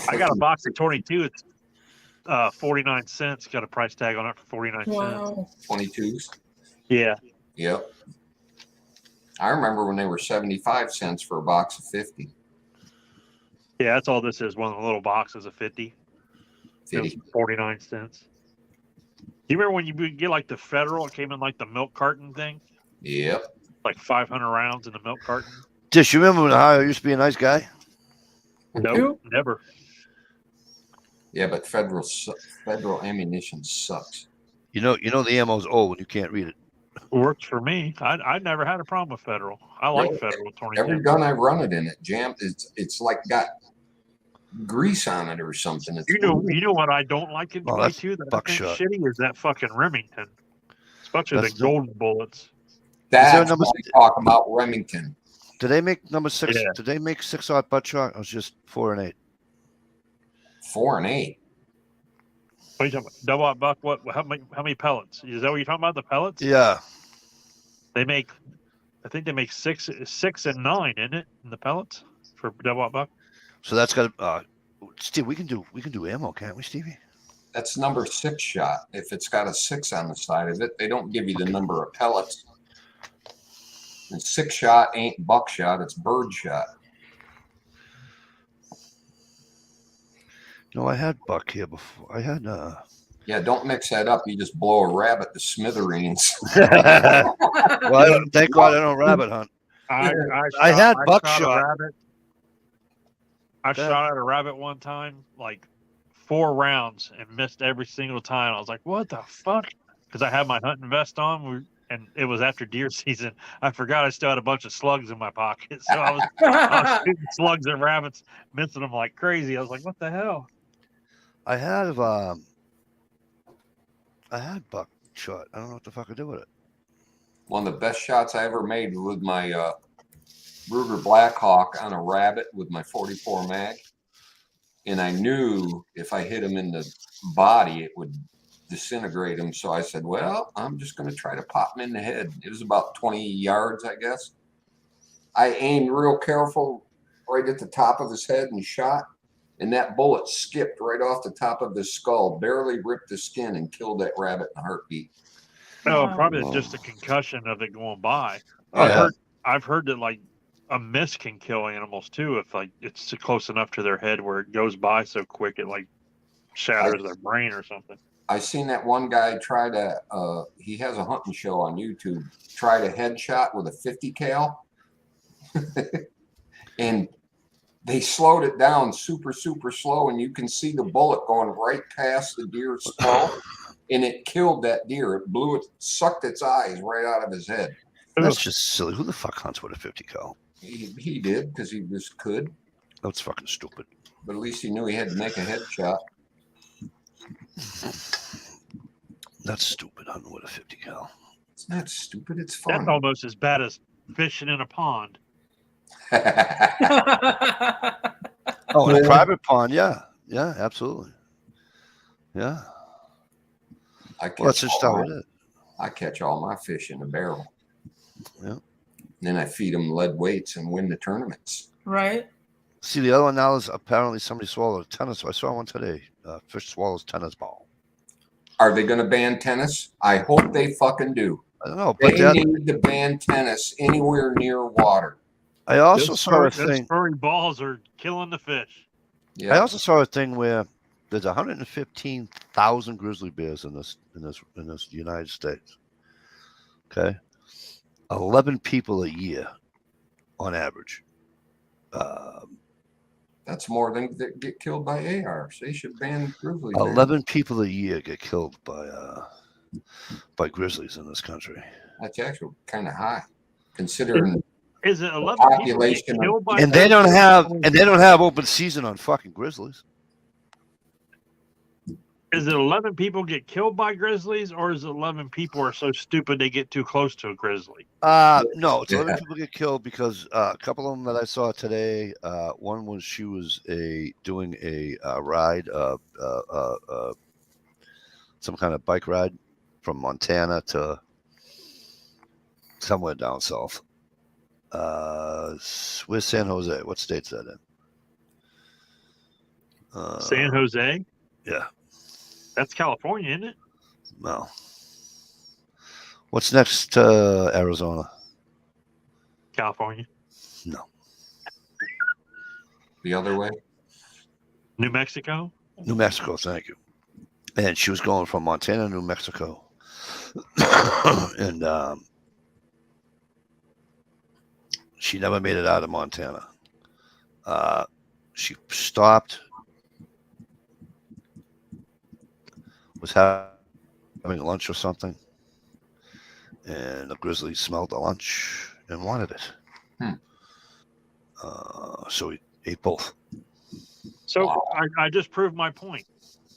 I got a box of 22. It's 49 cents. Got a price tag on it for 49 cents. Wow. 22s. Yeah. Yep. I remember when they were 75 cents for a box of 50. Yeah, that's all this is. One of the little boxes of 50. It was 49 cents. Do you remember when you would get like the Federal? It came in like the milk carton thing, Yep. like 500 rounds in the milk carton. Dish, you remember when Ohio used to be a nice guy? Nope, never. Yeah, but federal ammunition sucks. You know the ammo's old when you can't read it. Works for me. I never had a problem with Federal. I like Really? Federal 22. Every gun I've run it in, it jammed. It's like got grease on it or something. It's You know what I don't like in Oh, that's 22 that I think buckshot. shitty is that fucking Remington, especially That's the golden bullets. That's number- what I'm talking about, Remington. Did they make number 6? Yeah. Did they make 6-aught butt shot? Or was just 4 and 8? 4 and 8. What are you talking about? Double out buck? What? How many pellets? Is that what you're talking about? The pellets? Yeah. They make. I think they make 6 and 9 in it in the pellets for double out buck. So that's got Steve. We can do ammo, can't we, Stevie? That's number 6 shot. If it's got a 6 on the side of it, they don't give you the number of pellets. And 6 shot ain't buckshot, it's bird shot. No, I had buck here before. I had Yeah, don't mix that up. You just blow a rabbit to smithereens. well, thank God I don't rabbit hunt. I had shot buckshot. a rabbit. I shot at a rabbit one time, like 4 rounds, and missed every single time. I was like, "What the fuck?" Because I had my hunting vest on, and it was after deer season. I forgot I still had a bunch of slugs in my pocket, so I was shooting slugs at rabbits, missing them like crazy. I was like, "What the hell?" I had buckshot. I don't know what the fuck I do with it. One of the best shots I ever made was with my Ruger Blackhawk on a rabbit with my 44 mag. And I knew if I hit him in the body, it would disintegrate him. So I said, well, I'm just going to try to pop him in the head. It was about 20 yards, I guess. I aimed real careful right at the top of his head and shot. And that bullet skipped right off the top of his skull, barely ripped the skin, and killed that rabbit in a heartbeat. No, Wow. probably just a concussion of it going by. Oh, yeah. I've heard that like a miss can kill animals too if like it's close enough to their head where it goes by so quick it like shatters their brain or something. I seen that one guy try to, he has a hunting show on YouTube, tried a headshot with a 50 cal. And they slowed it down super, super slow. And you can see the bullet going right past the deer's skull. And it killed that deer. It blew it, sucked its eyes right out of his head. That's just silly. Who the fuck hunts with a 50 cal? He did because he just could. That's fucking stupid. But at least he knew he had to make a headshot. That's stupid hunting with a 50 cal. It's not stupid. It's That's fun. almost as bad as fishing in a pond. Oh, in a private pond, yeah. Yeah, absolutely. Yeah. I catch Well, that's just all how my- it is. I catch all my fish in a barrel. Yeah. Then I feed them lead weights and win the tournaments. Right? See, the other one now is apparently somebody swallowed a tennis. I saw one today. Fish swallows tennis ball. Are they going to ban tennis? I hope they fucking do. I don't know, but They that, need to ban tennis anywhere near water. I also Those saw a those thing. furry balls are killing the fish. Yeah. I also saw a thing where there's 115,000 grizzly bears in this United States. Okay, 11 people a year, on average. That's more than that get killed by ARs. They should ban grizzly bears. 11 people a year get killed by grizzlies in this country. That's actually kind of high, considering Is it 11 people get population of- killed by And they don't have open season on fucking grizzlies. Is it 11 people get killed by grizzlies, or is it 11 people are so stupid they get too close to a grizzly? No, it's 11 Yeah. people get killed because a couple of them that I saw today. One was she was doing a ride, some kind of bike ride from Montana to somewhere down south. Where's San Jose? What state's that in? San Jose? Yeah. That's California, isn't it? No. What's next to Arizona? California. No. the other way. New Mexico? New Mexico, thank you. And she was going from Montana to New Mexico. And she never made it out of Montana. She stopped, was having lunch or something, and the grizzly smelled the lunch and wanted it. So he ate both. So Wow. I just proved my point.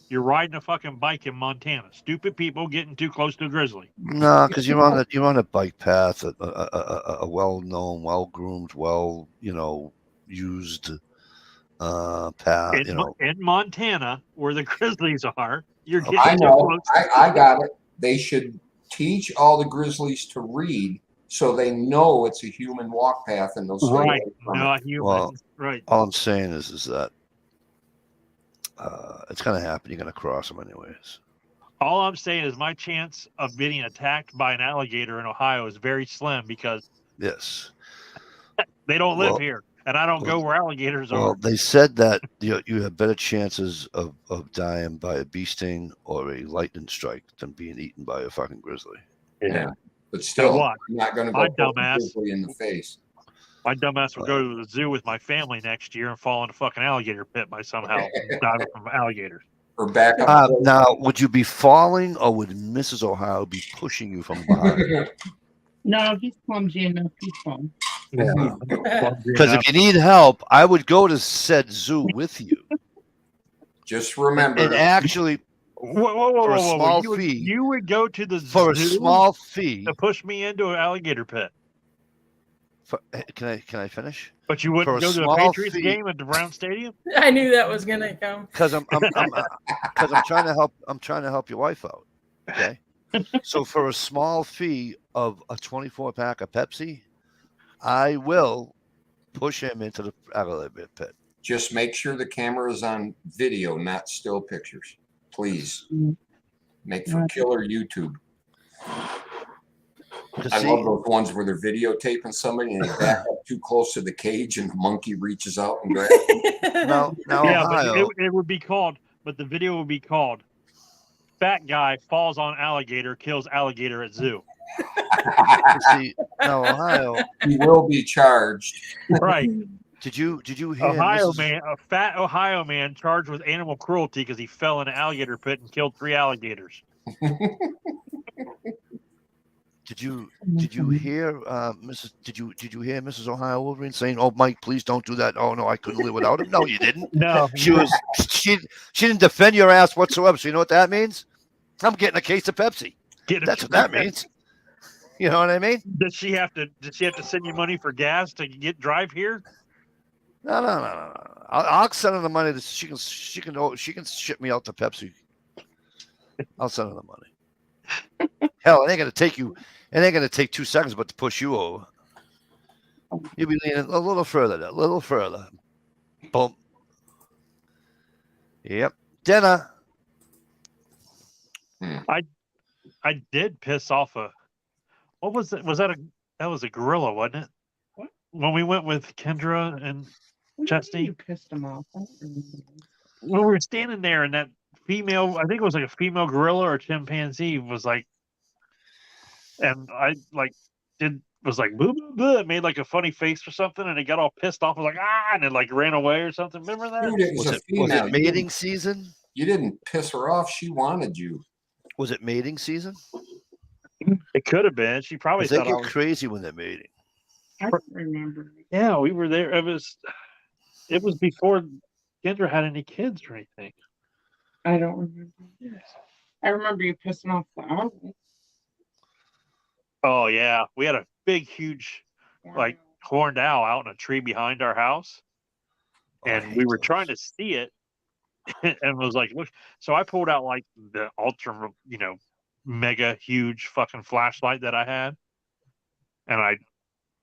You're riding a fucking bike in Montana. Stupid people getting too close to a grizzly. No, because you're on a bike path, a well-known, well-groomed, used In, in Montana, where the grizzlies are, you're getting I too know. close. I got it. They should teach all the grizzlies to read so they know it's a human walk path and they'll stay Right, away from not it. human. Well, Right. all I'm saying is that it's going to happen. You're going to cross them anyways. All I'm saying is my chance of getting attacked by an alligator in Ohio is very slim because Yes. they don't live Well, here, and I don't go where alligators Well, are. they said that you have better chances of dying by a bee sting or a lightning strike than being eaten by a fucking grizzly. Yeah. But still, what? I'm not going to My go poke a dumbass. grizzly in the face. My dumbass would go to the zoo with my family next year and fall in a fucking alligator pit by somehow diving from alligators. Or back up. Now, would you be falling or would Mrs. Ohio be pushing you from behind? No, he's clumsy enough. He's fine. Because if you need help, I would go to said zoo with you. Just remember. And actually, whoa, for a small you fee. You would go to the For a zoo small fee. to push me into an alligator pit. Can I finish? But you wouldn't For a go to a small Patriots fee. game at the Brown Stadium? I knew that was gonna come. Because I'm trying to help. I'm trying to help your wife out. Okay. So for a small fee of a 24-pack of Pepsi, I will push him into the alligator pit. Just make sure the camera is on video, not still pictures. Please. Make for killer YouTube. I love those ones where they're videotaping somebody and they back up too close to the cage and the monkey reaches out and grabs them. Now Yeah, Ohio, but it would be called, but the video would be called Fat Guy Falls on Alligator, Kills Alligator at Zoo. see, now Ohio. He will be charged. Right. Did you hear A fat Ohio man charged with animal cruelty because he fell in an alligator pit and killed 3 alligators. Did you hear Mrs. Ohio Wolverine saying, "Oh, Mike, please don't do that"? Oh no, I couldn't live without him. No, you didn't. No, She didn't defend your ass whatsoever. So you know what that means? I'm getting a case of Pepsi. That's what that means. You know what I mean? Did she have to send you money for gas to drive here? No. I'll send her the money. She can ship me out to Pepsi. I'll send her the money. Hell, it ain't gonna take you. It ain't gonna take 2 seconds, but to push you over. You'll be leaning a little further. Boom. Yep. Dinner. I did piss off what was it? That was a gorilla, wasn't it? What? When we went with Kendra and Chesney? You pissed him off. I don't remember. When we were standing there and that female, I think it was like a female gorilla or chimpanzee was like, and I was like, boo, boo, boo. It made like a funny face or something and it got all pissed off. I was like, and it like ran away or something. Remember that? Dude, it was a Was female. it mating season? You didn't piss her off. She wanted you. Was it mating season? It could have been. She probably They thought I get was. crazy when they're mating. I don't remember. Yeah, we were there. It was before Kendra had any kids or anything. I don't remember. I remember you pissing off the owl. Oh yeah, we had a big, huge, like horned owl out in a tree behind our house, and we were trying to see it, and was like, look. So I pulled out like the ultra, mega huge fucking flashlight that I had, and I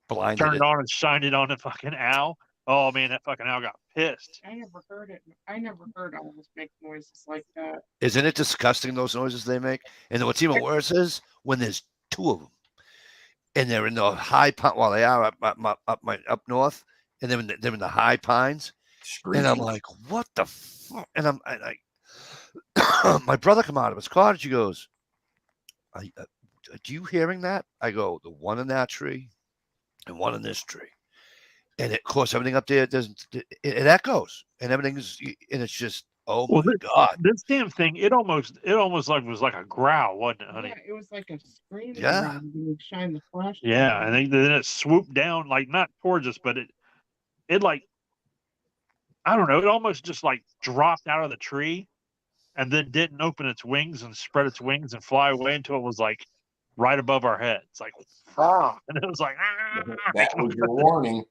Blinded turned it. on and shined it on the fucking owl. Oh man, that fucking owl got pissed. I never heard it. I never heard owls make noises like that. Isn't it disgusting, those noises they make? And what's even worse is when there's 2 of them, and they're in the high pine. Well, they are up north, and they're in the high pines. Screeching. And I'm like, what the fuck? And my brother come out of his cottage. He goes, "Are you hearing that?" I go, "The one in that tree, and one in this tree." And of course, everything up there it echoes, and everything's, and it's just, oh my god! This damn thing, it almost like was like a growl, wasn't it, honey? Yeah, it was like a scream. Yeah. When you shine the flashlight. Yeah, and then it swooped down, like not towards us, but it like, I don't know, it almost just like dropped out of the tree, and then didn't open its wings and spread its wings and fly away until it was like right above our heads, like, and it was like, That was your warning.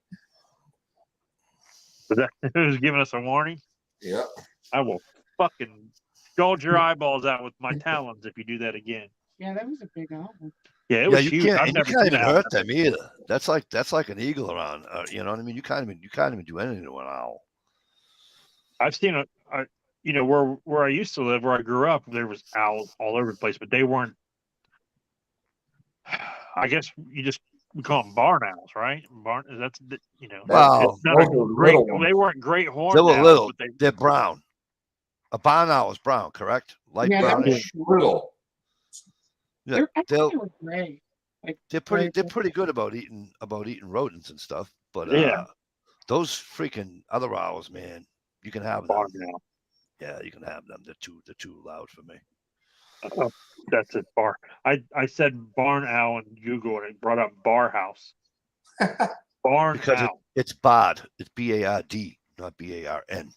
Who's giving us a warning? Yep. I will fucking gouge your eyeballs out with my talons if you do that again. Yeah, that was a big owl. Yeah, it Yeah, was you huge. can't. I've And you never can't seen even an owl. hurt them either. That's like an eagle around. You know what I mean? You can't even do anything to an owl. I've seen you know, where I used to live, where I grew up, there was owls all over the place, but they weren't. I guess we call them barn owls, right? That's you know. Wow. It's not a Those are great. little ones. They weren't great horned They were owls, little. but They're brown. A barn owl is brown, correct? Light Yeah, that was brownish. Little. Yeah, I they'll thought they were gray. Like they're pretty good about eating rodents and stuff. But Yeah. those freaking other owls, man, you can have them. barn owl. Yeah, you can have them. They're too loud for me. That's it. Bar. I said barn owl in Google and it brought up bar house. Barn Because owl. it's BARD. It's BARD, not BARN.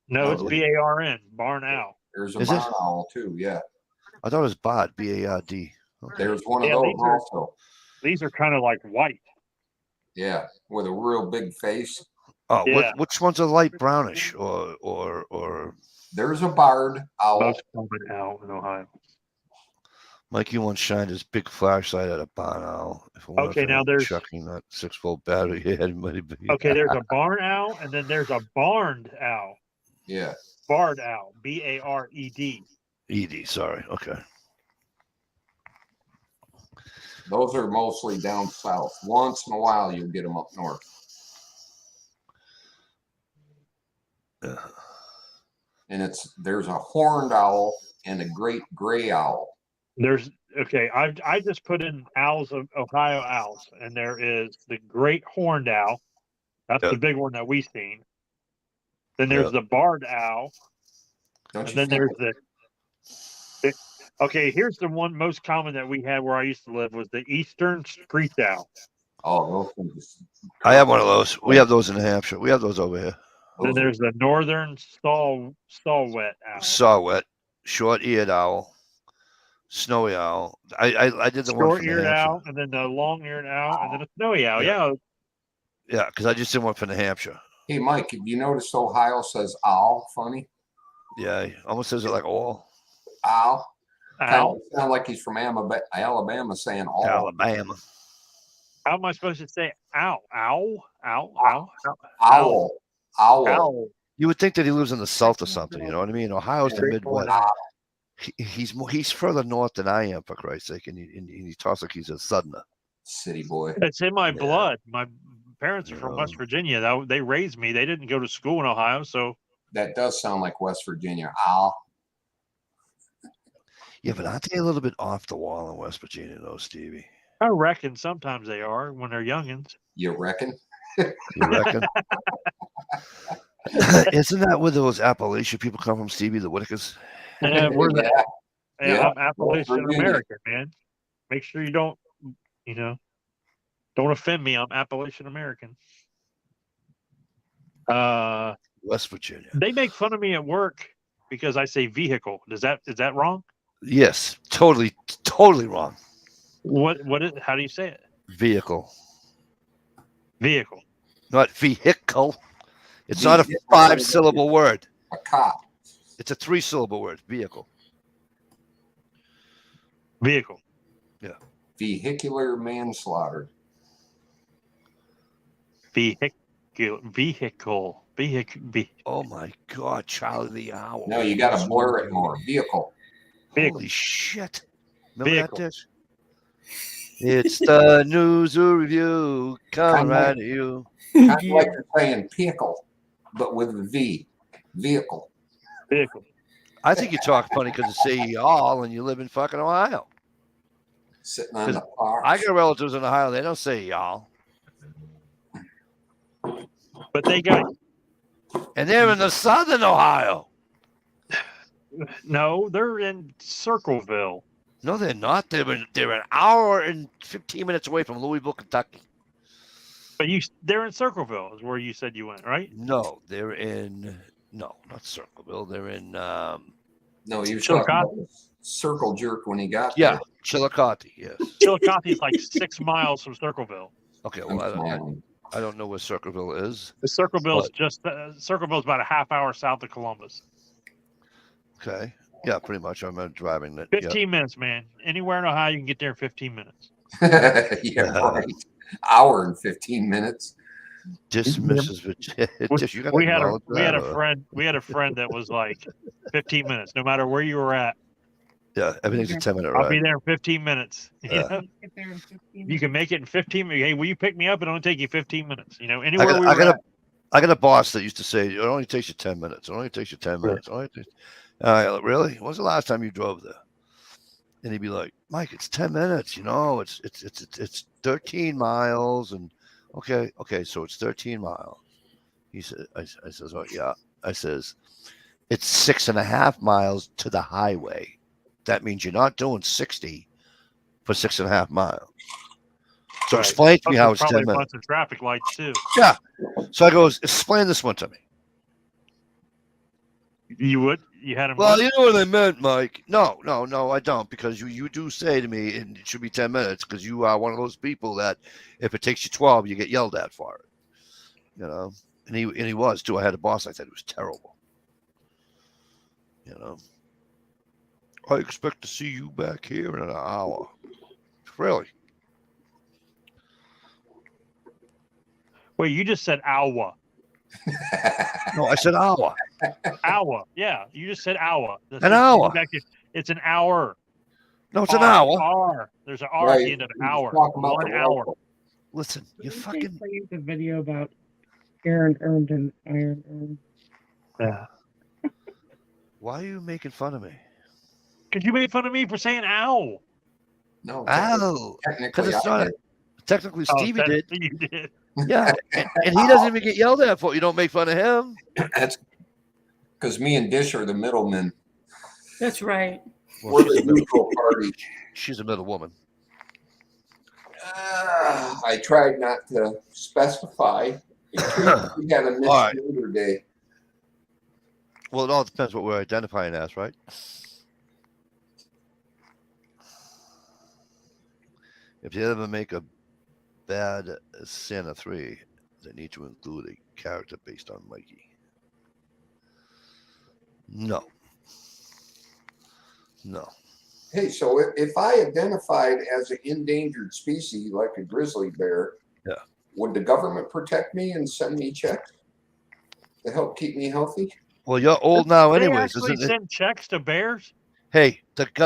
No, it's Oh, BARN. Barn owl. There's a Is it? barn owl too. Yeah. I thought it was BARD, BARD. Okay. There's one of Yeah, those these are- also. These are kind of like white. Yeah, with a real big face. Oh, Yeah. which ones are light brownish or There's a barred owl. Most common owl in Ohio. Mikey once shined his big flashlight at a barn owl. If it weren't Okay, for now him there's- chucking that 6-volt battery he had, might be. Okay, there's a barn owl, and then there's a barned owl. Yeah. Barred owl. BARED. Edie, sorry. Okay. Those are mostly down south. Once in a while, you'll get them up north. Yeah. And there's a horned owl and a great gray owl. I just put in owls of Ohio owls, and there is the great horned owl. That's Yeah. the big one that we've seen. Then there's the barred owl, Don't and you then think? there's okay, here's the one most common that we had where I used to live was the eastern screech owl. Oh, those things. I have one of those. We have those in New Hampshire. We have those over here. Then there's the northern saw-whet owl. Saw-whet, short-eared owl, snowy owl. I did the one from New Short-eared Hampshire. owl, and then the long-eared owl, and then a snowy owl. Yeah. Yeah. Yeah, because I just did one for New Hampshire. Hey, Mike, have you noticed Ohio says owl? Funny. Yeah, he almost says it like all Owl. Kind Owl. of sound like he's from Alabama saying all. Alabama. How am I supposed to say owl? Owl? Owl? Owl? Owl. Owl. Owl. You would think that he lives in the South or something. You know what I mean? Ohio's the Midwest. Owl. He's further north than I am, for Christ's sake, and he talks like he's a Southerner. City boy. It's in my Yeah. blood. My parents are from West Virginia. They raised me. They didn't go to school in Ohio, so That does sound like West Virginia. Owl. Yeah, but aren't they a little bit off the wall in West Virginia, though, Stevie? I reckon sometimes they are when they're youngins. You reckon? You reckon? Isn't that where those Appalachian people come from, Stevie, the Whitakers? We're Yeah. Yeah. I'm Appalachian Virginia. American, man. Make sure you don't offend me. I'm Appalachian American. West Virginia. They make fun of me at work because I say vehicle. Is that wrong? Yes, totally wrong. What is? How do you say it? Vehicle, Vehicle. not vehicle. It's not a 5-syllable word. A cop. It's a 3-syllable word. Vehicle. Vehicle. Vehicular manslaughter. Vehicle. Oh my God, Charlie the Owl. No, you got to blur it more. Vehicle. Holy shit! Remember Vehicle. that dish? It's the news review coming right at you. Kind of like you're saying pickle, but with a V. Vehicle. Vehicle. I think you talk funny because you say y'all and you live in fucking Ohio. Sitting on the park. I got relatives in Ohio. They don't say y'all. But they got And they're in the southern Ohio. no. They're in Circleville. No, they're not. They're an hour and 15 minutes away from Louisville, Kentucky. But they're in Circleville, is where you said you went, right? No, they're in not Circleville. They're in No, he was Chillicothe? talking about circle jerk when he got yeah, Chillicothe. Yes. Chillicothe is like 6 miles from Circleville. Okay. there. Well, I'm I don't know where Circleville is. The Circleville's But- just Circleville's about a half hour south of Columbus. Okay. Yeah, pretty much. I'm driving it. 15 minutes, man. Anywhere in Ohio, you can get there in 15 minutes. Yeah, right. Hour and 15 minutes. Dismisses Virginia. You gotta We had acknowledge a that, friend. We had a friend that was like 15 minutes, no matter where you were at. Yeah, everything's a 10-minute I'll be ride. there in 15 minutes. You Yeah. know? Get there in 15 You can make it in 15 minutes. Hey, will you pick me up? It'll only take you 15 minutes. You know, I anywhere got, we I, were got at. a, I got a boss that used to say, it only takes you 10 minutes. It only takes you 10 minutes. It only takes... really? When's the last time you drove there? And he'd be like, Mike, it's 10 minutes. You know, it's 13 miles. And okay, so it's 13 miles. He said, I says, oh, yeah. I says, it's 6.5 miles to the highway. That means you're not doing 60 for 6.5 miles. So Right. explain to me Plus, how there's it's probably 10 a minutes. bunch of traffic lights too. Yeah. So I goes, explain this one to me. You would? You had him? Well, you know what I meant, Mike. No, I don't, because you do say to me it should be 10 minutes because you are one of those people that if it takes you 12, you get yelled at for it. You know, and he was too. I had a boss like that. It was terrible. You know, I expect to see you back here in an hour. Really? Wait, you just said hour. No, I said hour. Hour. Yeah, you just said hour. An hour. It's an hour. No, it's an hour. R. There's an R at the end of He was hour. talking about 1 the hour. local. Listen, you Didn't they fucking. play the video about Aaron Earned and Iron Earned? Yeah. Why are you making fun of me? Because you made fun of me for saying ow. No, Ow. Because technically, it's I not. did. Technically, Oh, Stevie did. You did. Yeah, and he doesn't even get yelled at for it. You don't make fun of him. That's because me and Dish are the middlemen. That's right. Well, We're she's, the a middle, neutral party. she's a middle woman. I tried not to specify. In case we had a All right. misnomer day. Well, it all depends what we're identifying as, right? If you ever make a bad Santa 3, they need to include a character based on Mikey. No. Hey, so if I identified as an endangered species like a grizzly bear, Yeah. would the government protect me and send me checks to help keep me healthy? Well, you're old now, They anyways, actually isn't it? send checks to bears. Hey,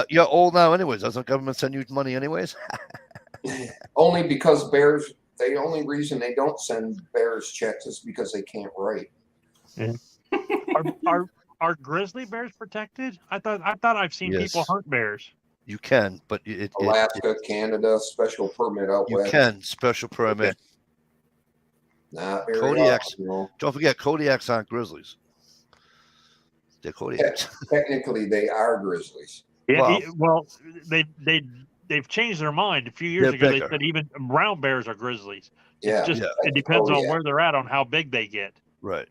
you're old now, anyways. Doesn't the government send you money, anyways? Only because bears. The only reason they don't send bears checks is because they can't write. Are grizzly bears protected? I thought I've seen people Yes. hunt bears. You can, but Alaska, Canada, special permit out you west. can special permit. Not very Kodiaks. often, no. Don't forget, Kodiaks aren't grizzlies. They're Kodiaks. Technically, they are grizzlies. Yeah. Well- They've changed their mind. A few years They're ago, bigger. they said even brown bears are grizzlies. Yeah. Just Yeah. it depends Oh, on yeah. where they're at on how big they get. Right.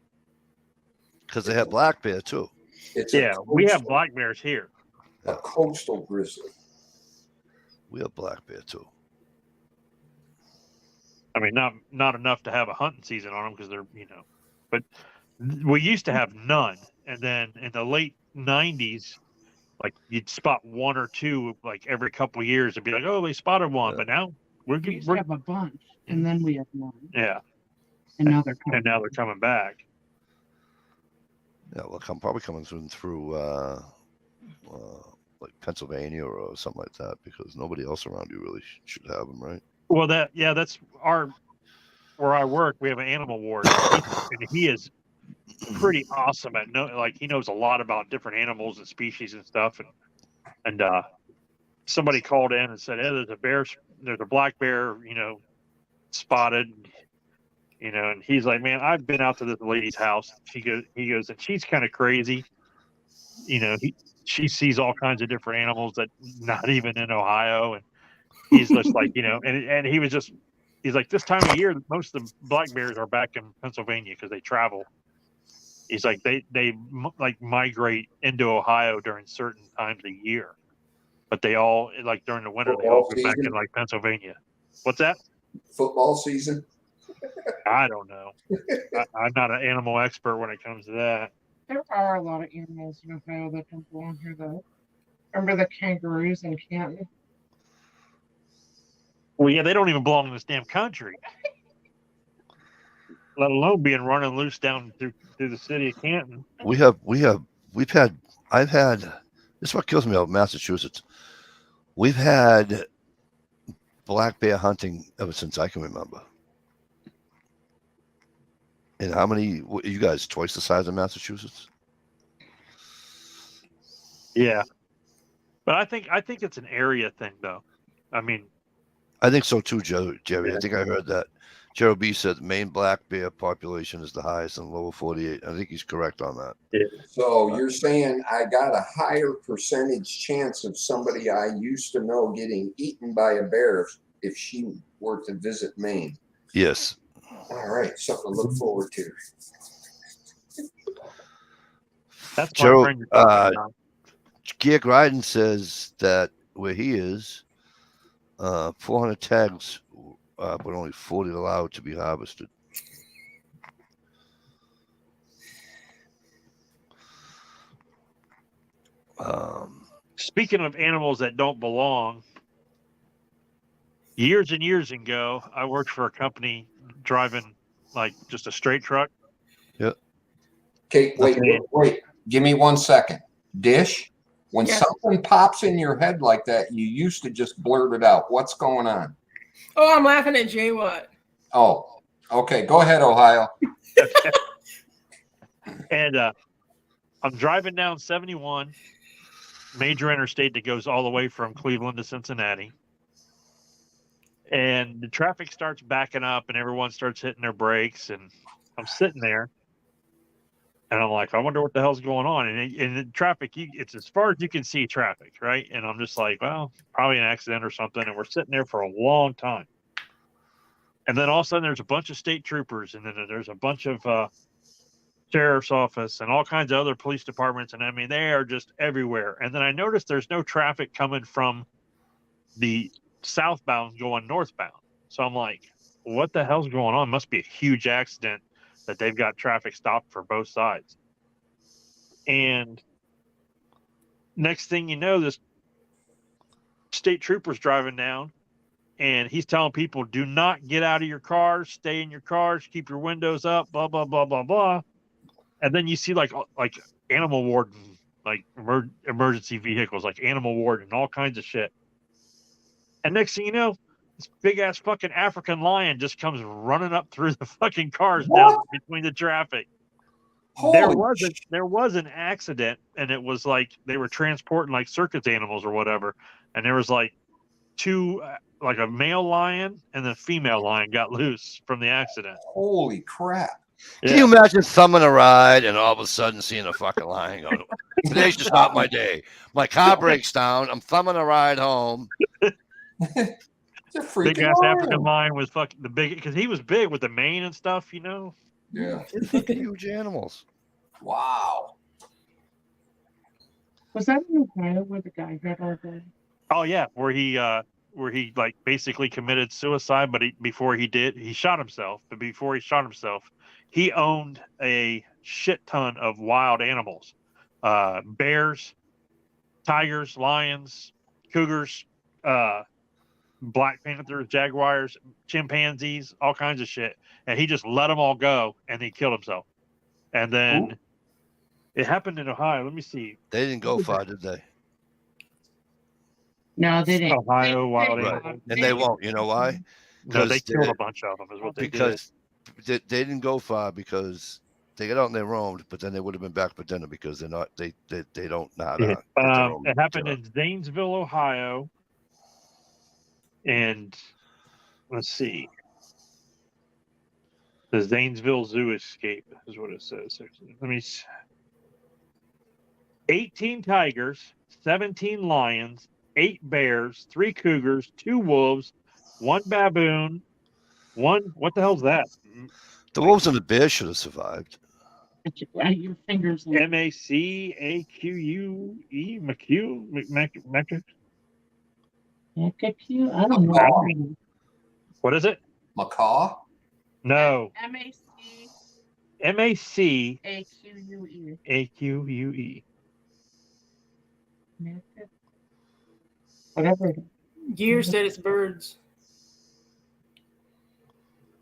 Because they have black bear too. It's a Yeah, we have coastal- black bears here. a coastal grizzly. We have black bear too. I mean, not enough to have a hunting season on them because they're but we used to have none, and then in the late '90s, like you'd spot one or two like every couple of years and be like, oh, they spotted one, Yeah. but now we're We used to have a bunch, and then we have none, yeah, and now they're coming. and now they're coming back. Yeah, well, probably coming through like Pennsylvania or something like that, because nobody else around you really should have them, right? Well, that's where I work. We have an animal ward, and he is pretty awesome at he knows a lot about different animals and species and stuff. And somebody called in and said, "Hey, there's a black bear, spotted." And he's like, "Man, I've been out to this lady's house." He goes, and she's kind of crazy. She sees all kinds of different animals that not even in Ohio, and he's just like, and he's like, this time of year, most of the black bears are back in Pennsylvania because they travel. He's like, they like migrate into Ohio during certain times of year, but they all like during the winter they all go back in like Pennsylvania. What's that? Football season. I don't know. I'm not an animal expert when it comes to that. There are a lot of animals in Ohio that don't belong here, though. Remember the kangaroos in Canton? Well, yeah, they don't even belong in this damn country, let alone being running loose down through the city of Canton. I've had, this is what kills me about Massachusetts. We've had black bear hunting ever since I can remember. And how many, you guys, twice the size of Massachusetts? Yeah, but I think it's an area thing, though. I mean, I think so too, Jerry. Yeah. I think I heard that. Gerald B said the Maine black bear population is the highest in lower 48. I think he's correct on that. So you're saying I got a higher percentage chance of somebody I used to know getting eaten by a bear if she were to visit Maine. Yes. All right, something to look forward to. that's my Gerald, friend. You're talking about. Gear Gryden says that where he is, 400 tags, but only 40 allowed to be harvested. Speaking of animals that don't belong, years and years ago, I worked for a company driving like just a straight truck. Okay, wait. Give me 1 second. Dish, when Yes. something pops in your head like that, you used to just blurt it out. What's going on? Oh, I'm laughing at Jay Watt. Oh, okay. Go ahead, Ohio. And I'm driving down 71, major interstate that goes all the way from Cleveland to Cincinnati. And the traffic starts backing up and everyone starts hitting their brakes. And I'm sitting there and I'm like, I wonder what the hell's going on. And in the traffic, it's as far as you can see traffic, right? And I'm just like, well, probably an accident or something. And we're sitting there for a long time. And then all of a sudden there's a bunch of state troopers and then there's a bunch of sheriff's office and all kinds of other police departments. And I mean, they are just everywhere. And then I noticed there's no traffic coming from the southbound going northbound. So I'm like, what the hell's going on? Must be a huge accident that they've got traffic stopped for both sides. And next thing you know, this state trooper's driving down and he's telling people, do not get out of your cars, stay in your cars, keep your windows up, blah, blah, blah, blah, blah. And then you see like animal warden, like emergency vehicles, like animal warden, all kinds of shit. And next thing you know, this big ass fucking African lion just comes running up through the fucking cars down between the traffic. There was an accident, and it was like they were transporting like circus animals or whatever, and there was like two, like a male lion and the female lion got loose from the accident. Holy crap. Can you imagine thumbing a ride and all of a sudden seeing a fucking lion go, today's just not my day. My car breaks down. I'm thumbing a ride home. It's a freaking Big ass lion. African lion was fucking the big, because he was big with the mane and stuff, you know. Yeah. They're fucking huge animals. Wow. Was that in Ohio where the guy got all the... Oh yeah, where he like basically committed suicide, but before he shot himself. But before he shot himself, he owned a shit ton of wild animals, bears, tigers, lions, cougars, black panthers, jaguars, chimpanzees, all kinds of shit. And he just let them all go, and he killed himself. And then it happened in Ohio. Let me see. They didn't go far, did they? No, they didn't. Ohio wild Right. animals. And they won't. You know why? No, they Because killed a bunch of them. Is what they did. Because they didn't go far because they got out and they roamed, but then they would have been back for dinner because they're not. They don't know how to. get their own It happened dinner. in Zanesville, Ohio, and let's see. The Zanesville Zoo escape is what it says. Let me. 18 tigers, 17 lions, 8 bears, 3 cougars, 2 wolves, 1 baboon, 1. What the hell's that? The wolves and the bears should have survived. Your fingers. MACAQUE McHugh. I don't know. What is it? Macaw? No. MAC MAC AQUE. AQUE. Whatever. it is. Gear said it's birds.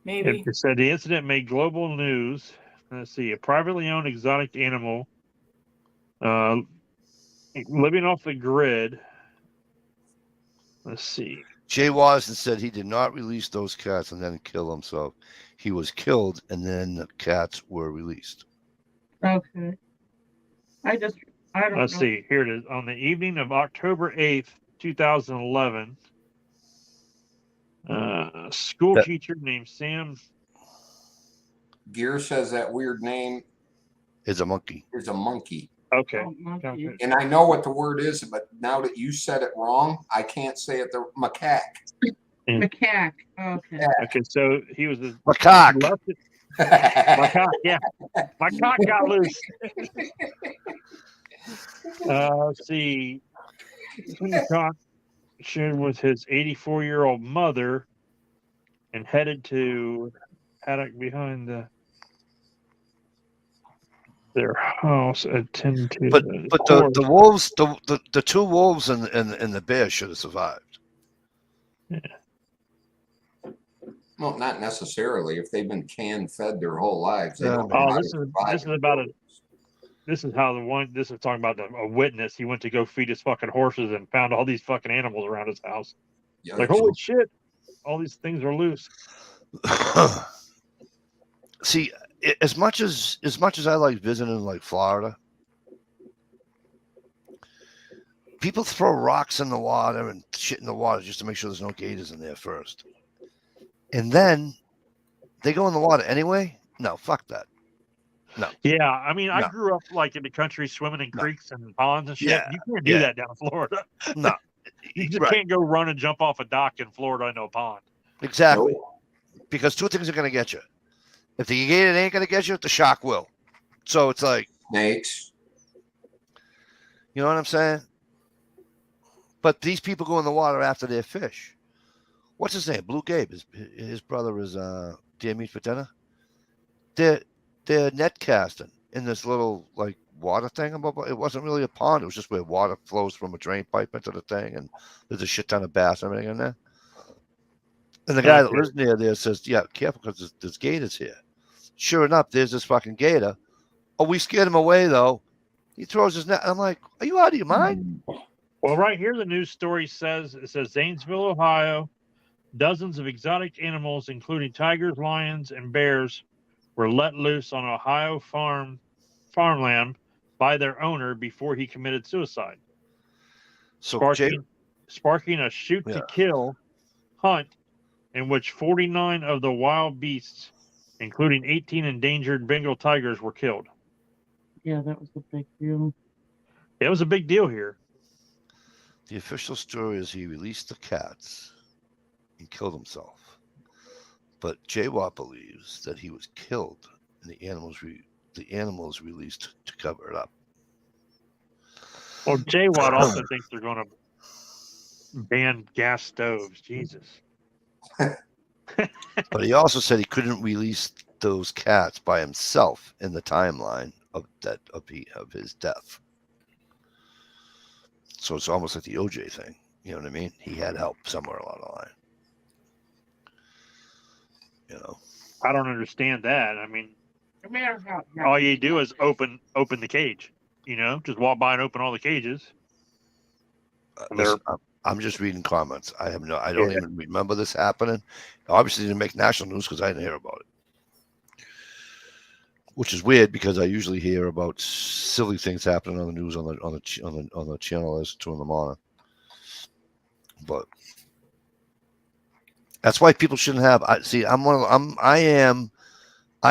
Maybe. It said the incident made global news. Let's see. A privately owned exotic animal living off the grid. Let's see. Jay Watson said he did not release those cats and then kill himself. He was killed and then the cats were released. Okay. I don't Let's know. see. Here it is. On the evening of October 8th, 2011, a school That- teacher named Sam. Gear says that weird name It's a monkey. is a monkey. Okay. Oh, monkey. Okay. And I know what the word is, but now that you said it wrong, I can't say it. The macaque. Macaque. Okay. Okay. So he was the Macaque. left it- my cock, yeah. My cock got loose. Let's see. Cock shared with his 84-year-old mother and headed to paddock behind their house at 10 to But the wolves, the two wolves and the bear should have survived. Well, not necessarily. If they've been can fed their whole lives, they Yeah. don't know Oh, how this to is survive. about a this is how this is talking about a witness. He went to go feed his fucking horses and found all these fucking animals around his house. Yeah, Like, holy shit, all these things are loose. See, as much as I like visiting like Florida, people throw rocks in the water and shit in the water just to make sure there's no gators in there first. And then they go in the water anyway? No, fuck that. Yeah, I mean, I No. grew up like in the country, swimming in No. creeks and ponds and shit. Yeah, You can't do yeah. that down in Florida. No. You just Right. can't go run and jump off a dock in Florida into a pond. Exactly. No. Because two things are going to get you. If the gator ain't going to get you, the shark will. So it's like, Snakes. you know what I'm saying? But these people go in the water after their fish. What's his name? Blue Gabe. His brother is Deer Meat for Dinner. They're net casting in this little like water thing. It wasn't really a pond. It was just where water flows from a drain pipe into the thing, and there's a shit ton of bass and everything in there. And the guy that Okay. lives near there says, "Yeah, careful because there's gators here." Sure enough, there's this fucking gator. Oh, we scared him away though. He throws his net. I'm like, "Are you out of your mind?" Well, right here, the news story says Zanesville, Ohio, dozens of exotic animals, including tigers, lions, and bears, were let loose on Ohio farmland by their owner before he committed suicide, So Jay, sparking a shoot to kill hunt in which 49 of the wild beasts, including 18 endangered Bengal tigers, were killed. Yeah, that was a big deal. It was a big deal here. the official story is he released the cats and killed himself. But Jay Watt believes that he was killed and the animals released to cover it up. Well, Jay Watt also thinks they're going to ban gas stoves. Jesus. But he also said he couldn't release those cats by himself in the timeline of his death. So it's almost like the OJ thing. You know what I mean? He had help somewhere along the line. You know. I don't understand that. I mean, No matter how. all you do is open the cage. You know, just walk by and open all the cages. Listen, I'm just reading comments. I don't even remember this happening. Obviously, didn't make national news because I didn't hear about it. Which is weird because I usually hear about silly things happening on the news on the channel I listen to in the morning. But that's why people shouldn't have. I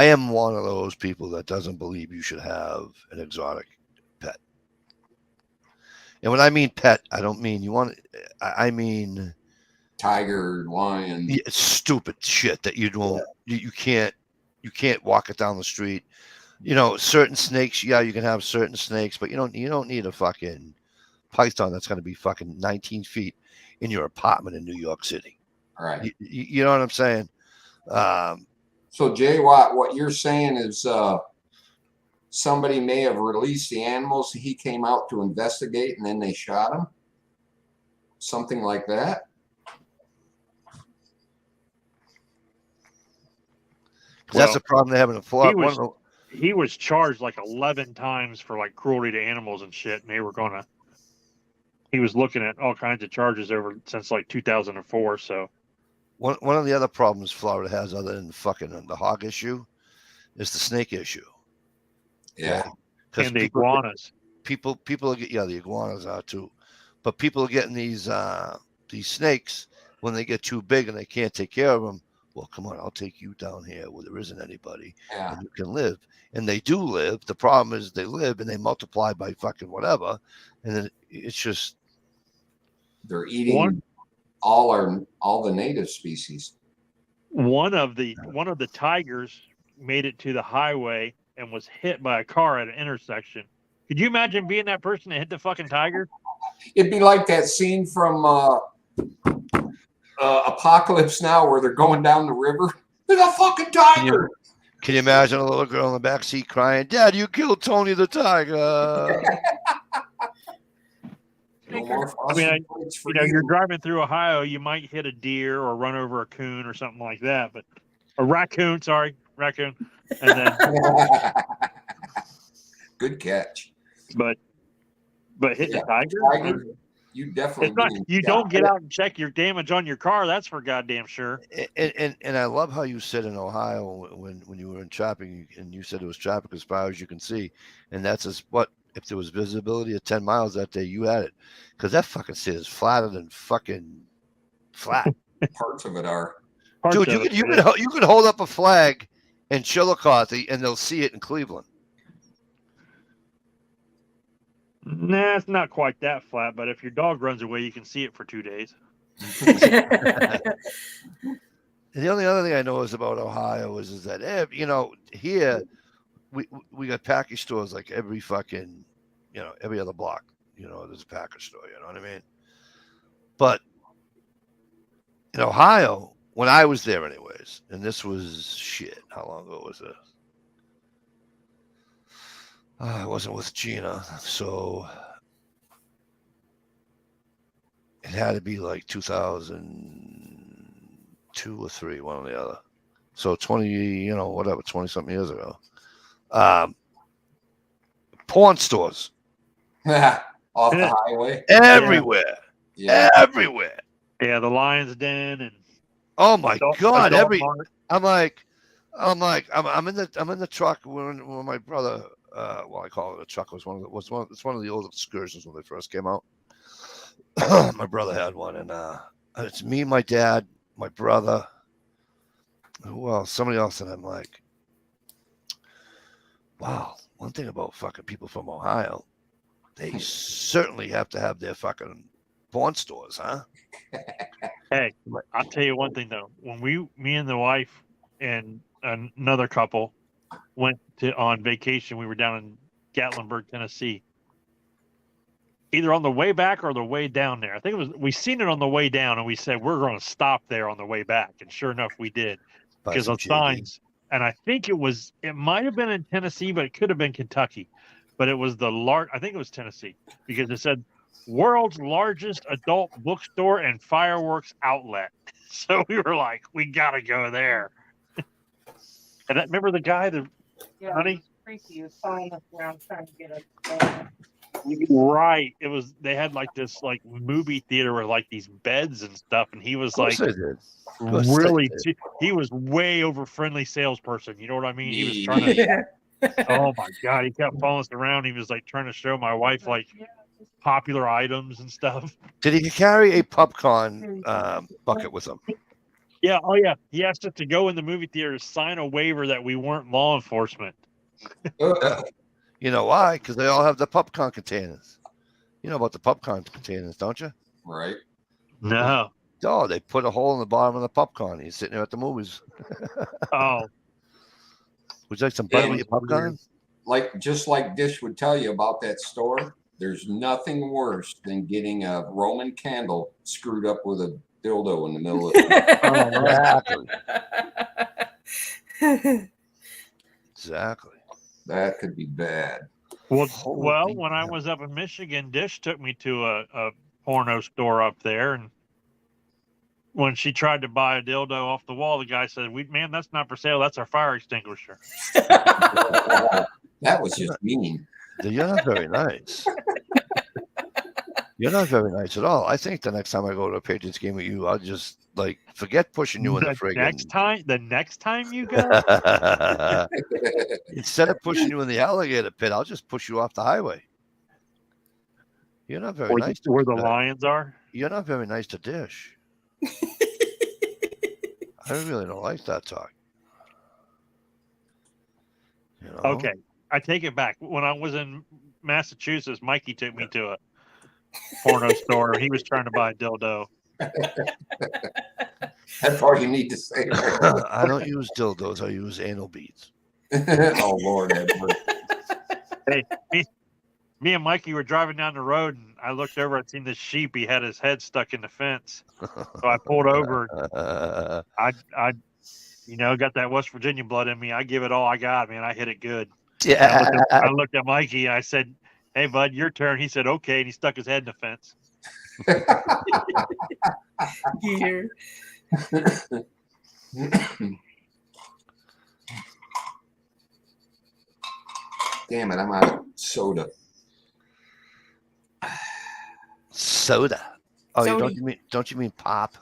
am one of those people that doesn't believe you should have an exotic pet. And when I mean pet, I don't mean you want. I mean Tiger, lion. stupid shit that you don't. You can't walk it down the street. You know, certain snakes. Yeah, you can have certain snakes, but you don't need a fucking python that's going to be fucking 19 feet in your apartment in New York City. All right. You know what I'm saying? So Jay, what you're saying is somebody may have released the animals. He came out to investigate, and then they shot him. Something like that. 'Cause that's the problem they're having in Florida. He was charged like 11 times for like cruelty to animals and shit, and he was looking at all kinds of charges over since like 2004. So One of the other problems Florida has, other than fucking the hog issue, is the snake issue. Yeah. and the iguanas. People are the iguanas are too, but people are getting these snakes when they get too big and they can't take care of them. Well, come on, I'll take you down here where there isn't anybody, Yeah. and you can live. And they do live. The problem is they live and they multiply by fucking whatever, and then it's just They're eating all the native species. One of the tigers made it to the highway and was hit by a car at an intersection. Could you imagine being that person that hit the fucking tiger? It'd be like that scene from Apocalypse Now where they're going down the river. There's a fucking tiger. Can you imagine a little girl in the back seat crying, "Dad, you killed Tony the tiger"? No more I mean, plates for you're driving through Ohio, you might hit a deer or run over a coon or something like that, but a raccoon, and then Good catch. but hitting a tiger, Tiger, you definitely. it's not, you don't get out and check your damage on your car. That's for goddamn sure. And I love how you said in Ohio when you were in trapping, and you said it was traffic as far as you can see, and that's as what. If there was visibility of 10 miles that day, you had it. Because that fucking shit is flatter than fucking flat. Parts of it are. Dude, you could hold up a flag in Chillicothe and they'll see it in Cleveland. Nah, it's not quite that flat, but if your dog runs away, you can see it for 2 days. And the only other thing I know is about Ohio is that here we got package stores like every fucking every other block. There's a package store. You know what I mean? But in Ohio, when I was there, anyways, and this was shit. How long ago was this? I wasn't with Gina, so it had to be like 2002 or 3, one or the other. So 20 something years ago. Porn stores Off the highway. everywhere. Yeah. Everywhere. Yeah, the Lion's Den and Oh my God! Adult Mart. I'm in the truck when my brother. I call it a truck. It's one of the old excursions when they first came out. My brother had one, and it's me, my dad, my brother. Well, somebody else, and I'm like, wow. One thing about fucking people from Ohio, they certainly have to have their fucking porn stores, huh? Hey, I'll tell you one thing though. When me and the wife and another couple went on vacation, we were down in Gatlinburg, Tennessee. Either on the way back or the way down there. I think we seen it on the way down, and we said we're going to stop there on the way back, and sure enough, we did because of signs. And I think it might have been in Tennessee, but it could have been Kentucky. But it was I think it was Tennessee, because it said world's largest adult bookstore and fireworks outlet. So we were like, we got to go there. And remember the guy, honey? It was creepy. He was following us around trying to get us. Right. They had like this like movie theater with like these beds and stuff, and he was like really he was way over friendly salesperson. You know what I mean? He was trying to oh my God, he kept following us around. He was like trying to show my wife like popular items and stuff. Did he carry a popcorn bucket with him? Yeah, oh yeah. He asked us to go in the movie theater to sign a waiver that we weren't law enforcement. You know why? Because they all have the popcorn containers. You know about the popcorn containers, don't you? Right. No. Oh, they put a hole in the bottom of the popcorn. He's sitting there at the movies. Oh. Would you like some butter with your popcorn? Just like Dish would tell you about that store, there's nothing worse than getting a Roman candle screwed up with a dildo in the middle of it. Exactly. Exactly. That could be bad. Well, Holy when I cow. was up in Michigan, Dish took me to a porno store up there, and when she tried to buy a dildo off the wall, the guy said, man, that's not for sale. That's our fire extinguisher." That was just mean. You're not very nice. You're not very nice at all. I think the next time I go to a Patriots game with you, I'll just like forget pushing you in the friggin'. The next time you go, Instead of pushing you in the alligator pit, I'll just push you off the highway. You're not very nice. where the lions are. You're not very nice to Dish. I really don't like that talk. You know? Okay, I take it back. When I was in Massachusetts, Mikey took me to a porno store. He was trying to buy a dildo. That's all you need to say. Right? I don't use dildos. I use anal beads. Oh, Lord. Edward. Hey, me and Mikey were driving down the road, and I looked over. I'd seen this sheep. He had his head stuck in the fence. So I pulled over. I got that West Virginia blood in me. I give it all I got, man. I hit it good. Yeah. I looked at Mikey. And I said, "Hey, bud, your turn." He said, "Okay," and he stuck his head in the fence. Here. Damn it, I'm out of soda. Soda. Oh, Sody. don't you mean pop?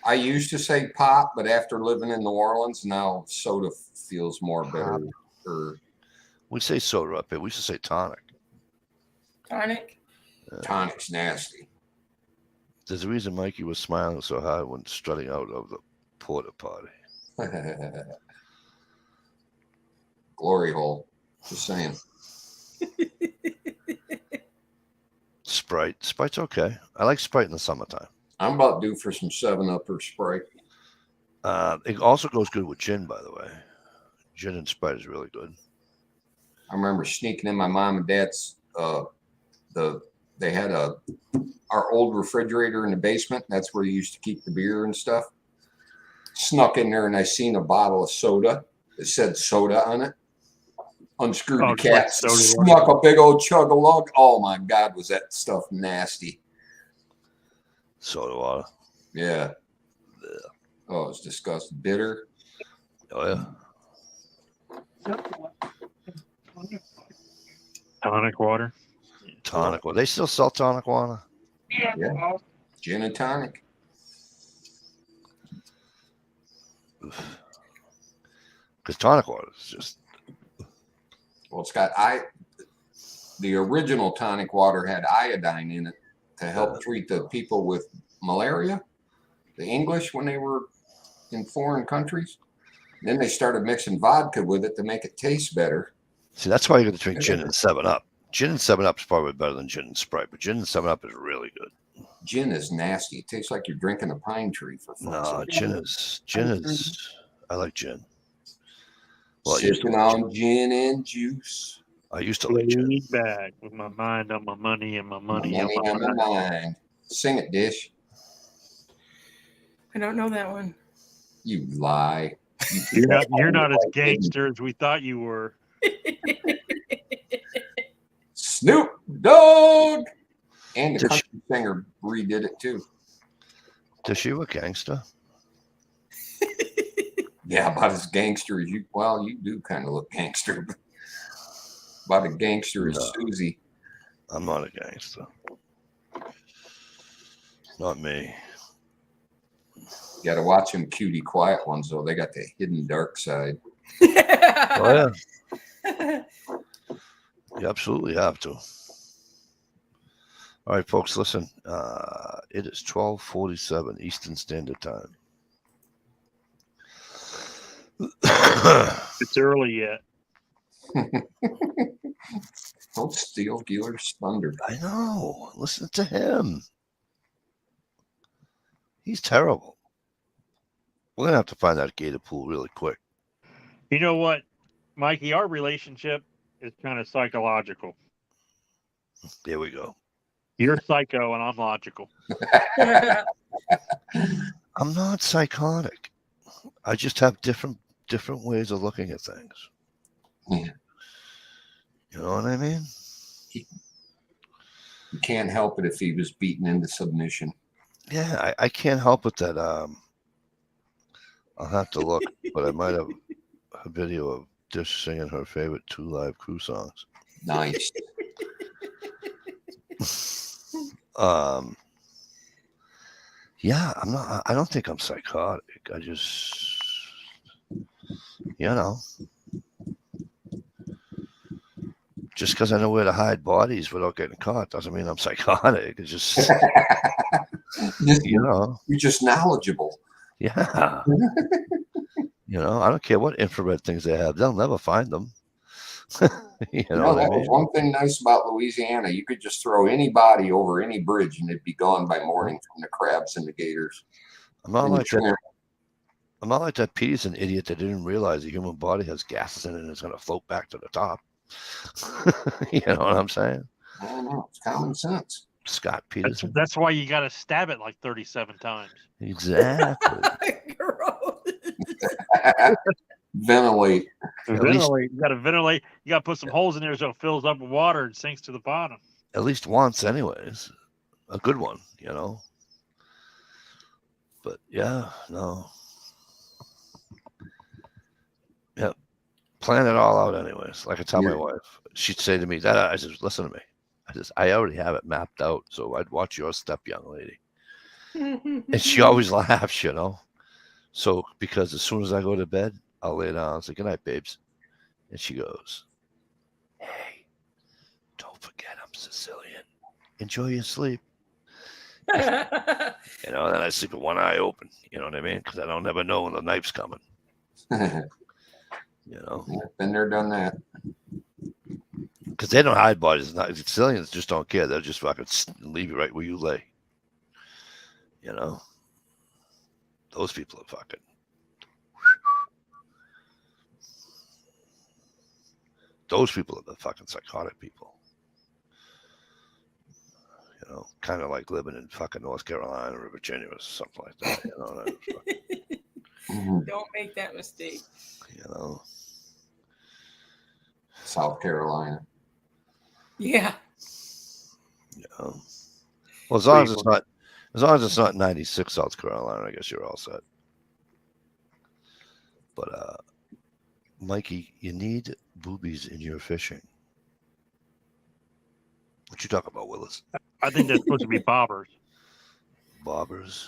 I used to say pop, but after living in New Orleans, now soda feels more better. Or We say soda up here. We used to say tonic. Tonic. tonic's nasty. There's a reason Mikey was smiling so hard when strutting out of the porta potty. Glory hole. Just saying. Sprite. Sprite's okay. I like Sprite in the summertime. I'm about due for some 7-Up or Sprite. It also goes good with gin, by the way. Gin and Sprite is really good. I remember sneaking in my mom and dad's. They had our old refrigerator in the basement. That's where you used to keep the beer and stuff. Snuck in there and I seen a bottle of soda. It said soda on it. Unscrewed the it's like cap. soda Snuck a big old chug of lug. Oh my God, was that stuff nasty? Soda water. Yeah. Oh, it's disgusting. Bitter. Oh, yeah. Tonic water. Tonic water. They still sell tonic water? Yeah. Yeah. Well, Gin and tonic. Because tonic water is just. Well, it's got the original tonic water had iodine in it to help treat the people with malaria, the English when they were in foreign countries. And then they started mixing vodka with it to make it taste better. See, that's why you got to drink gin and 7-Up. Gin and 7-Up is probably better than gin and Sprite, but gin and 7-Up is really good. Gin is nasty. It tastes like you're drinking a pine tree for fuck's No, sake. gin is. I like gin. Well, I used to Sipping like on gin and juice. I used to like gin. Laid back with my mind on my money and my money on Money my on my mind. mind. Sing it, Dish. I don't know that one. You lie. You're not as gangster as we thought you were. Snoop Dogg. And the Did country singer redid it too. Does she a gangster? Yeah, about as gangster as you. Well, you do kind of look gangster. But about a gangster as No. Susie. I'm not a gangster. Not me. You got to watch them cutie quiet ones though. They got the hidden dark side. Oh, yeah. You absolutely have to. All right, folks, listen. It is 12:47 Eastern Standard Time. It's early yet. Don't steal Geeler's thunder. I know. Listen to him. He's terrible. We're gonna have to find that gator pool really quick. You know what, Mikey? Our relationship is kind of psychological. There we go. You're psycho and I'm logical. I'm not psychotic. I just have different different ways of looking at things. Yeah. You know what I mean? You can't help it if he was beaten into submission. Yeah, I can't help it that I'll have to look, but I might have a video of Dish singing her favorite 2 Live Crew songs. Nice. Yeah, I don't think I'm psychotic. I just, you know, just because I know where to hide bodies without getting caught doesn't mean I'm psychotic. It's just, you know, You're just knowledgeable. yeah. You know, I don't care what infrared things they have. They'll never find them. You know what I That was mean? one thing nice about Louisiana. You could just throw any body over any bridge and it'd be gone by morning from the crabs and the gators. I'm not And the like that. shrimp. I'm not like that Peterson idiot that didn't realize the human body has gases in it and it's going to float back to the top. You know what I'm saying? I don't know. It's common sense. Scott Peterson. That's why you got to stab it like 37 times. Exactly. Gross. Ventilate. At least, Ventilate. You got to ventilate. You got to put some holes in there so it fills up with water and sinks to the bottom. at least once, anyways. A good one, you know. But yeah, no. Yep. Plan it all out, anyways. Like I tell my Yeah. wife, she'd say to me, "Dad," I said, "Listen to me. I already have it mapped out. So I'd watch your step, young lady." And she always laughs, you know. So because as soon as I go to bed, I'll lay down and say, "Good night, babes." And she goes, "Hey, don't forget I'm Sicilian. Enjoy your sleep." You know, then I sleep with one eye open. You know what I mean? Because I don't ever know when the knife's coming. You know, Been there, done that. because they don't hide bodies. Not Sicilians just don't care. They'll just fucking leave you right where you lay. You know, those people are fucking. Those people are the fucking psychotic people. You know, kind of like living in fucking North Carolina or Virginia or something like that. You know, Mhm. Don't make that mistake. you know. South Carolina. Yeah. You know. Well, as long as it's not 96 South Carolina, I guess you're all set. But Mikey, you need boobies in your fishing. What you talking about, Willis? I think that's supposed to be bobbers. Bobbers.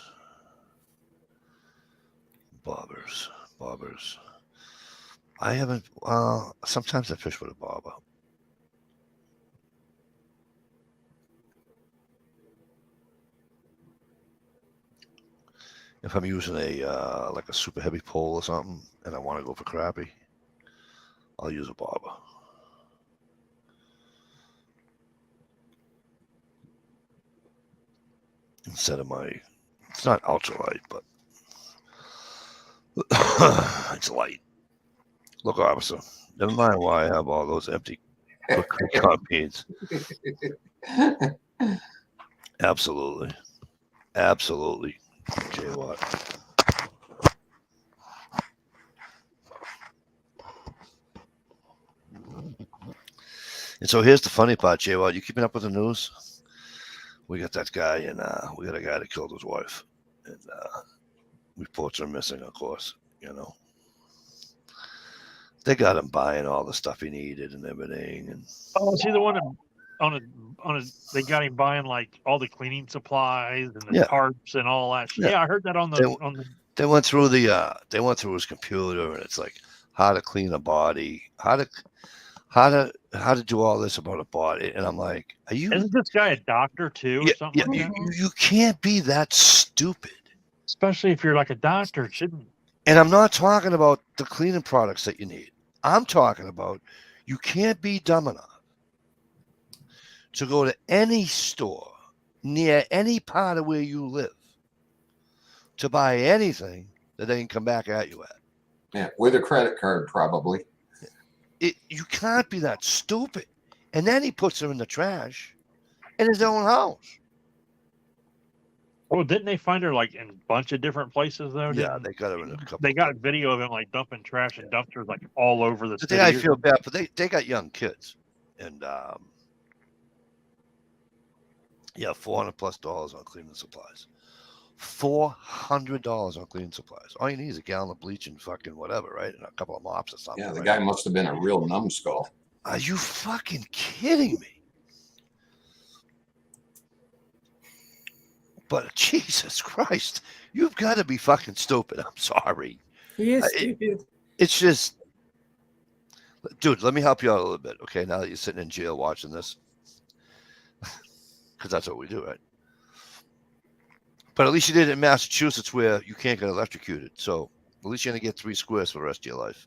I haven't. Sometimes I fish with a bobber. If I'm using a like a super heavy pole or something, and I want to go for crappie, I'll use a bobber. Instead of my, it's not ultralight, but it's light. Look, officer, never mind why I have all those empty beans. Absolutely. Jay Watt. And so here's the funny part, Jay Watt. You keeping up with the news? We got that guy, and we got a guy that killed his wife, and reports are missing, of course. You know, they got him buying all the stuff he needed and everything, and Oh, see the one that they got him buying like all the cleaning supplies and the Yeah. tarps and all that. Yeah. Yeah, I heard that on the. they went through his computer, and it's like how to clean a body, how to do all this about a body, and I'm like, are you? Isn't this guy a doctor too, or something like that? You can't be that stupid. Especially if you're like a doctor, it shouldn't. And I'm not talking about the cleaning products that you need. I'm talking about you can't be dumb enough to go to any store near any part of where you live to buy anything that they can come back at you at. Yeah, with a credit card, probably. You can't be that stupid. And then he puts them in the trash in his own house. Well, didn't they find her like in a bunch of different places though? Yeah, Didn't they got her in a couple. they got of video of him like dumping trash and dumpsters like all over the the city? thing I or feel something? bad, but they got young kids, and yeah, $400+ on cleaning supplies. $400 on cleaning supplies. All you need is a gallon of bleach and fucking whatever, right? And a couple of mops or something. Yeah, the right? guy must have been a real numbskull. Are you fucking kidding me? But Jesus Christ, you've got to be fucking stupid. I'm sorry. He is it- stupid. It's just, dude, let me help you out a little bit, okay? Now that you're sitting in jail watching this, because that's what we do, right? But at least you did it in Massachusetts where you can't get electrocuted. So at least you're going to get 3 squares for the rest of your life.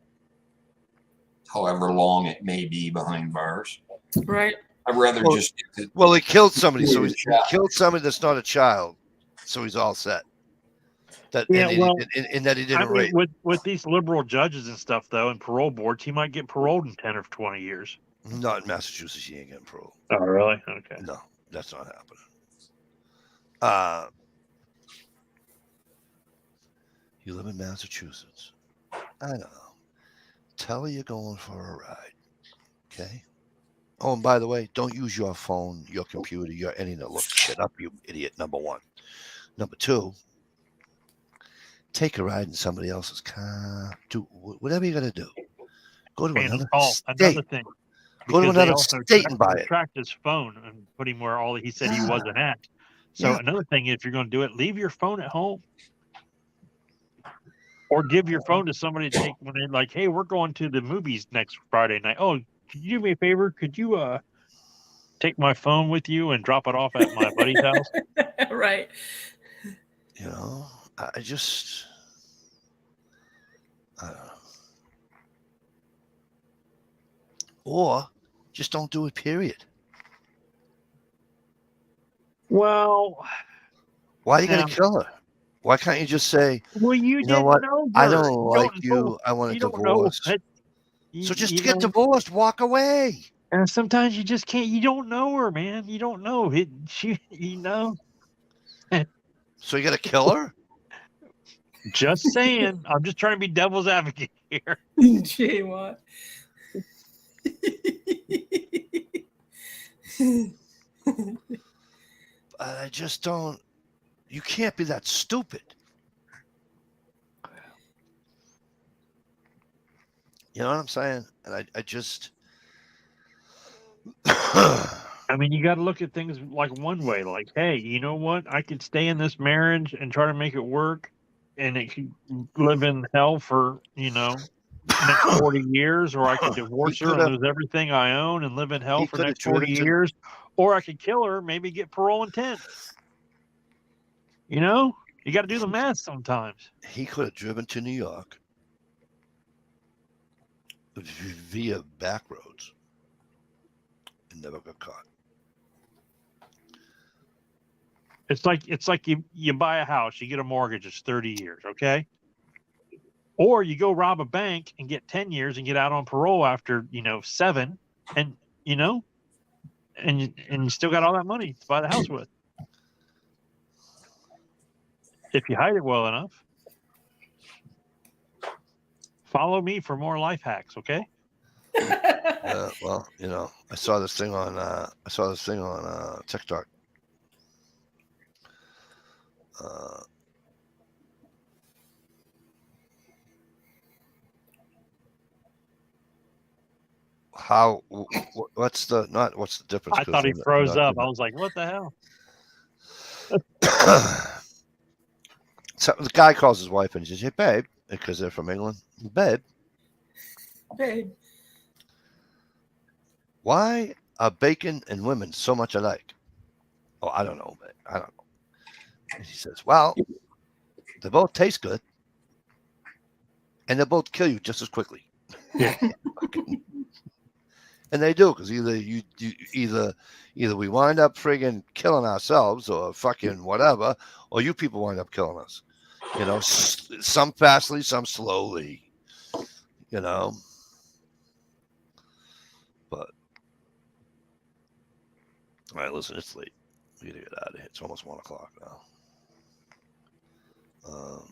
However long it may be behind bars. Right. I'd rather Well- just get to Well, he killed somebody, so he Yeah. killed somebody that's not a child, so he's all set. That Yeah, and, well, and that he didn't I mean, rape. with these liberal judges and stuff though, and parole boards, he might get paroled in 10 or 20 years. Not in Massachusetts, he ain't getting parole. Oh, really? Okay. No, that's not happening. You live in Massachusetts. I know. Tell her you're going for a ride. Okay? Oh, and by the way, don't use your phone, your computer, your anything to look shit up, you idiot, number 1. Number 2, take a ride in somebody else's car. Do whatever you got to do. Go to And another another state. thing. Go to because they another also state and buy it. tracked his phone and put him where all he said he wasn't at. So Yeah. another thing, if you're going to do it, leave your phone at home, or give your phone to somebody to take when they're like, "Hey, we're going to the movies next Friday night. Oh, could you do me a favor? Could you take my phone with you and drop it off at my buddy's house?" Right. You know, I just, I don't know. Or just don't do it, period. Well, Why are you going Yeah. to kill her? Why can't you just say, you you know didn't what? know I her. don't You like know- you. I want a you don't know divorce. it. So just You get know, divorced. Walk away. And sometimes you just can't. You don't know her, man. You don't know. You know. So you got to kill her? Just saying. I'm just trying to be devil's advocate here. Jay Watt. I just don't. You can't be that stupid. You know what I'm saying? And I just. I mean, you got to look at things like one way. Like, hey, you know what? I could stay in this marriage and try to make it work, and it could live in hell for next 40 years, or I could divorce her and coulda- lose everything I own and live in hell he for the coulda next 40 driven to- years, or I could kill her, maybe get parole in 10. You know, you got to do the math sometimes. He could have driven to New York via back roads and never got caught. It's like you buy a house, you get a mortgage, it's 30 years, okay? Or you go rob a bank and get 10 years and get out on parole after 7, and and you still got all that money to buy the house with. If you hide it well enough. Follow me for more life hacks, okay? Well, I saw this thing on TikTok. What's the difference? I thought he froze up. I was like, what the hell? So the guy calls his wife and he says, "Hey, babe," because they're from England. "Babe, Babe. why are bacon and women so much alike?" "Oh, I don't know, babe. I don't know." And he says, "Well, they both taste good, and they both kill you just as quickly." Yeah. And they do, because either we wind up friggin' killing ourselves or fucking whatever, or you people wind up killing us. Some fastly, some slowly. But all right, listen, it's late. We gotta get out of here. It's almost 1:00 now. I'll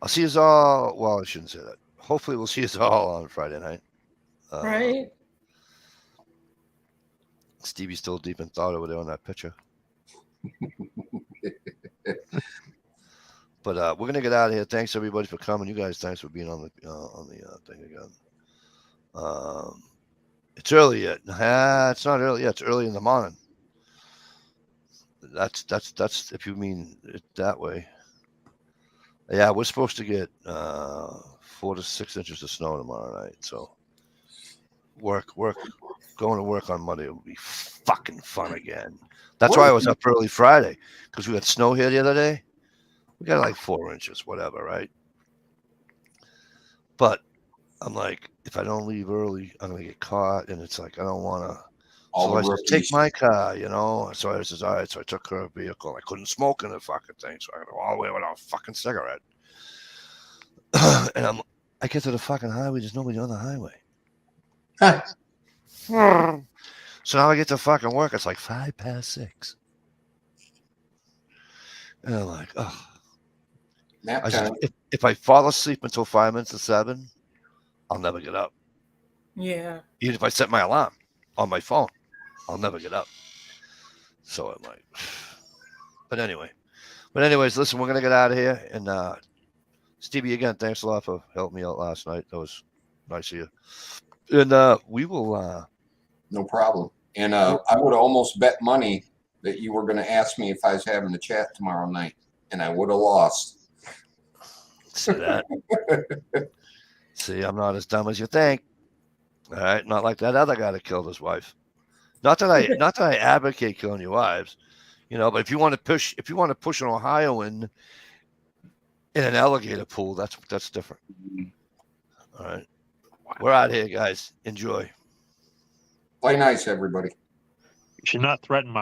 see us all. Well, I shouldn't say that. Hopefully, we'll see us all on Friday night. Right? Stevie's still deep in thought over there on that picture. But we're gonna get out of here. Thanks everybody for coming. You guys, thanks for being on the thing again. It's early yet. It's not early yet. It's early in the morning. That's if you mean it that way. Yeah, we're supposed to get 4 to 6 inches of snow tomorrow night. So going to work on Monday will be fucking fun again. That's why I was up early Friday, because we got snow here the other day. We got like 4 inches, whatever, right? But I'm like, if I don't leave early, I'm gonna get caught, and it's like I don't want to. So I said, take my car, you know. So I said, all right. So I took her vehicle. I couldn't smoke in the fucking thing, so I got to go all the way without a fucking cigarette. And I get to the fucking highway. There's nobody on the highway. So now I get to fucking work. It's like 6:05. And I'm like, oh. I said, if I fall asleep until 5 minutes to 7, I'll never get up. Yeah. Even if I set my alarm on my phone, I'll never get up. So I'm like, but anyways, listen, we're gonna get out of here. And Stevie, again, thanks a lot for helping me out last night. That was nice of you. And we will. No problem. And I would have almost bet money that you were going to ask me if I was having the chat tomorrow night, and I would have lost. See that? See, I'm not as dumb as you think. All right, not like that other guy that killed his wife. Not that I advocate killing your wives, you know. But if you want to push an Ohioan in an alligator pool, that's different. All right, we're out here, guys. Enjoy. Play nice, everybody. You should not threaten my